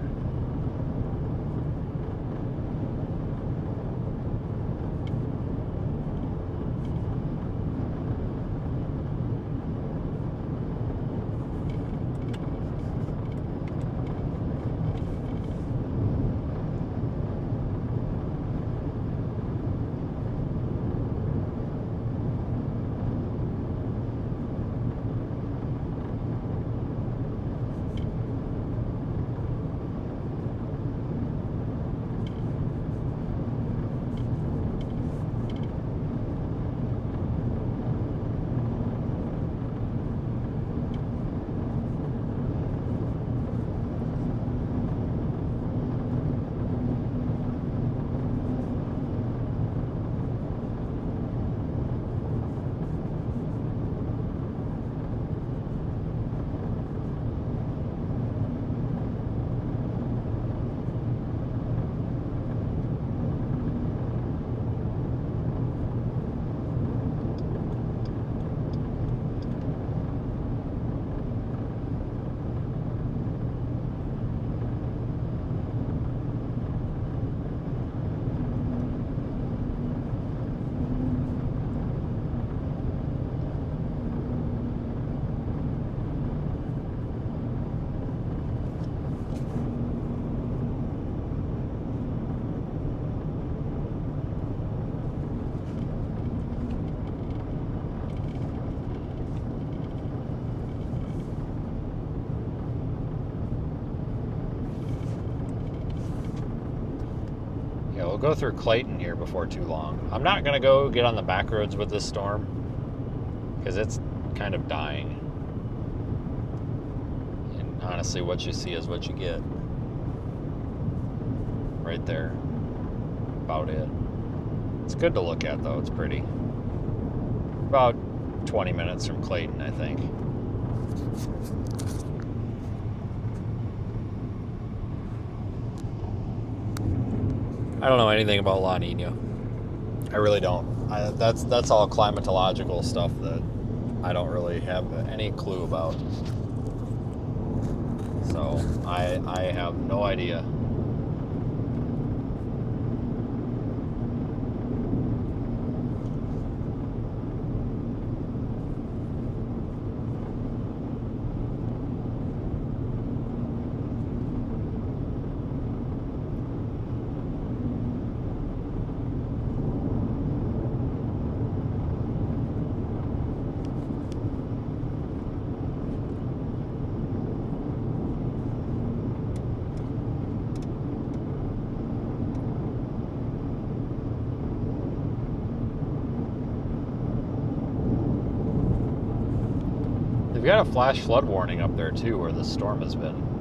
we'll go through Clayton here before too long. I'm not going to go get on the back roads with this storm because it's kind of dying. And honestly, what you see is what you get. Right there. About it. It's good to look at, though. It's pretty. About 20 minutes from Clayton, I think. I don't know anything about La Nina. I really don't. That's all climatological stuff that I don't really have any clue about. So I have no idea. They've got a flash flood warning up there too, where the storm has been.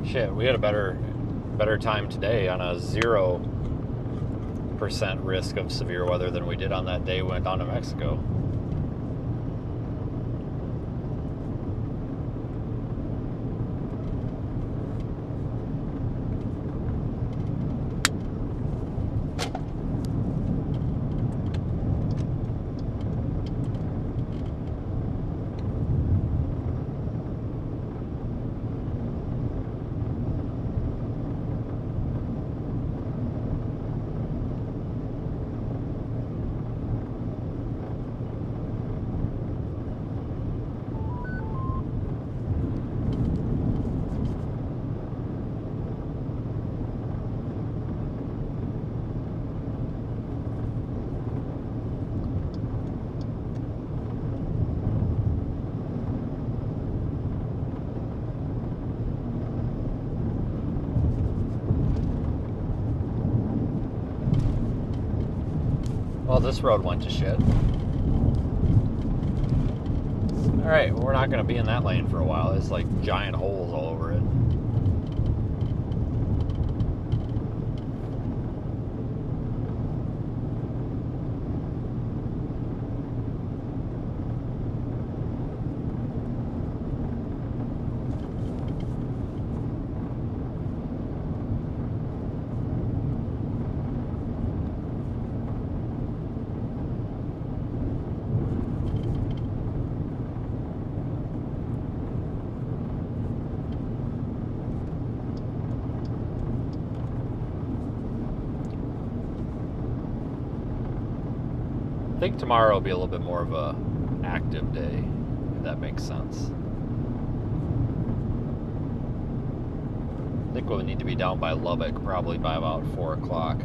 Shit, we had a better time today on a 0% risk of severe weather than we did on that day we went down to Mexico. Well, this road went to shit. Alright, we're not going to be in that lane for a while. There's like giant holes all over it. I think tomorrow will be a little bit more of a active day, if that makes sense. I think we'll need to be down by Lubbock probably by about 4 o'clock.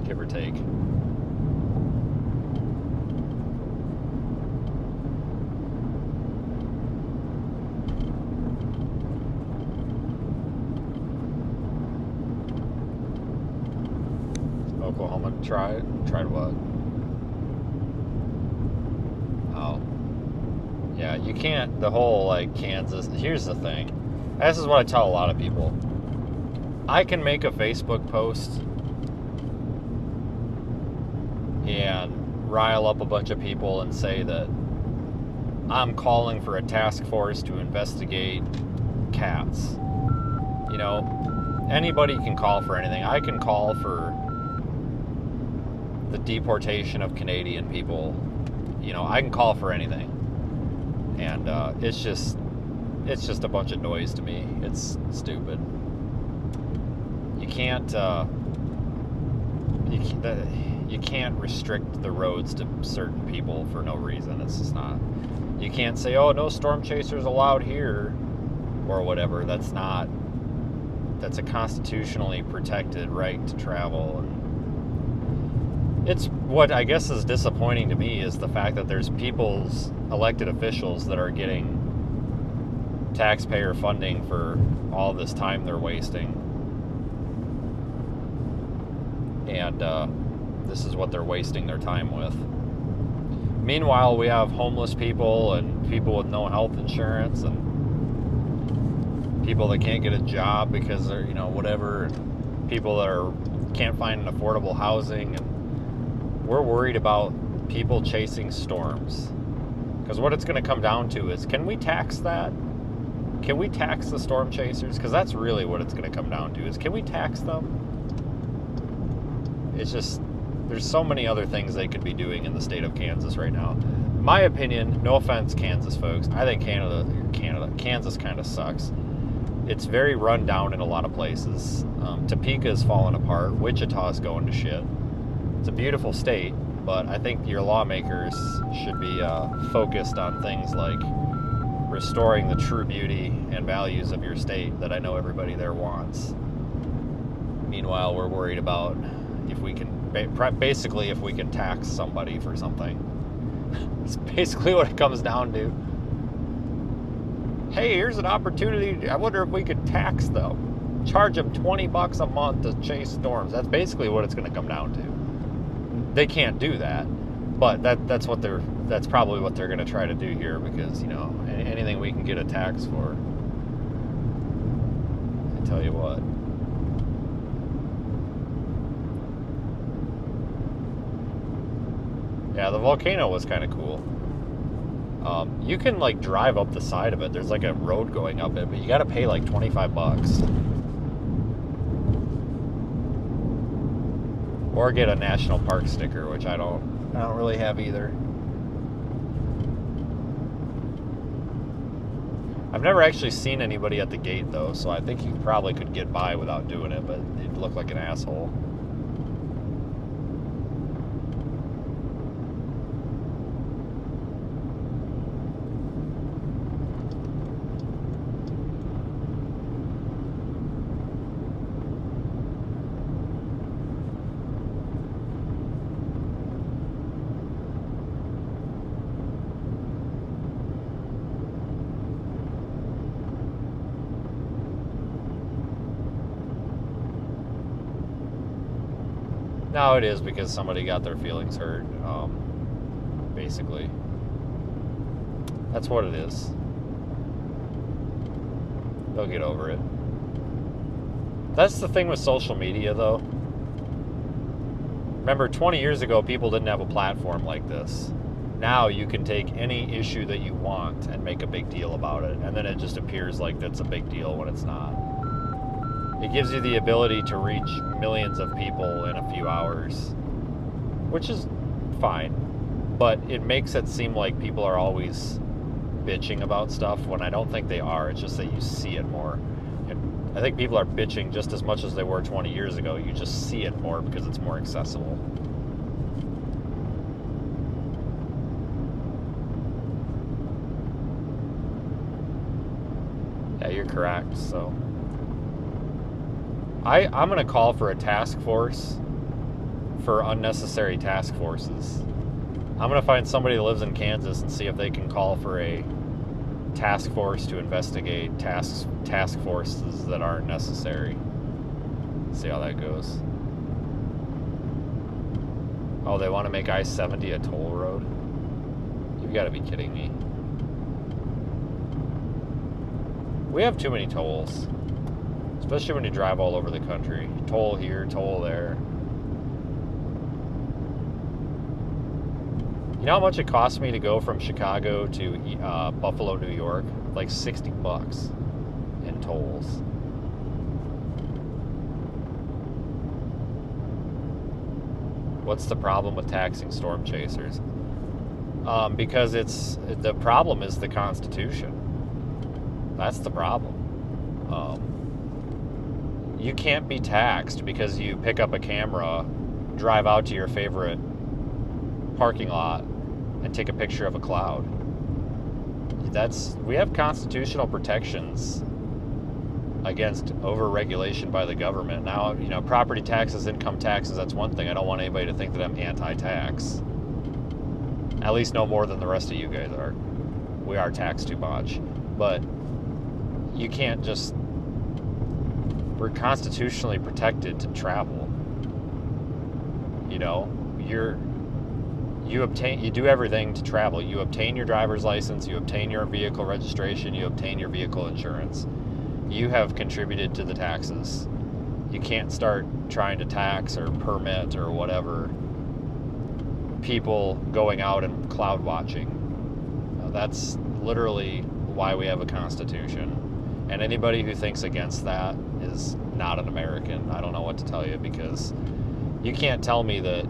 Give or take. Oklahoma tried what? Oh. Yeah, you can't, the whole like Kansas, here's the thing. This is what I tell a lot of people. I can make a Facebook post and rile up a bunch of people and say that I'm calling for a task force to investigate cats. You know, anybody can call for anything. I can call for the deportation of Canadian people. You know, I can call for anything. And it's just a bunch of noise to me. It's stupid. You can't restrict the roads to certain people for no reason. It's just not. You can't say, oh, no storm chasers allowed here or whatever. That's a constitutionally protected right to travel. And it's what I guess is disappointing to me is the fact that there's people's elected officials that are getting taxpayer funding for all this time they're wasting. And this is what they're wasting their time with. Meanwhile, we have homeless people and people with no health insurance and people that can't get a job because they're, you know, whatever, and people that can't find an affordable housing. And we're worried about people chasing storms. Because what it's going to come down to is, can we tax that? Can we tax the storm chasers? Because that's really what it's going to come down to is, can we tax them? It's just, there's so many other things they could be doing in the state of Kansas right now. In my opinion, no offense, Kansas folks, I think Kansas kind of sucks. It's very run down in a lot of places. Topeka's falling apart. Wichita's going to shit. It's a beautiful state, but I think your lawmakers should be focused on things like restoring the true beauty and values of your state that I know everybody there wants. Meanwhile, we're worried about if we can, basically if we can tax somebody for something. It's basically what it comes down to. Hey, here's an opportunity. I wonder if we could tax them. Charge them $20 a month to chase storms. That's basically what it's going to come down to. They can't do that, but that's probably what they're going to try to do here, because, you know, anything we can get a tax for. I tell you what. Yeah, the volcano was kind of cool. You can like drive up the side of it. There's like a road going up it, but you got to pay like $25. Or get a national park sticker, which I don't really have either. I've never actually seen anybody at the gate though, so I think you probably could get by without doing it, but you'd look like an asshole. No, it is because somebody got their feelings hurt, basically. That's what it is. They'll get over it. That's the thing with social media, though. Remember, 20 years ago, people didn't have a platform like this. Now you can take any issue that you want and make a big deal about it, and then it just appears like that's a big deal when it's not. It gives you the ability to reach millions of people in a few hours, which is fine, but it makes it seem like people are always bitching about stuff when I don't think they are. It's just that you see it more. And I think people are bitching just as much as they were 20 years ago. You just see it more because it's more accessible. Yeah, you're correct, so... I'm going to call for a task force for unnecessary task forces. I'm going to find somebody that lives in Kansas and see if they can call for a task force to investigate task forces that aren't necessary. See how that goes. Oh, they want to make I-70 a toll road? You've got to be kidding me. We have too many tolls, especially when you drive all over the country. Toll here, toll there. You know how much it cost me to go from Chicago to Buffalo, New York? Like $60 in tolls. What's the problem with taxing storm chasers? Because the problem is the Constitution. That's the problem. You can't be taxed because you pick up a camera, drive out to your favorite parking lot, and take a picture of a cloud. We have constitutional protections against over-regulation by the government. Now, you know, property taxes, income taxes, that's one thing. I don't want anybody to think that I'm anti-tax. At least no more than the rest of you guys are. We are taxed too much. But you can't just... We're constitutionally protected to travel. You know, you do everything to travel. You obtain your driver's license, you obtain your vehicle registration, you obtain your vehicle insurance. You have contributed to the taxes. You can't start trying to tax or permit or whatever people going out and cloud watching. That's literally why we have a constitution. And anybody who thinks against that is not an American. I don't know what to tell you, because you can't tell me that.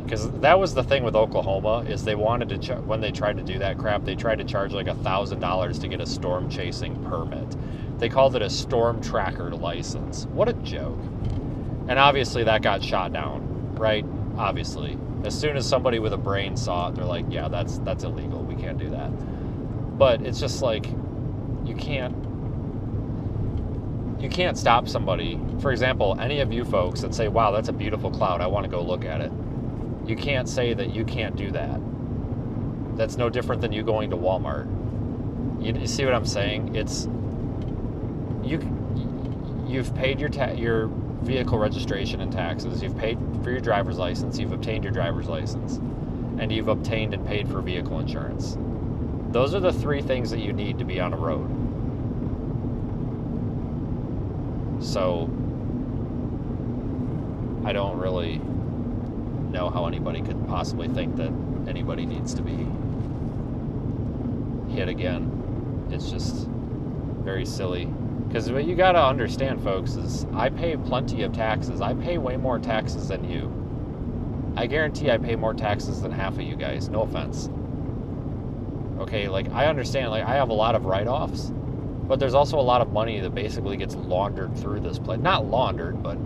Because that was the thing with Oklahoma, is they wanted to, when they tried to do that crap, they tried to charge like $1,000 to get a storm chasing permit. They called it a storm tracker license. What a joke. And obviously that got shot down, right? Obviously. As soon as somebody with a brain saw it, they're like, yeah, that's illegal. We can't do that. But it's just like, you can't stop somebody. For example, any of you folks that say, wow, that's a beautiful cloud, I want to go look at it. You can't say that you can't do that. That's no different than you going to Walmart. You see what I'm saying? It's you've paid your vehicle registration and taxes. You've paid for your driver's license. You've obtained your driver's license, and you've obtained and paid for vehicle insurance. Those are the three things that you need to be on a road. So I don't really know how anybody could possibly think that anybody needs to be hit again. It's just very silly. Because what you got to understand, folks, is I pay plenty of taxes. I pay way more taxes than you. I guarantee I pay more taxes than half of you guys. No offense. Okay, like, I understand, like, I have a lot of write-offs, but there's also a lot of money that basically gets laundered through this place. Not laundered, but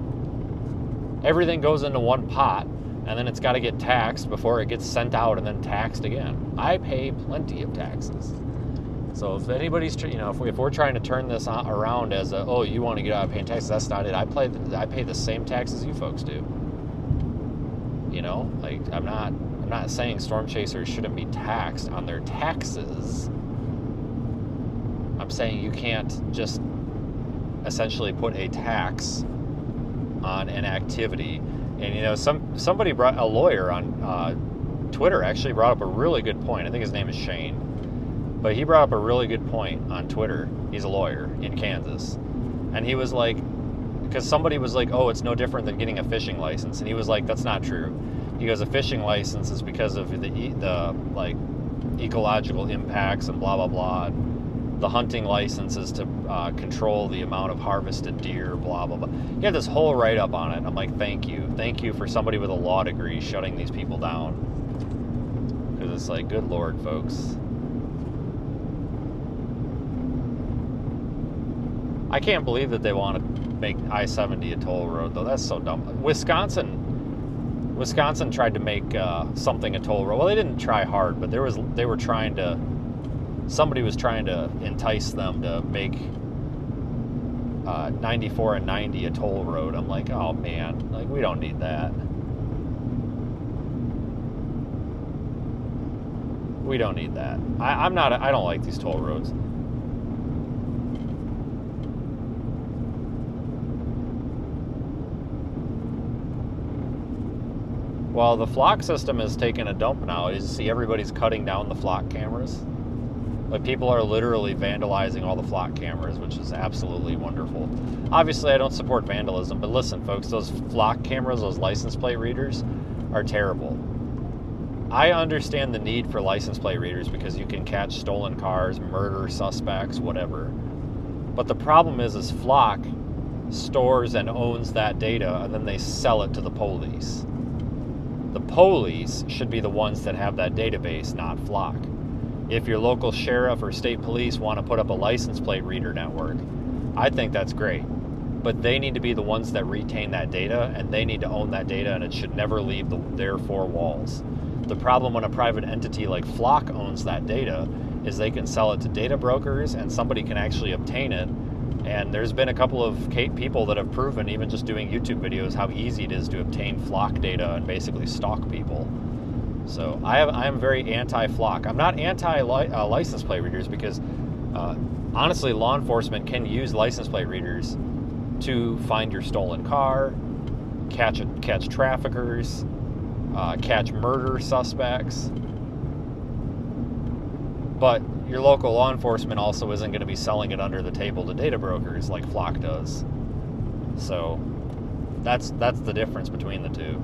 everything goes into one pot, and then it's got to get taxed before it gets sent out and then taxed again. I pay plenty of taxes. So if anybody's, you know, if we're trying to turn this around as a, oh, you want to get out of paying taxes, that's not it. I pay the same taxes you folks do. You know, like, I'm not saying storm chasers shouldn't be taxed on their taxes. I'm saying you can't just essentially put a tax on an activity. And, you know, somebody brought a lawyer on Twitter actually brought up a really good point. I think his name is Shane. But he brought up a really good point on Twitter. He's a lawyer in Kansas. And he was like, because somebody was like, oh, it's no different than getting a fishing license. And he was like, that's not true. He goes, a fishing license is because of the like ecological impacts and blah, blah, blah. And the hunting license is to control the amount of harvested deer, blah, blah, blah. He had this whole write-up on it. I'm like, thank you. Thank you for somebody with a law degree shutting these people down. Because it's like, good Lord, folks. I can't believe that they want to make I-70 a toll road, though. That's so dumb. Wisconsin tried to make something a toll road. Well, they didn't try hard, but somebody was trying to entice them to make 94 and 90 a toll road. I'm like, oh man, like, we don't need that. We don't need that. I don't like these toll roads. Well, the flock system is taking a dump now. You see everybody's cutting down the flock cameras. Like, people are literally vandalizing all the flock cameras, which is absolutely wonderful. Obviously, I don't support vandalism, but listen, folks, those flock cameras, those license plate readers, are terrible. I understand the need for license plate readers because you can catch stolen cars, murder suspects, whatever. But the problem is Flock stores and owns that data, and then they sell it to the police. The police should be the ones that have that database, not Flock. If your local sheriff or state police want to put up a license plate reader network, I think that's great. But they need to be the ones that retain that data, and they need to own that data, and it should never leave their four walls. The problem when a private entity like Flock owns that data is they can sell it to data brokers, and somebody can actually obtain it. And there's been a couple of people that have proven, even just doing YouTube videos, how easy it is to obtain Flock data and basically stalk people. So I am very anti-Flock. I'm not anti-license plate readers because honestly, law enforcement can use license plate readers to find your stolen car, catch traffickers, catch murder suspects. But your local law enforcement also isn't going to be selling it under the table to data brokers like Flock does. So that's the difference between the two.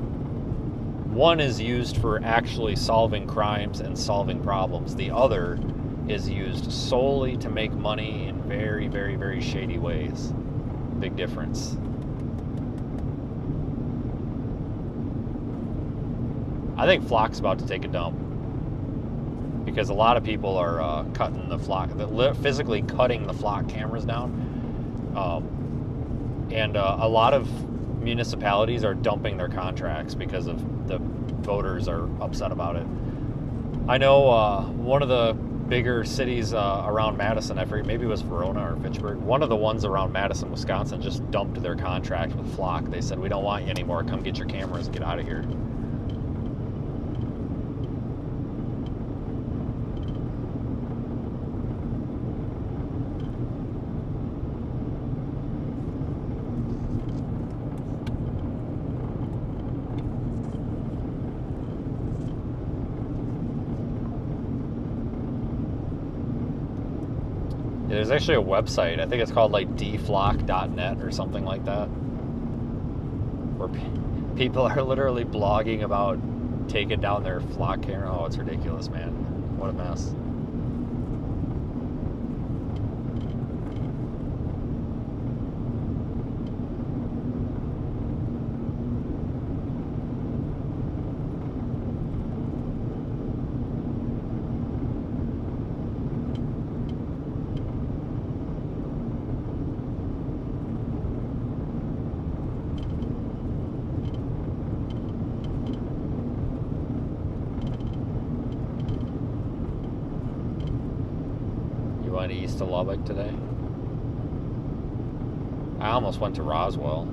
One is used for actually solving crimes and solving problems. The other is used solely to make money in very, very, very shady ways. Big difference. I think Flock's about to take a dump because a lot of people are cutting the Flock, physically cutting the Flock cameras down, and a lot of municipalities are dumping their contracts because of the voters are upset about it. I know one of the bigger cities around Madison, I forget, maybe it was Verona or Fitchburg, one of the ones around Madison, Wisconsin, just dumped their contract with Flock. They said, we don't want you anymore, come get your cameras and get out of here. There's actually a website, I think it's called like dflock.net or something like that, where people are literally blogging about taking down their Flock camera. Oh, it's ridiculous, man. What a mess. East of Lubbock today. I almost went to Roswell.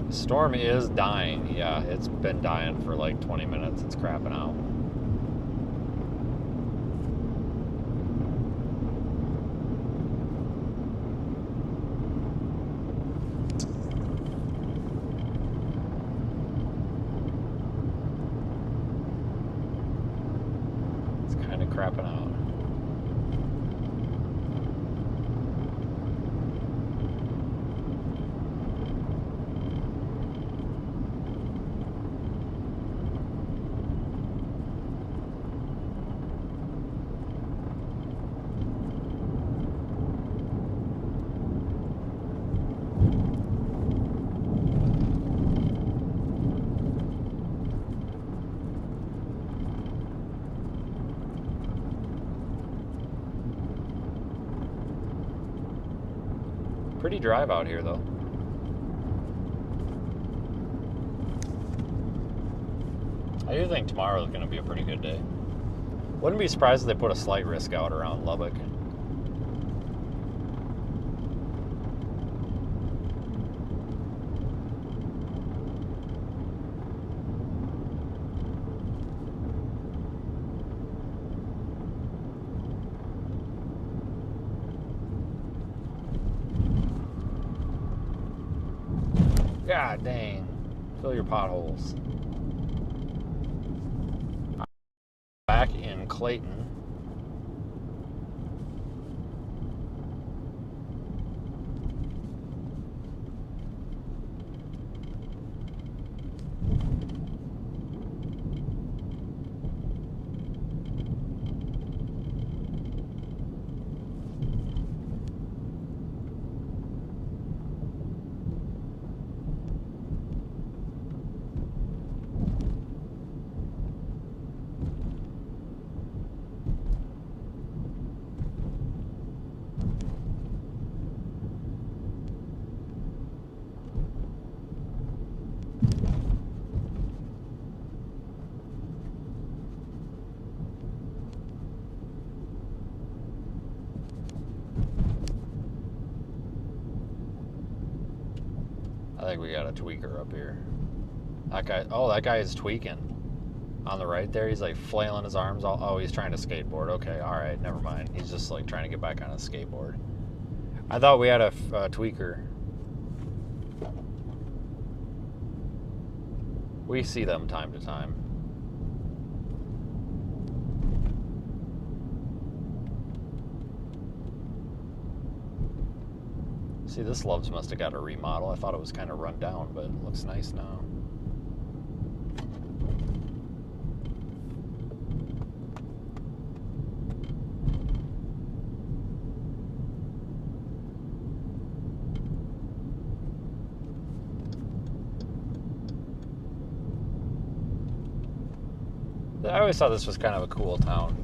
Storm is dying. Yeah, it's been dying for like 20 minutes. It's crapping out. It's kind of crapping out. Pretty drive out here, though. I do think tomorrow is going to be a pretty good day. Wouldn't be surprised if they put a slight risk out around Lubbock. God dang. Fill your potholes. Back in Clayton. I think we got a tweaker up here. That guy, oh, that guy is tweaking. On the right there, he's like flailing his arms all, oh, he's trying to skateboard. Okay, all right, never mind. He's just like trying to get back on his skateboard. I thought we had a tweaker. We see them time to time. See, this Loves must have got a remodel. I thought it was kind of run down, but it looks nice now. I always thought this was kind of a cool town.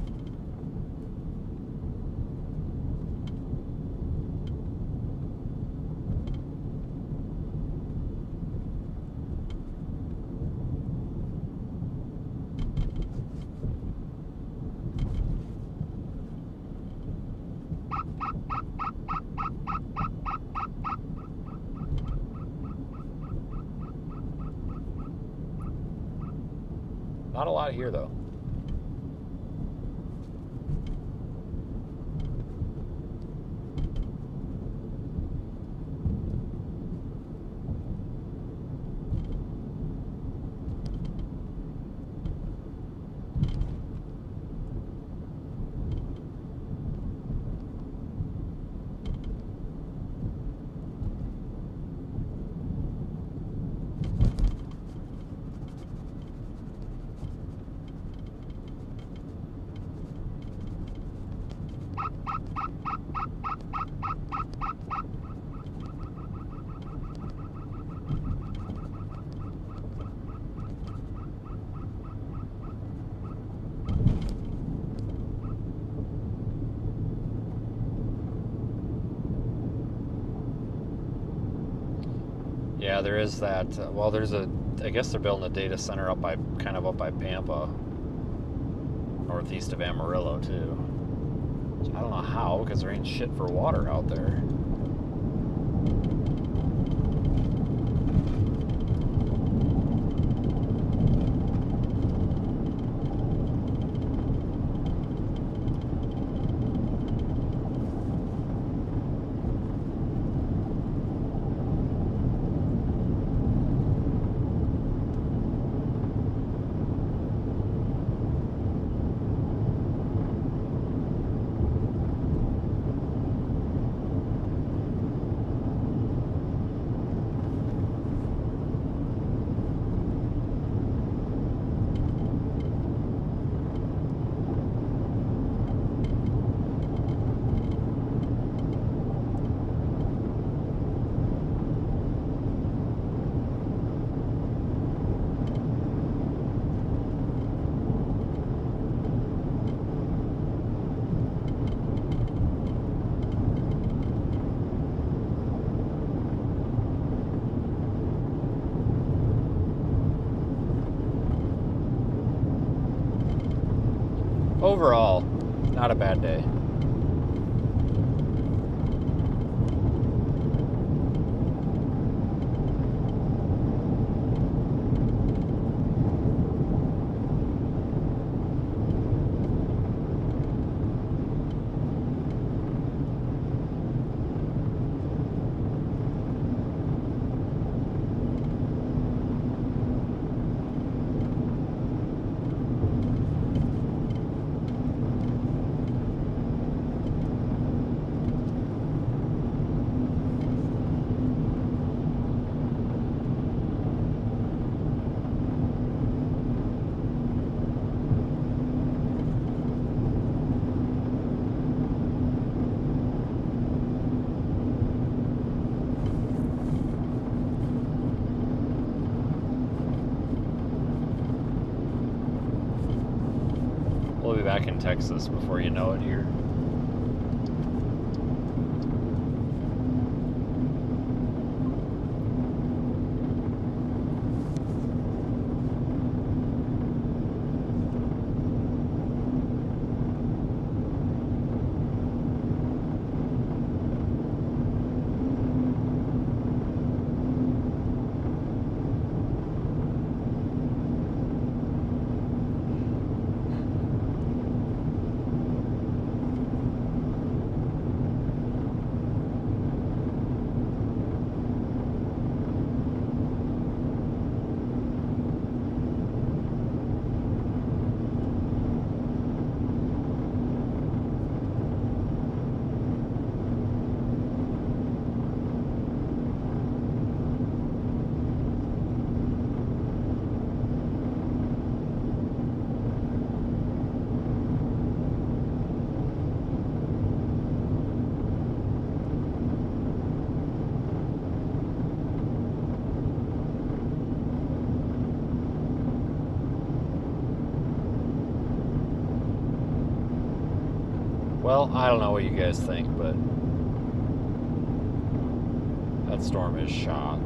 Not a lot here, though. Yeah, there is that. Well, there's a. I guess they're building a data center up by up by Pampa, northeast of Amarillo too. I don't know how, because there ain't shit for water out there. overall, not a bad day. We'll be back in Texas before you know it here. Well, I don't know what you guys think, but that storm is shot.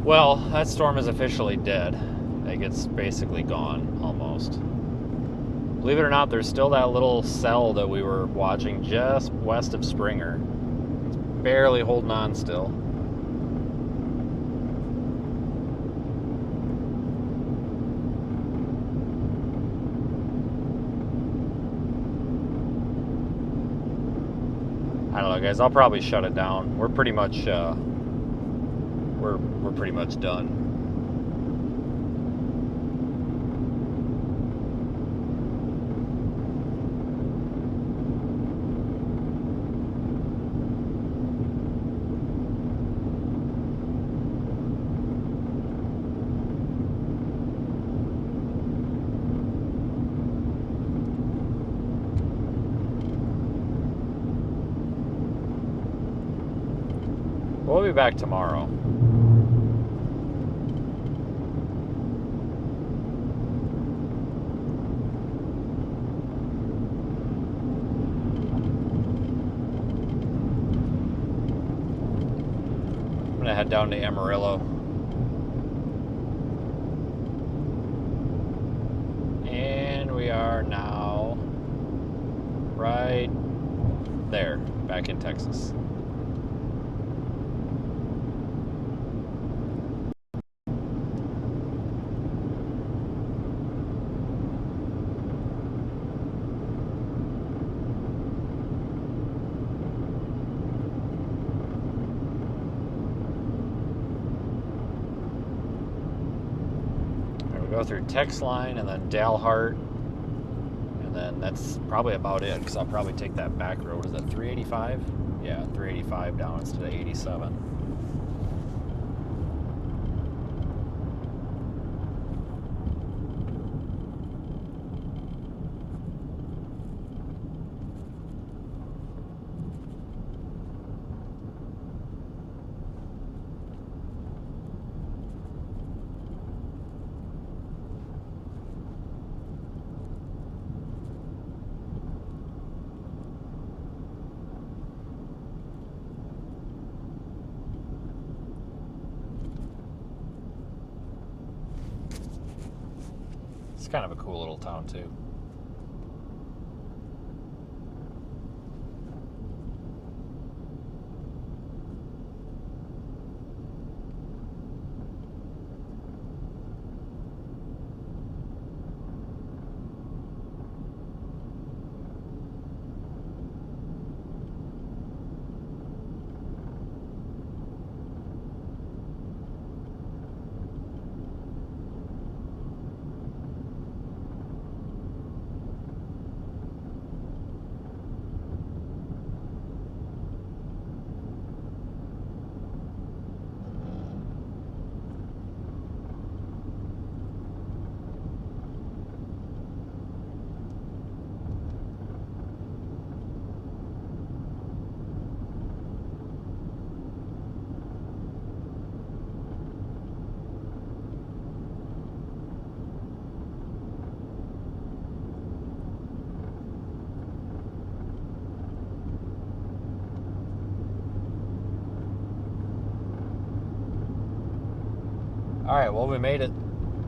Well, that storm is officially dead. Like, it's basically gone, almost. Believe it or not, there's still that little cell that we were watching just west of Springer. It's barely holding on still. I don't know, guys. I'll probably shut it down. We're pretty much we're pretty much done. We'll be back tomorrow. I'm gonna head down to Amarillo. And we are now right there, back in Texas. go through Text Line and then Dalhart, and then that's probably about it, because I'll probably take that back road. Is that 385? Yeah, 385 down instead of 87. It's kind of a cool little town, too. All right, well, we made it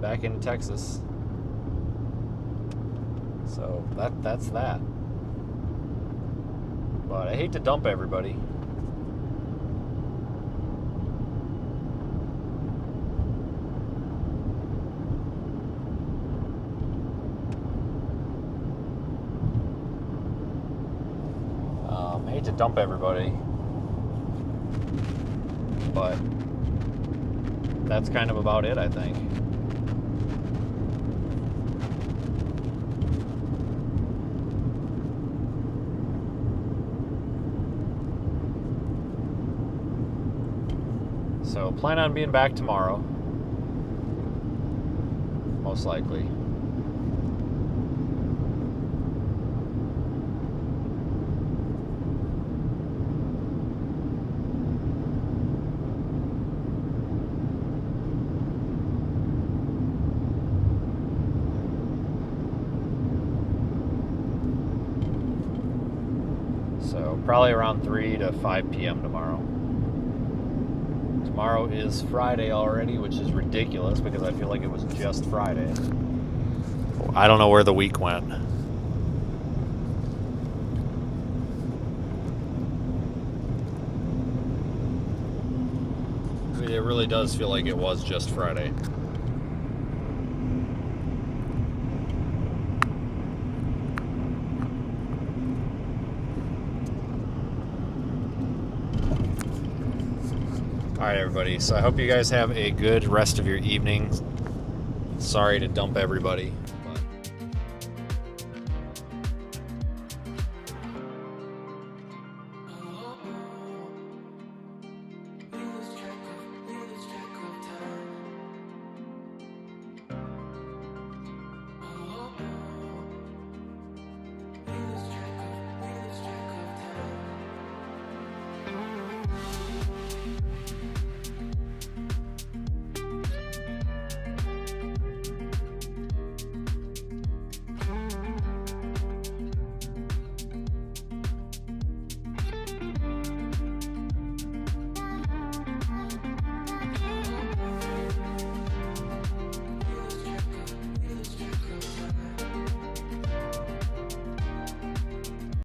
back in Texas. So that's that. But I hate to dump everybody. I hate to dump everybody. But that's kind of about it, I think. So plan on being back tomorrow, most likely. So probably around 3 to 5 p.m. tomorrow. Tomorrow is Friday already, which is ridiculous because I feel like it was just Friday. I don't know where the week went. I mean, it really does feel like it was just Friday. All right, everybody. So I hope you guys have a good rest of your evening. Sorry to dump everybody.